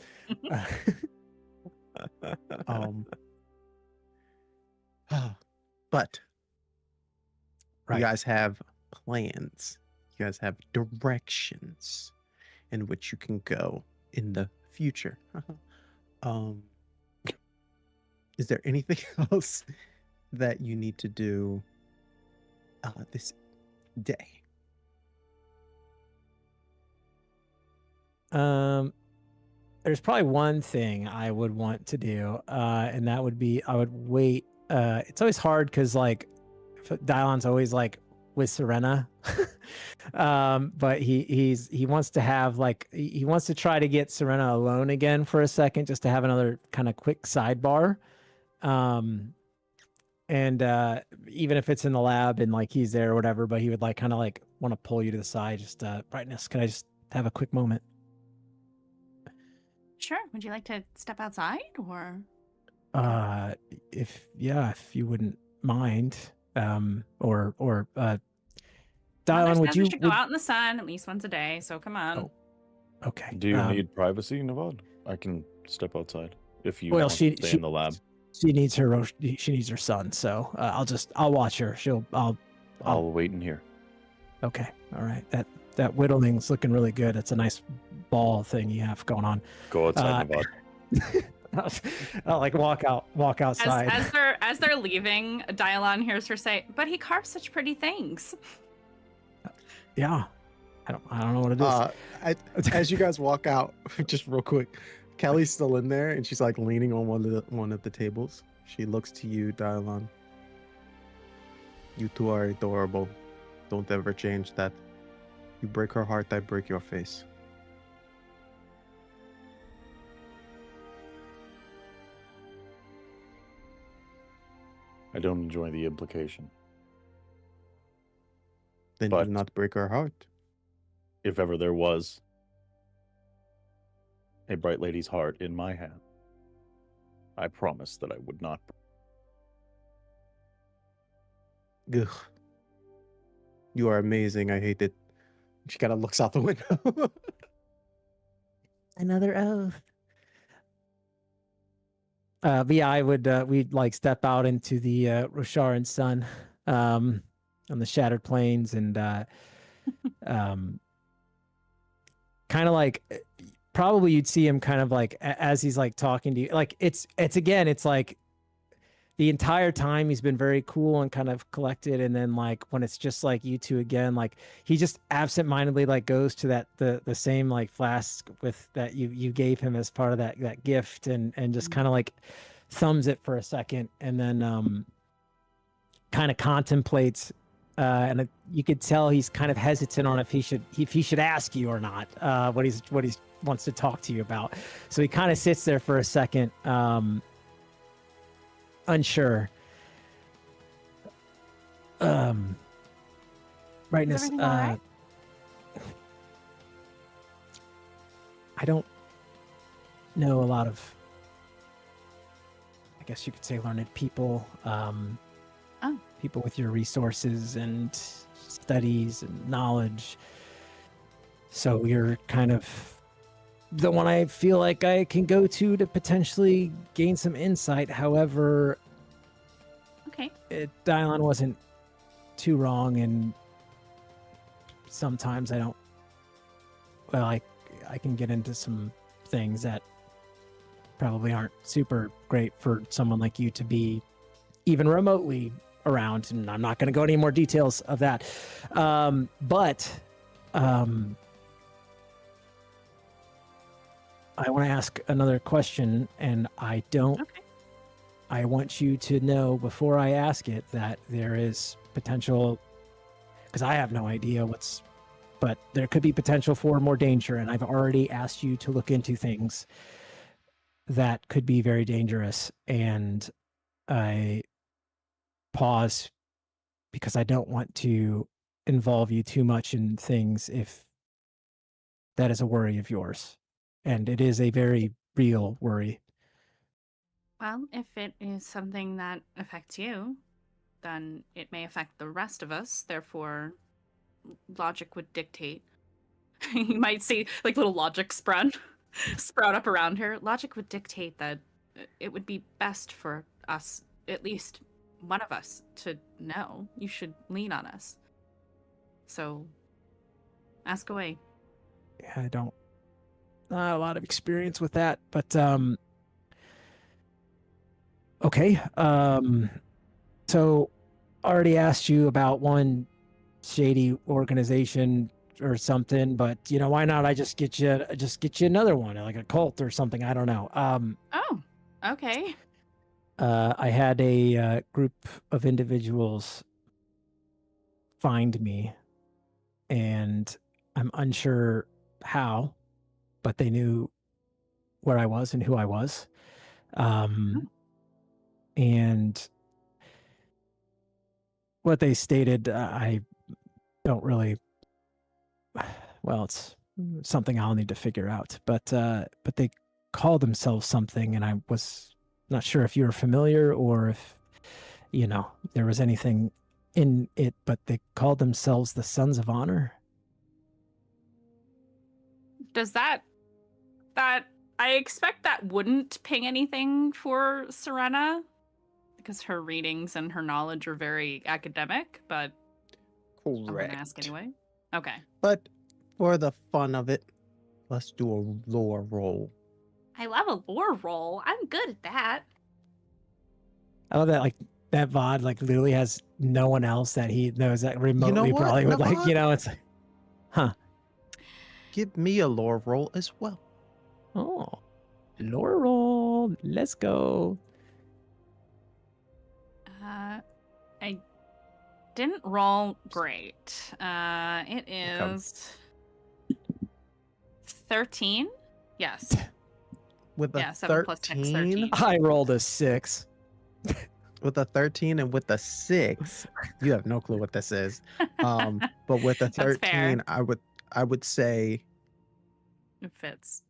But Right. you guys have plans. You guys have directions in which you can go in the future. Is there anything else that you need to do this day? There's probably one thing I would want to do, and that would be I would wait. It's always hard because like Dylon's always like with Serena, but he wants to have like he wants to try to get Serena alone again for a second, just to have another kind of quick sidebar. And even if it's in the lab and like he's there or whatever, but he would like kind of like want to pull you to the side, just Brightness, can I just have a quick moment? Sure. Would you like to step outside or? If you wouldn't mind, or Mother Dylon, would says you? we should go out in the sun at least once a day? So come on. Oh, okay. Do you need privacy, Navad? I can step outside if you Well, want to stay in the lab. She needs her son, so I'll watch her. I'll wait in here. Okay, all right. That whittling's looking really good. It's a nice ball thing you have going on. Go outside, Navad. I'll like walk outside. As they're leaving, Dylon hears her say, "But he carves such pretty things." Yeah, I don't know what it is. As you guys walk out, just real quick, Kelly's still in there, and she's like leaning on one of the tables. She looks to you, Dylon. You two are adorable. Don't ever change that. You break her heart, I break your face. I don't enjoy the implication. Then But- do not break her heart. If ever there was a bright lady's heart in my hand, I promise that I would not. Ugh. You are amazing. I hate it. She kind of looks out the window. Another oath. But yeah, I would we'd like step out into the Rosharan sun on the shattered plains and kind of like probably you'd see him kind of like as he's like talking to you, like it's again, it's like the entire time he's been very cool and kind of collected, and then like when it's just like you two again, like he just absentmindedly like goes to that the same like flask with that you gave him as part of that gift, and just kind of like thumbs it for a second, and then kind of contemplates, and you could tell he's kind of hesitant on if he should ask you or not what he wants to talk to you about. So he kind of sits there for a second, unsure. Brightness. everything all right? I don't know a lot of, I guess you could say, learned people. People with your resources and studies and knowledge. So you're kind of the one I feel like I can go to potentially gain some insight. However, Okay. Dylon wasn't too wrong, and sometimes I don't. Well, I can get into some things that probably aren't super great for someone like you to be even remotely around, and I'm not going to go any more details of that. But I want to ask another question, and I don't. Okay. I want you to know before I ask it that there is potential, because I have no idea but there could be potential for more danger, and I've already asked you to look into things that could be very dangerous, and I pause because I don't want to involve you too much in things if that is a worry of yours. And it is a very real worry. Well, if it is something that affects you, then it may affect the rest of us. Therefore, logic would dictate. You might see like little logic sprout up around her. Logic would dictate that it would be best for us, at least one of us, to know. You should lean on us. So, ask away. Yeah, I don't not a lot of experience with that, but okay. So already asked you about one shady organization or something, but why not I just get you another one, like a cult or something, I don't know. Oh, okay. I had a group of individuals find me, and I'm unsure how, but they knew where I was and who I was. And what they stated, I don't really, well, it's something I'll need to figure out, but they call themselves something, and I was not sure if you were familiar or if, there was anything in it, but they called themselves the Sons of Honor. Does that I expect that wouldn't ping anything for Serena, because her readings and her knowledge are very academic, but I'm Correct. gonna ask anyway. Okay. But for the fun of it, let's do a lore roll. I love a lore roll. I'm good at that. I love that, like, that VOD, like, literally has no one else that he knows that remotely what, probably would, like, Navad? it's like, huh. Give me a lore roll as well. Oh, lore roll. Let's go. I didn't roll great. It is 13. Yes. With a Yeah, 7 plus 6, 13. I rolled a 6. With a 13 and with a 6, you have no clue what this is. But with a That's fair. 13, I would say It fits.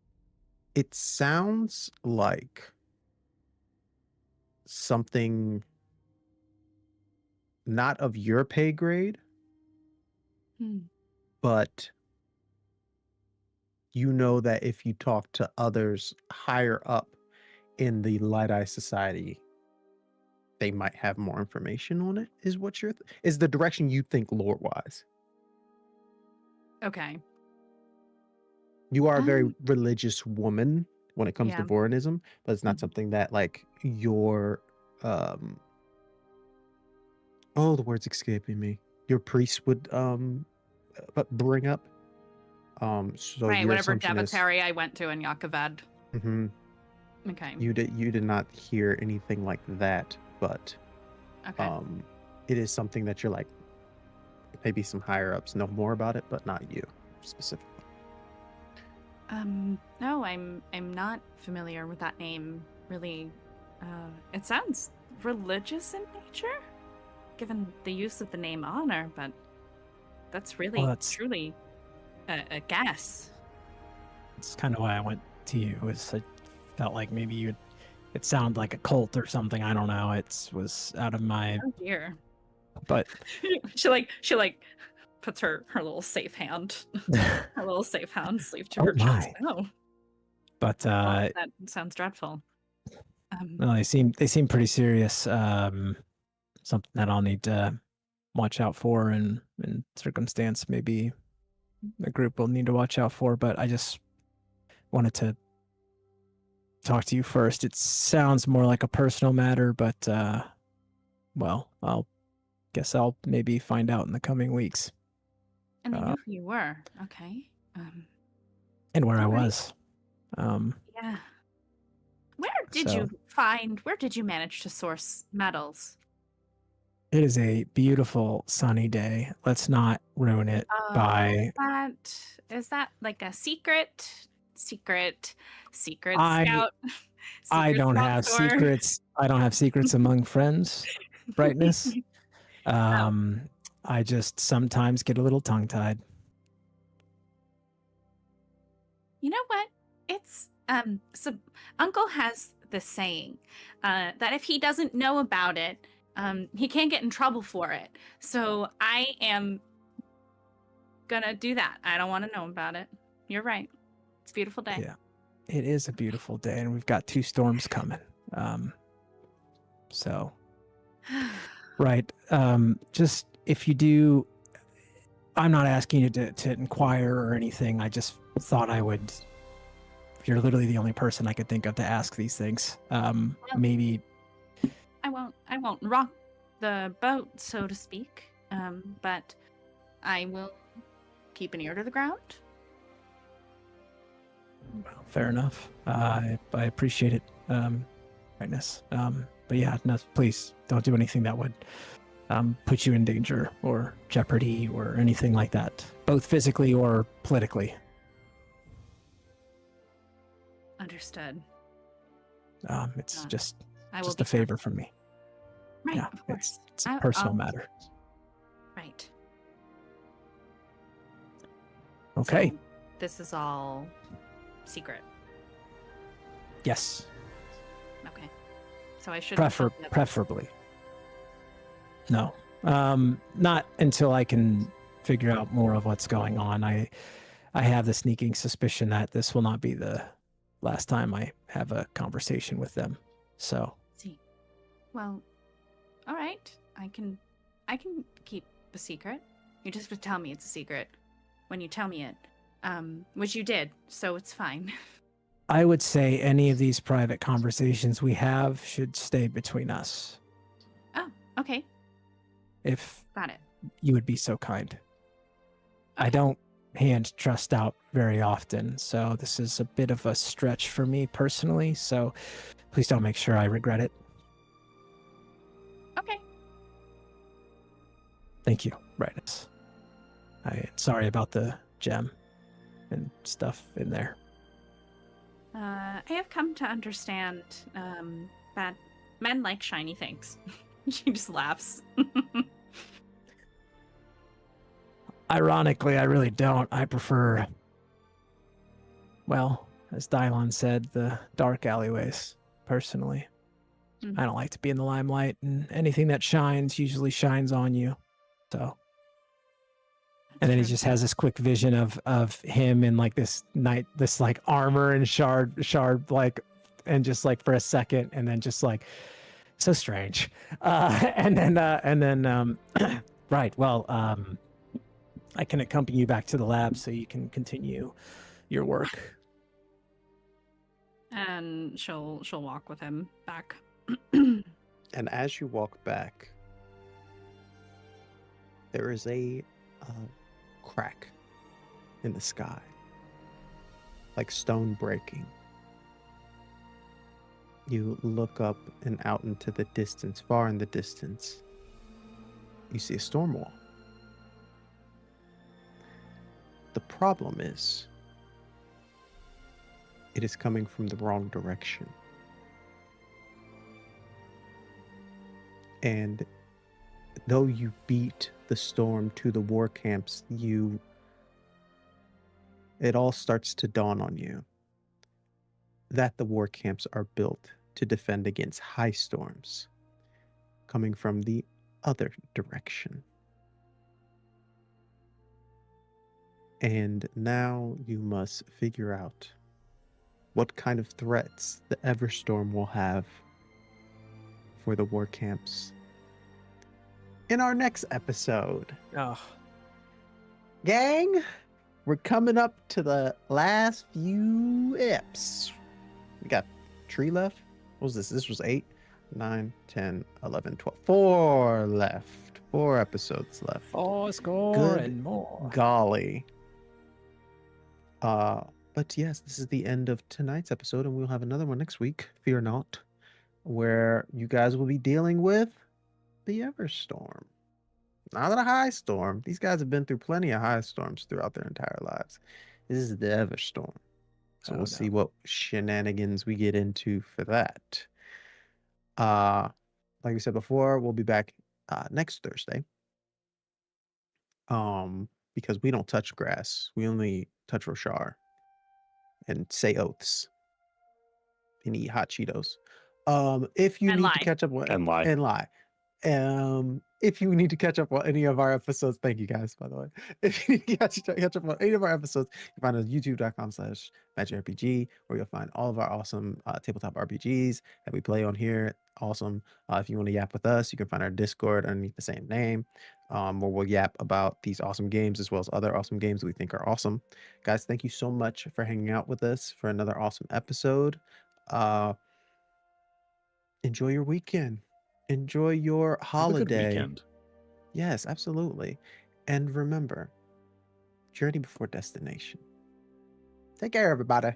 it sounds like something not of your pay grade, but you know that if you talk to others higher up in the Light Eye Society, they might have more information on it, is what is the direction you think lore wise. Okay. You are a very religious woman when it comes to Yeah. Vorinism, but it's not something that like your the word's escaping me. Your priest would bring up. So Right, your whatever assumption is, Davotary I went to in Yakovad. Okay. you did not hear anything like that, but Okay. it is something that you're like, maybe some higher ups know more about it, but not you specifically. No, I'm not familiar with that name, really. It sounds religious in nature, given the use of the name Honor, but that's really, truly a guess. That's kind of why I went to you. I felt like maybe it sounded like a cult or something. I don't know. It was out of my... Oh dear. But... she puts her little safe hand, her little safe hand sleeve to her chest. Oh. But that sounds dreadful. No, they seem pretty serious. Something that I'll need to watch out for, and in circumstance maybe a group will need to watch out for. But I just wanted to talk to you first. It sounds more like a personal matter, but well, I'll guess I'll maybe find out in the coming weeks. And they knew who you were. Okay. And where I all right. was. Yeah. Where did So- you manage to source metals? It is a beautiful sunny day. Let's not ruin it by Is that like a secret I- scout? I Secret don't scout have tour? secrets. I don't have secrets among friends. Brightness. I just sometimes get a little tongue-tied. You know what? It's so Uncle has this saying that if he doesn't know about it, he can't get in trouble for it. So I am gonna do that. I don't want to know about it. You're right. It's a beautiful day. Yeah. It is a beautiful day, and we've got 2 storms coming. So, right. Just if you do, I'm not asking you to inquire or anything. I just thought I would. You're literally the only person I could think of to ask these things. Maybe I won't rock the boat, so to speak. But I will keep an ear to the ground. well, fair enough. I appreciate it, Brightness. But yeah, no, please don't do anything that would put you in danger or jeopardy or anything like that, both physically or politically. Understood. It's just I will just be a favor from me. Right, Yeah, of course. it's a personal I'll- matter. Right. Okay. So this is all secret. Yes. Okay. So I shouldn't tell the others. Preferably. No. Not until I can figure out more of what's going on. I have the sneaking suspicion that this will not be the last time I have a conversation with them. So, See. Well, all right. I can keep the secret. You just have to tell me it's a secret when you tell me it. Which you did, so it's fine. I would say any of these private conversations we have should stay between us. Oh, okay. If Got it. you would be so kind. I Okay. don't hand trust out very often, so this is a bit of a stretch for me personally, so please don't make sure I regret it. Okay. Thank you, Brightness. I'm sorry about the gem and stuff in there. I have come to understand that men like shiny things. She just laughs. Ironically, I really don't. I prefer, well, as Dylon said, the dark alleyways, personally. Mhm. I don't like to be in the limelight, and anything that shines usually shines on you. So, and then he True. just has this quick vision of him in like this like armor and shard like, and just like for a second, and then just like so strange. And then right. Well, I can accompany you back to the lab so you can continue your work. And she'll walk with him back. And as you walk back, there is a crack in the sky, like stone breaking. You look up and out into the distance, far in the distance. You see a storm wall. The problem is, it is coming from the wrong direction. And though you beat the storm to the war camps, it all starts to dawn on you that the war camps are built to defend against high storms coming from the other direction. And now you must figure out what kind of threats the Everstorm will have for the war camps in our next episode. Oh, Gang, we're coming up to the last few eps. We got tree left. What was this? This was 8, 9, 10, 11, 12. 4 left. 4 episodes left. Four score Good and more. golly. But yes, this is the end of tonight's episode, and we'll have another one next week, fear not, where you guys will be dealing with the Everstorm. Not a high storm. These guys have been through plenty of high storms throughout their entire lives. This is the Everstorm. So Oh, we'll see no. what shenanigans we get into for that. Like we said before, we'll be back next Thursday. Because we don't touch grass. We only touch Roshar and say oaths and eat hot Cheetos. If you And need to lie. catch up with And lie. and lie. If you need to catch up on any of our episodes, thank you guys, by the way. If you need to catch up on any of our episodes, you can find us at youtube.com/MagicRPG, where you'll find all of our awesome tabletop RPGs that we play on here. Awesome. If you want to yap with us, you can find our Discord underneath the same name, where we'll yap about these awesome games as well as other awesome games that we think are awesome. Guys, thank you so much for hanging out with us for another awesome episode. Enjoy your weekend. Enjoy your Have a good holiday. weekend. Yes, absolutely. And remember, journey before destination. Take care, everybody.